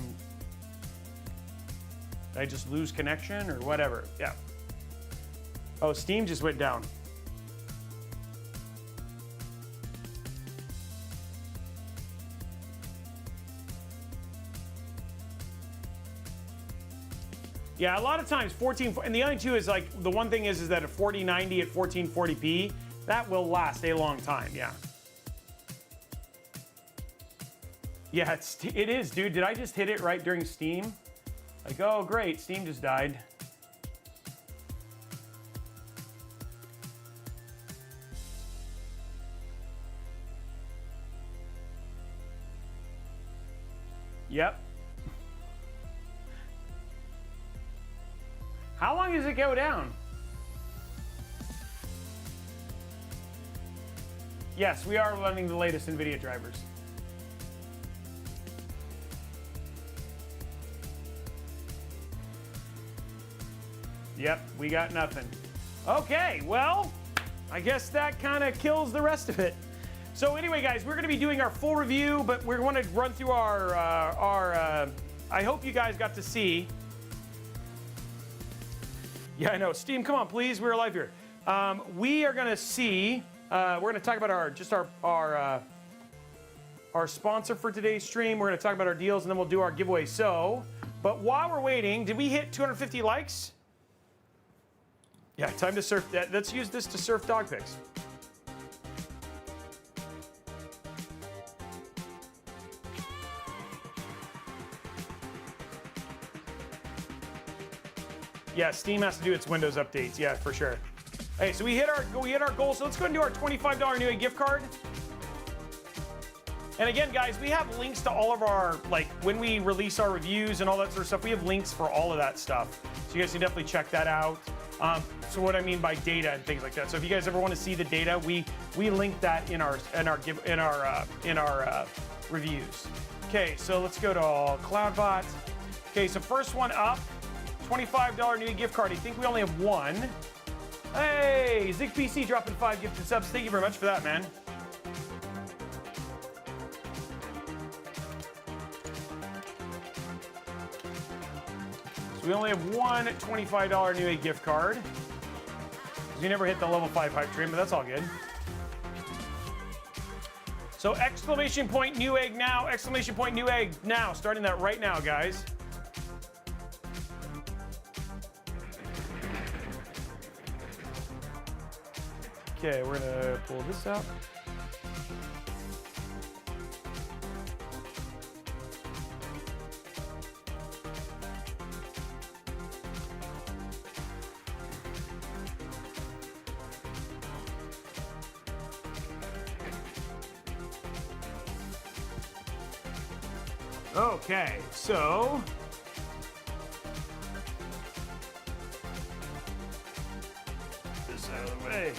A: Did I just lose connection or whatever? Yeah. Oh, Steam just went down. Yeah, a lot of times 14, and the other two is like, the one thing is that a 4090 at 1440p, that will last a long time, yeah. Yeah, it is, dude. Did I just hit it right during Steam? Like, oh, great, Steam just died. Yep. How long does it go down? Yes, we are running the latest NVIDIA drivers. Yep, we got nothing. Okay, well, I guess that kind of kills the rest of it. So anyway, guys, we're going to be doing our full review, but we're going to run through our I hope you guys got to see. Yeah, I know. Steam, come on, please. We're live here. We are going to see. We're going to talk about our sponsor for today's stream. We're going to talk about our deals, and then we'll do our giveaway. So, but while we're waiting, did we hit 250 likes? Yeah, time to surf. Let's use this to surf dog pics. Yeah, Steam has to do its Windows updates. Yeah, for sure. Hey, so we hit our goal. So let's go and do our $25 Newegg gift card. And again, guys, we have links to all of our, like, when we release our reviews and all that sort of stuff, we have links for all of that stuff. So you guys can definitely check that out. So what I mean by data and things like that. So if you guys ever want to see the data, we link that in our reviews. Okay, so let's go to CloudBot. Okay, so first one up, $25 Newegg gift card. I think we only have one. Hey, ZigPC dropping 5 gifted subs. Thank you very much for that, man. We only have one $25 Newegg gift card. We never hit the level 5 hype train, but that's all good. So exclamation point Newegg now, exclamation point Newegg now. Starting that right now, guys. Okay, we're gonna pull this up. Okay, so this out of the way.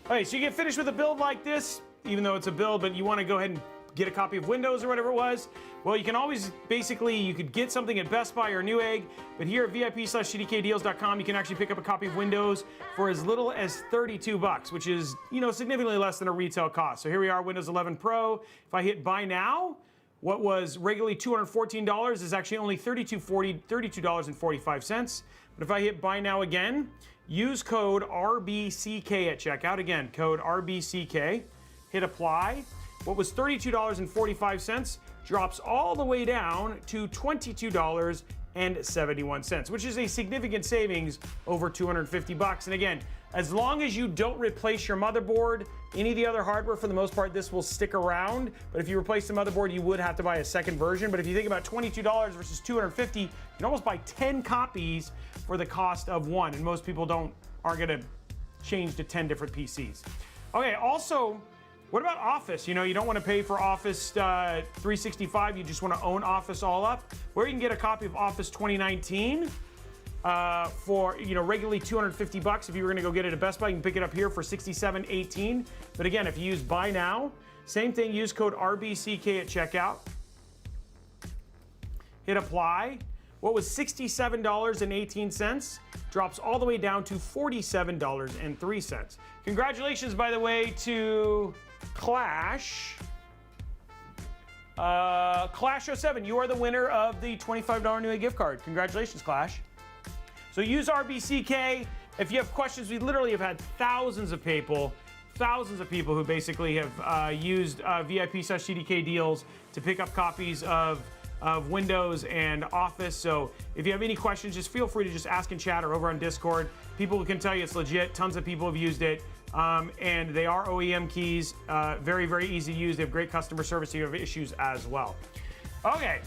A: Okay, so you get finished with a build like this, even though it's a build, but you want to go ahead and get a copy of Windows or whatever it was. Well, you can always, basically, you could get something at Best Buy or Newegg, but here at VIP/CDKdeals.com, you can actually pick up a copy of Windows for as little as $32, which is, you know, significantly less than a retail cost. So here we are, Windows 11 Pro. If I hit buy now, what was regularly $214 is actually only $32.45. But if I hit buy now again, use code RBCK at checkout. Again, code RBCK. Hit apply. What was $32.45 drops all the way down to $22.71, which is a significant savings over $250. And again, as long as you don't replace your motherboard, any of the other hardware, for the most part, this will stick around. But if you replace the motherboard, you would have to buy a second version. But if you think about $22 versus $250, you can almost buy 10 copies for the cost of one. And most people aren't gonna change to 10 different PCs. Okay, also, what about Office? You know, you don't want to pay for Office 365. You just want to own Office all up. Where you can get a copy of Office 2019 for, you know, regularly $250. If you were going to go get it at Best Buy, you can pick it up here for $67.18. But again, if you use buy now, same thing, use code RBCK at checkout. Hit apply. What was $67.18 drops all the way down to $47.03. Congratulations, by the way, to Clash. Clash07, you are the winner of the $25 Newegg gift card. Congratulations, Clash. So use RBCK. If you have questions, we literally have had thousands of people who basically have used VIP/CDK deals to pick up copies of Windows and Office. So if you have any questions, just feel free to just ask in chat or over on Discord. People can tell you it's legit. Tons of people have used it. And they are OEM keys. Very, very easy to use. They have great customer service if you have issues as well. Okay.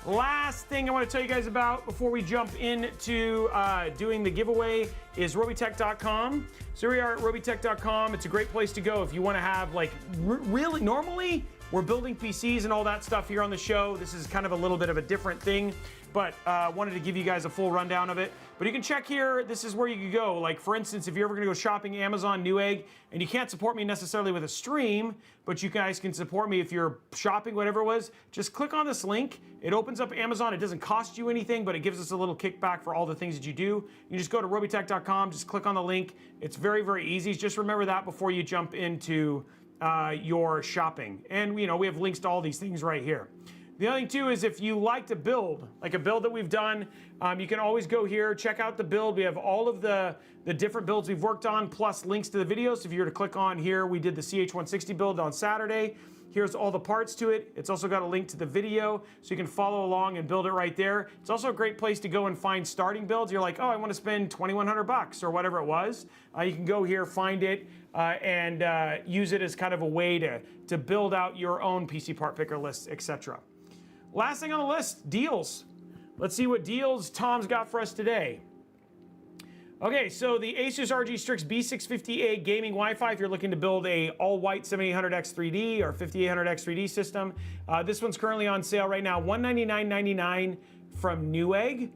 A: Last thing I want to tell you guys about before we jump into doing the giveaway is Robeytech.com. So we are at Robeytech.com. It's a great place to go if you want to have, like, really, normally we're building PCs and all that stuff here on the show. This is kind of a little bit of a different thing, but wanted to give you guys a full rundown of it. But you can check here, this is where you can go. Like, for instance, if you're ever gonna go shopping Amazon, Newegg, and you can't support me necessarily with a stream, but you guys can support me if you're shopping, whatever it was, just click on this link. It opens up Amazon. It doesn't cost you anything, but it gives us a little kickback for all the things that you do. You just go to Robeytech.com, just click on the link. It's very, very easy. Just remember that before you jump into your shopping. And you know, we have links to all these things right here. The other thing too is if you like to build, like a build that we've done, you can always go here, check out the build. We have all of the different builds we've worked on, plus links to the videos. If you were to click on here, we did the CH160 build on Saturday. Here's all the parts to it. It's also got a link to the video, so you can follow along and build it right there. It's also a great place to go and find starting builds. You're like, oh, I want to spend $2,100 or whatever it was. You can go here, find it, and use it as kind of a way to build out your own PC part picker lists, etc. Last thing on the list, deals. Let's see what deals Tom's got for us today. Okay, so the Asus RG Strix B650A gaming Wi-Fi, if you're looking to build a all-white 7800X 3D or 5800X 3D system, this one's currently on sale right now, $199.99 from Newegg.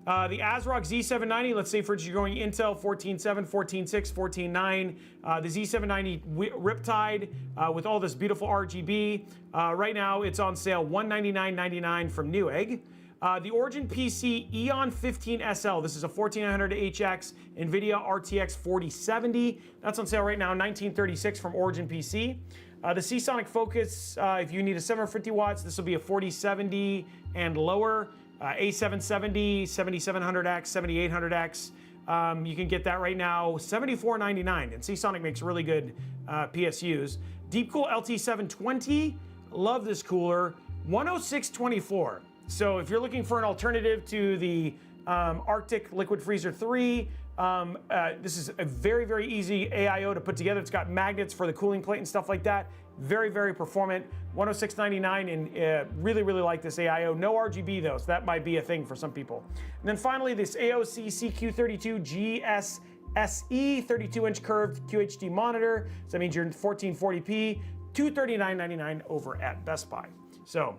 A: The ASRock Z790, let's say for you're going Intel 14.7, 14.6, 14.9, the Z790 Riptide with all this beautiful RGB. Right now it's on sale, $199.99 from Newegg. The Origin PC Eon 15 SL, this is a 14900HX NVIDIA RTX 4070. That's on sale right now, $1936 from Origin PC. The Seasonic Focus, if you need a 750 watts, this will be a 4070 and lower. A770, 7700X, 7800X. You can get that right now, $74.99. And Seasonic makes really good PSUs. Deepcool LT720, love this cooler, $106.24. So if you're looking for an alternative to the Arctic Liquid Freezer 3, this is a very, very easy AIO to put together. It's got magnets for the cooling plate and stuff like that. Very, very performant. $106.99, and really, really like this AIO. No RGB though, so that might be a thing for some people. And then finally, this AOC CQ32 GSSE 32-inch curved QHD monitor. So that means you're in 1440p, $239.99 over at Best Buy. So,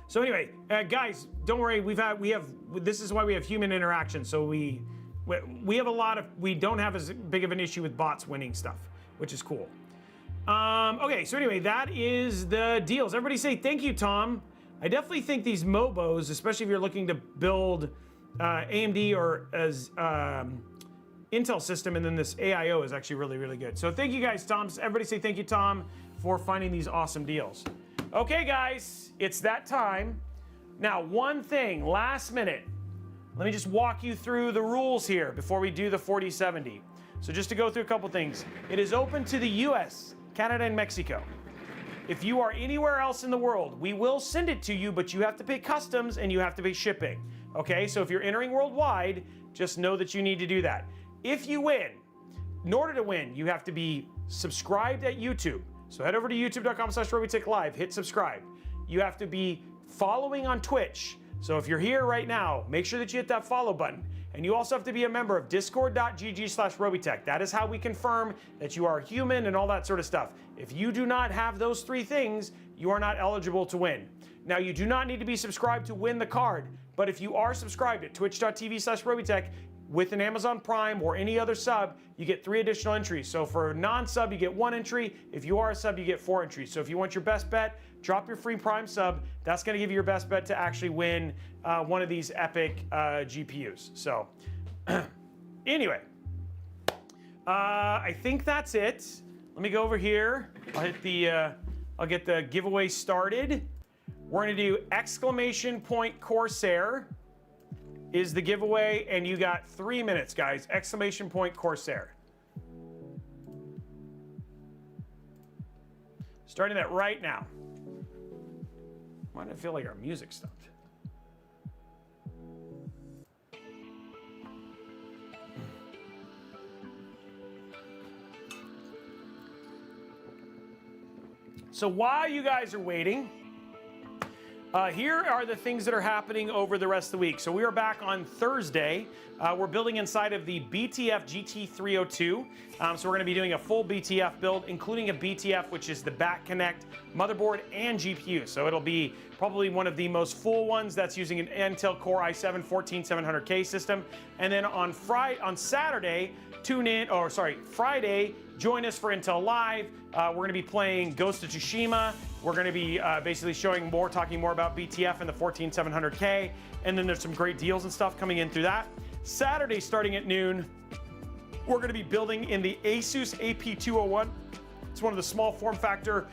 A: so anyway, guys, don't worry. This is why we have human interaction. So we don't have as big of an issue with bots winning stuff, which is cool. Okay, so anyway, that is the deals. Everybody say thank you, Tom. I definitely think these Mobos, especially if you're looking to build AMD or as Intel system, and then this AIO is actually really, really good. So thank you guys, Tom. Everybody say thank you, Tom, for finding these awesome deals. Okay, guys, it's that time. Now, one thing, last minute. Let me just walk you through the rules here before we do the 4070. So just to go through a couple things. It is open to the US, Canada, and Mexico. If you are anywhere else in the world, we will send it to you, but you have to pay customs and you have to pay shipping. Okay, so if you're entering worldwide, just know that you need to do that. If you win, in order to win, you have to be subscribed at YouTube. So head over to youtube.com/Robeytech Live, hit subscribe. You have to be following on Twitch. So if you're here right now, make sure that you hit that follow button. And you also have to be a member of discord.gg/Robeytech. That is how we confirm that you are human and all that sort of stuff. If you do not have those three things, you are not eligible to win. Now, you do not need to be subscribed to win the card, but if you are subscribed at twitch.tv/Robeytech with an Amazon Prime or any other sub, you get 3 additional entries. So for a non-sub, you get 1 entry. If you are a sub, you get 4 entries. So if you want your best bet, drop your free Prime sub. That's going to give you your best bet to actually win one of these epic GPUs. So anyway, I think that's it. Let me go over here. I'll get the giveaway started. We're going to do exclamation point Corsair is the giveaway, and you got 3 minutes, guys. Exclamation point Corsair. Starting that right now. Why did it feel like our music stopped? So while you guys are waiting, here are the things that are happening over the rest of the week. So we are back on Thursday. We're building inside of the BTF GT302. So we're going to be doing a full BTF build, including a BTF, which is the back connect, motherboard, and GPU. So it'll be probably one of the most full ones that's using an Intel Core i7 14700K system. And then on Saturday, Friday, join us for Intel Live. We're going to be playing Ghost of Tsushima. We're going to be basically talking more about BTF and the 14700K. And then there's some great deals and stuff coming in through that. Saturday, starting at noon, we're going to be building in the Asus AP201. It's one of the small form factor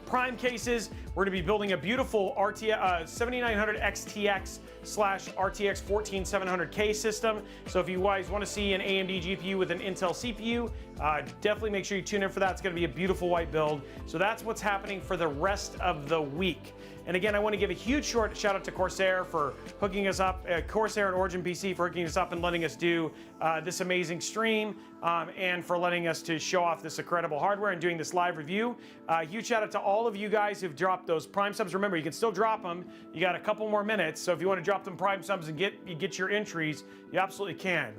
A: Prime cases. We're going to be building a beautiful 7900 XTX /RTX 14700K system. So if you guys want to see an AMD GPU with an Intel CPU, definitely make sure you tune in for that. It's going to be a beautiful white build. So that's what's happening for the rest of the week. And again, I want to give a huge shout out to Corsair for hooking us up, Corsair and Origin PC for hooking us up and letting us do this amazing stream, and for letting us to show off this incredible hardware and doing this live review. Huge shout out to all of you guys who've dropped those Prime subs. Remember, you can still drop them. You got a couple more minutes, so if you want to drop them Prime subs and get your entries, you absolutely can.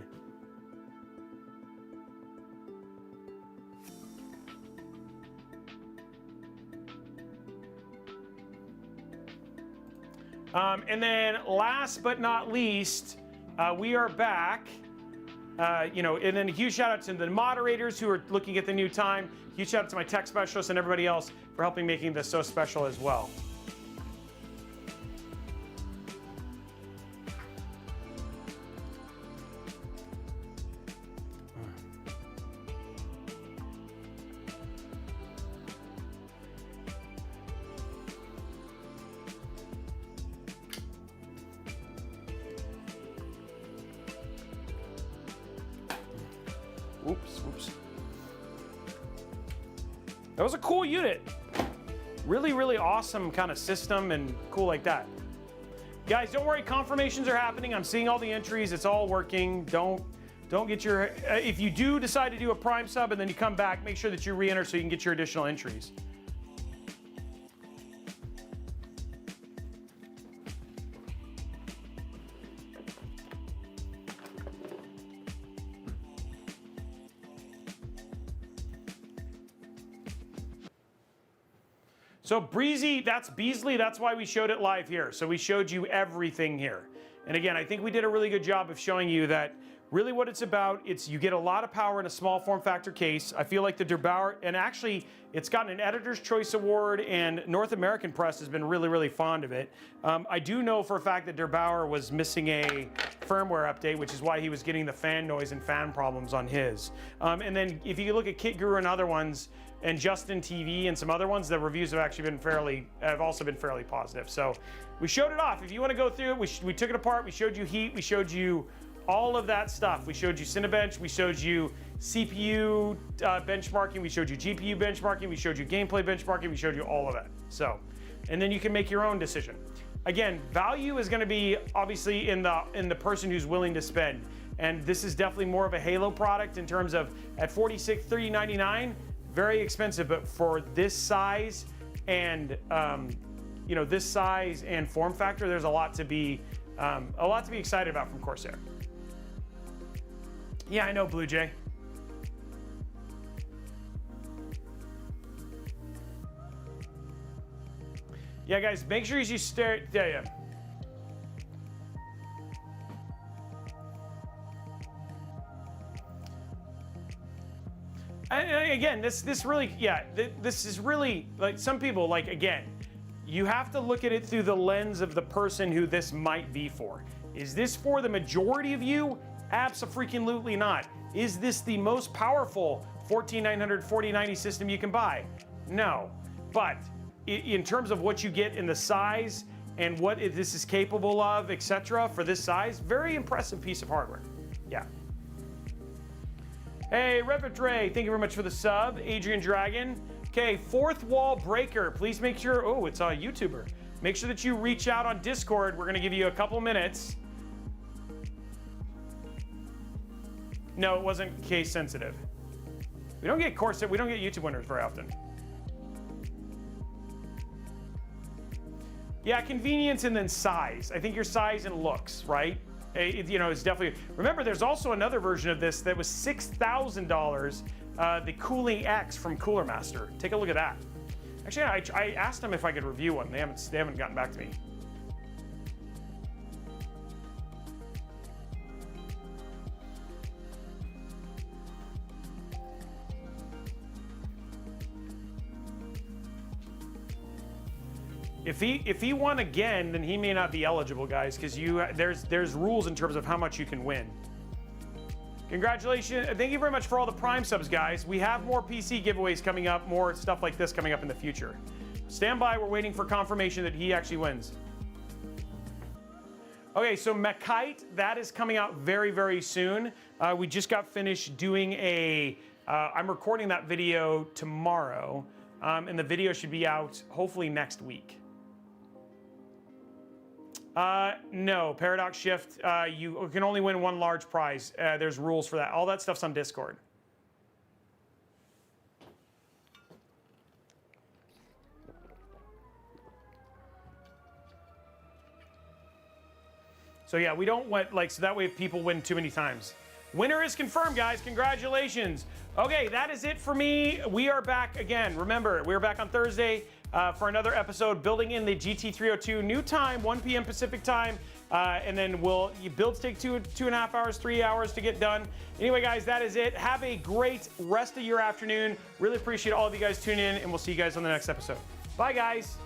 A: And then last but not least, we are back. And then a huge shout out to the moderators who are looking at the new time. Huge shout out to my tech specialists and everybody else for helping making this so special as well. Oops. That was a cool unit. Really, really awesome kind of system and cool like that. Guys, don't worry, confirmations are happening. I'm seeing all the entries. It's all working. Don't get your, if you do decide to do a Prime sub and then you come back, make sure that you re-enter so you can get your additional entries. So Breezy, that's Beasley, that's why we showed it live here. So we showed you everything here. And again, I think we did a really good job of showing you that really what it's about, you get a lot of power in a small form factor case. I feel like the Der Bauer, and actually it's gotten an Editor's Choice Award and North American press has been really, really fond of it. I do know for a fact that Der Bauer was missing a firmware update, which is why he was getting the fan noise and fan problems on his. And then if you look at Kit Guru and other ones, and Justin TV and some other ones, the reviews have actually been have also been fairly positive. So we showed it off. If you want to go through it, we took it apart. We showed you heat. We showed you all of that stuff. We showed you Cinebench. We showed you CPU benchmarking. We showed you GPU benchmarking. We showed you gameplay benchmarking. We showed you all of that. So, and then you can make your own decision. Again, value is going to be obviously in the person who's willing to spend. And this is definitely more of a Halo product in terms of at $3,999. Very expensive, but for this size and this size and form factor, there's a lot to be excited about from Corsair. Yeah, I know, Blue Jay. Yeah, guys, make sure you stare. Yeah. Again, this is really, like, some people, like, again, you have to look at it through the lens of the person who this might be for. Is this for the majority of you? Abso-freaking-lutely not. Is this the most powerful 14900 4090 system you can buy? No. But in terms of what you get in the size and what this is capable of, etc., for this size, very impressive piece of hardware. Yeah. Hey, Repetre, thank you very much for the sub. Adrian Dragon. Okay, Fourth Wall Breaker. Please make sure, it's a YouTuber. Make sure that you reach out on Discord. We're gonna give you a couple minutes. No, it wasn't case sensitive. We don't get Corsair, we don't get YouTube winners very often. Yeah, convenience and then size. I think your size and looks, right? It's definitely. Remember, there's also another version of this that was $6,000. The Cooling X from Cooler Master. Take a look at that. Actually, I asked them if I could review one. They haven't gotten back to me. If he won again, then he may not be eligible, guys, because there's rules in terms of how much you can win. Congratulations. Thank you very much for all the Prime subs, guys. We have more PC giveaways coming up, more stuff like this coming up in the future. Stand by, we're waiting for confirmation that he actually wins. Okay, so Makite, that is coming out very, very soon. We just got finished doing I'm recording that video tomorrow, and the video should be out hopefully next week. No, Paradox Shift, you can only win one large prize. There's rules for that. All that stuff's on Discord. So yeah, we don't want, like, so that way people win too many times. Winner is confirmed, guys. Congratulations. Okay, that is it for me. We are back again. Remember, we are back on Thursday for another episode, building in the GT302. New time, 1 p.m. Pacific time. And then builds take 2.5 hours, 3 hours to get done. Anyway, guys, that is it. Have a great rest of your afternoon. Really appreciate all of you guys tuning in, and we'll see you guys on the next episode. Bye, guys.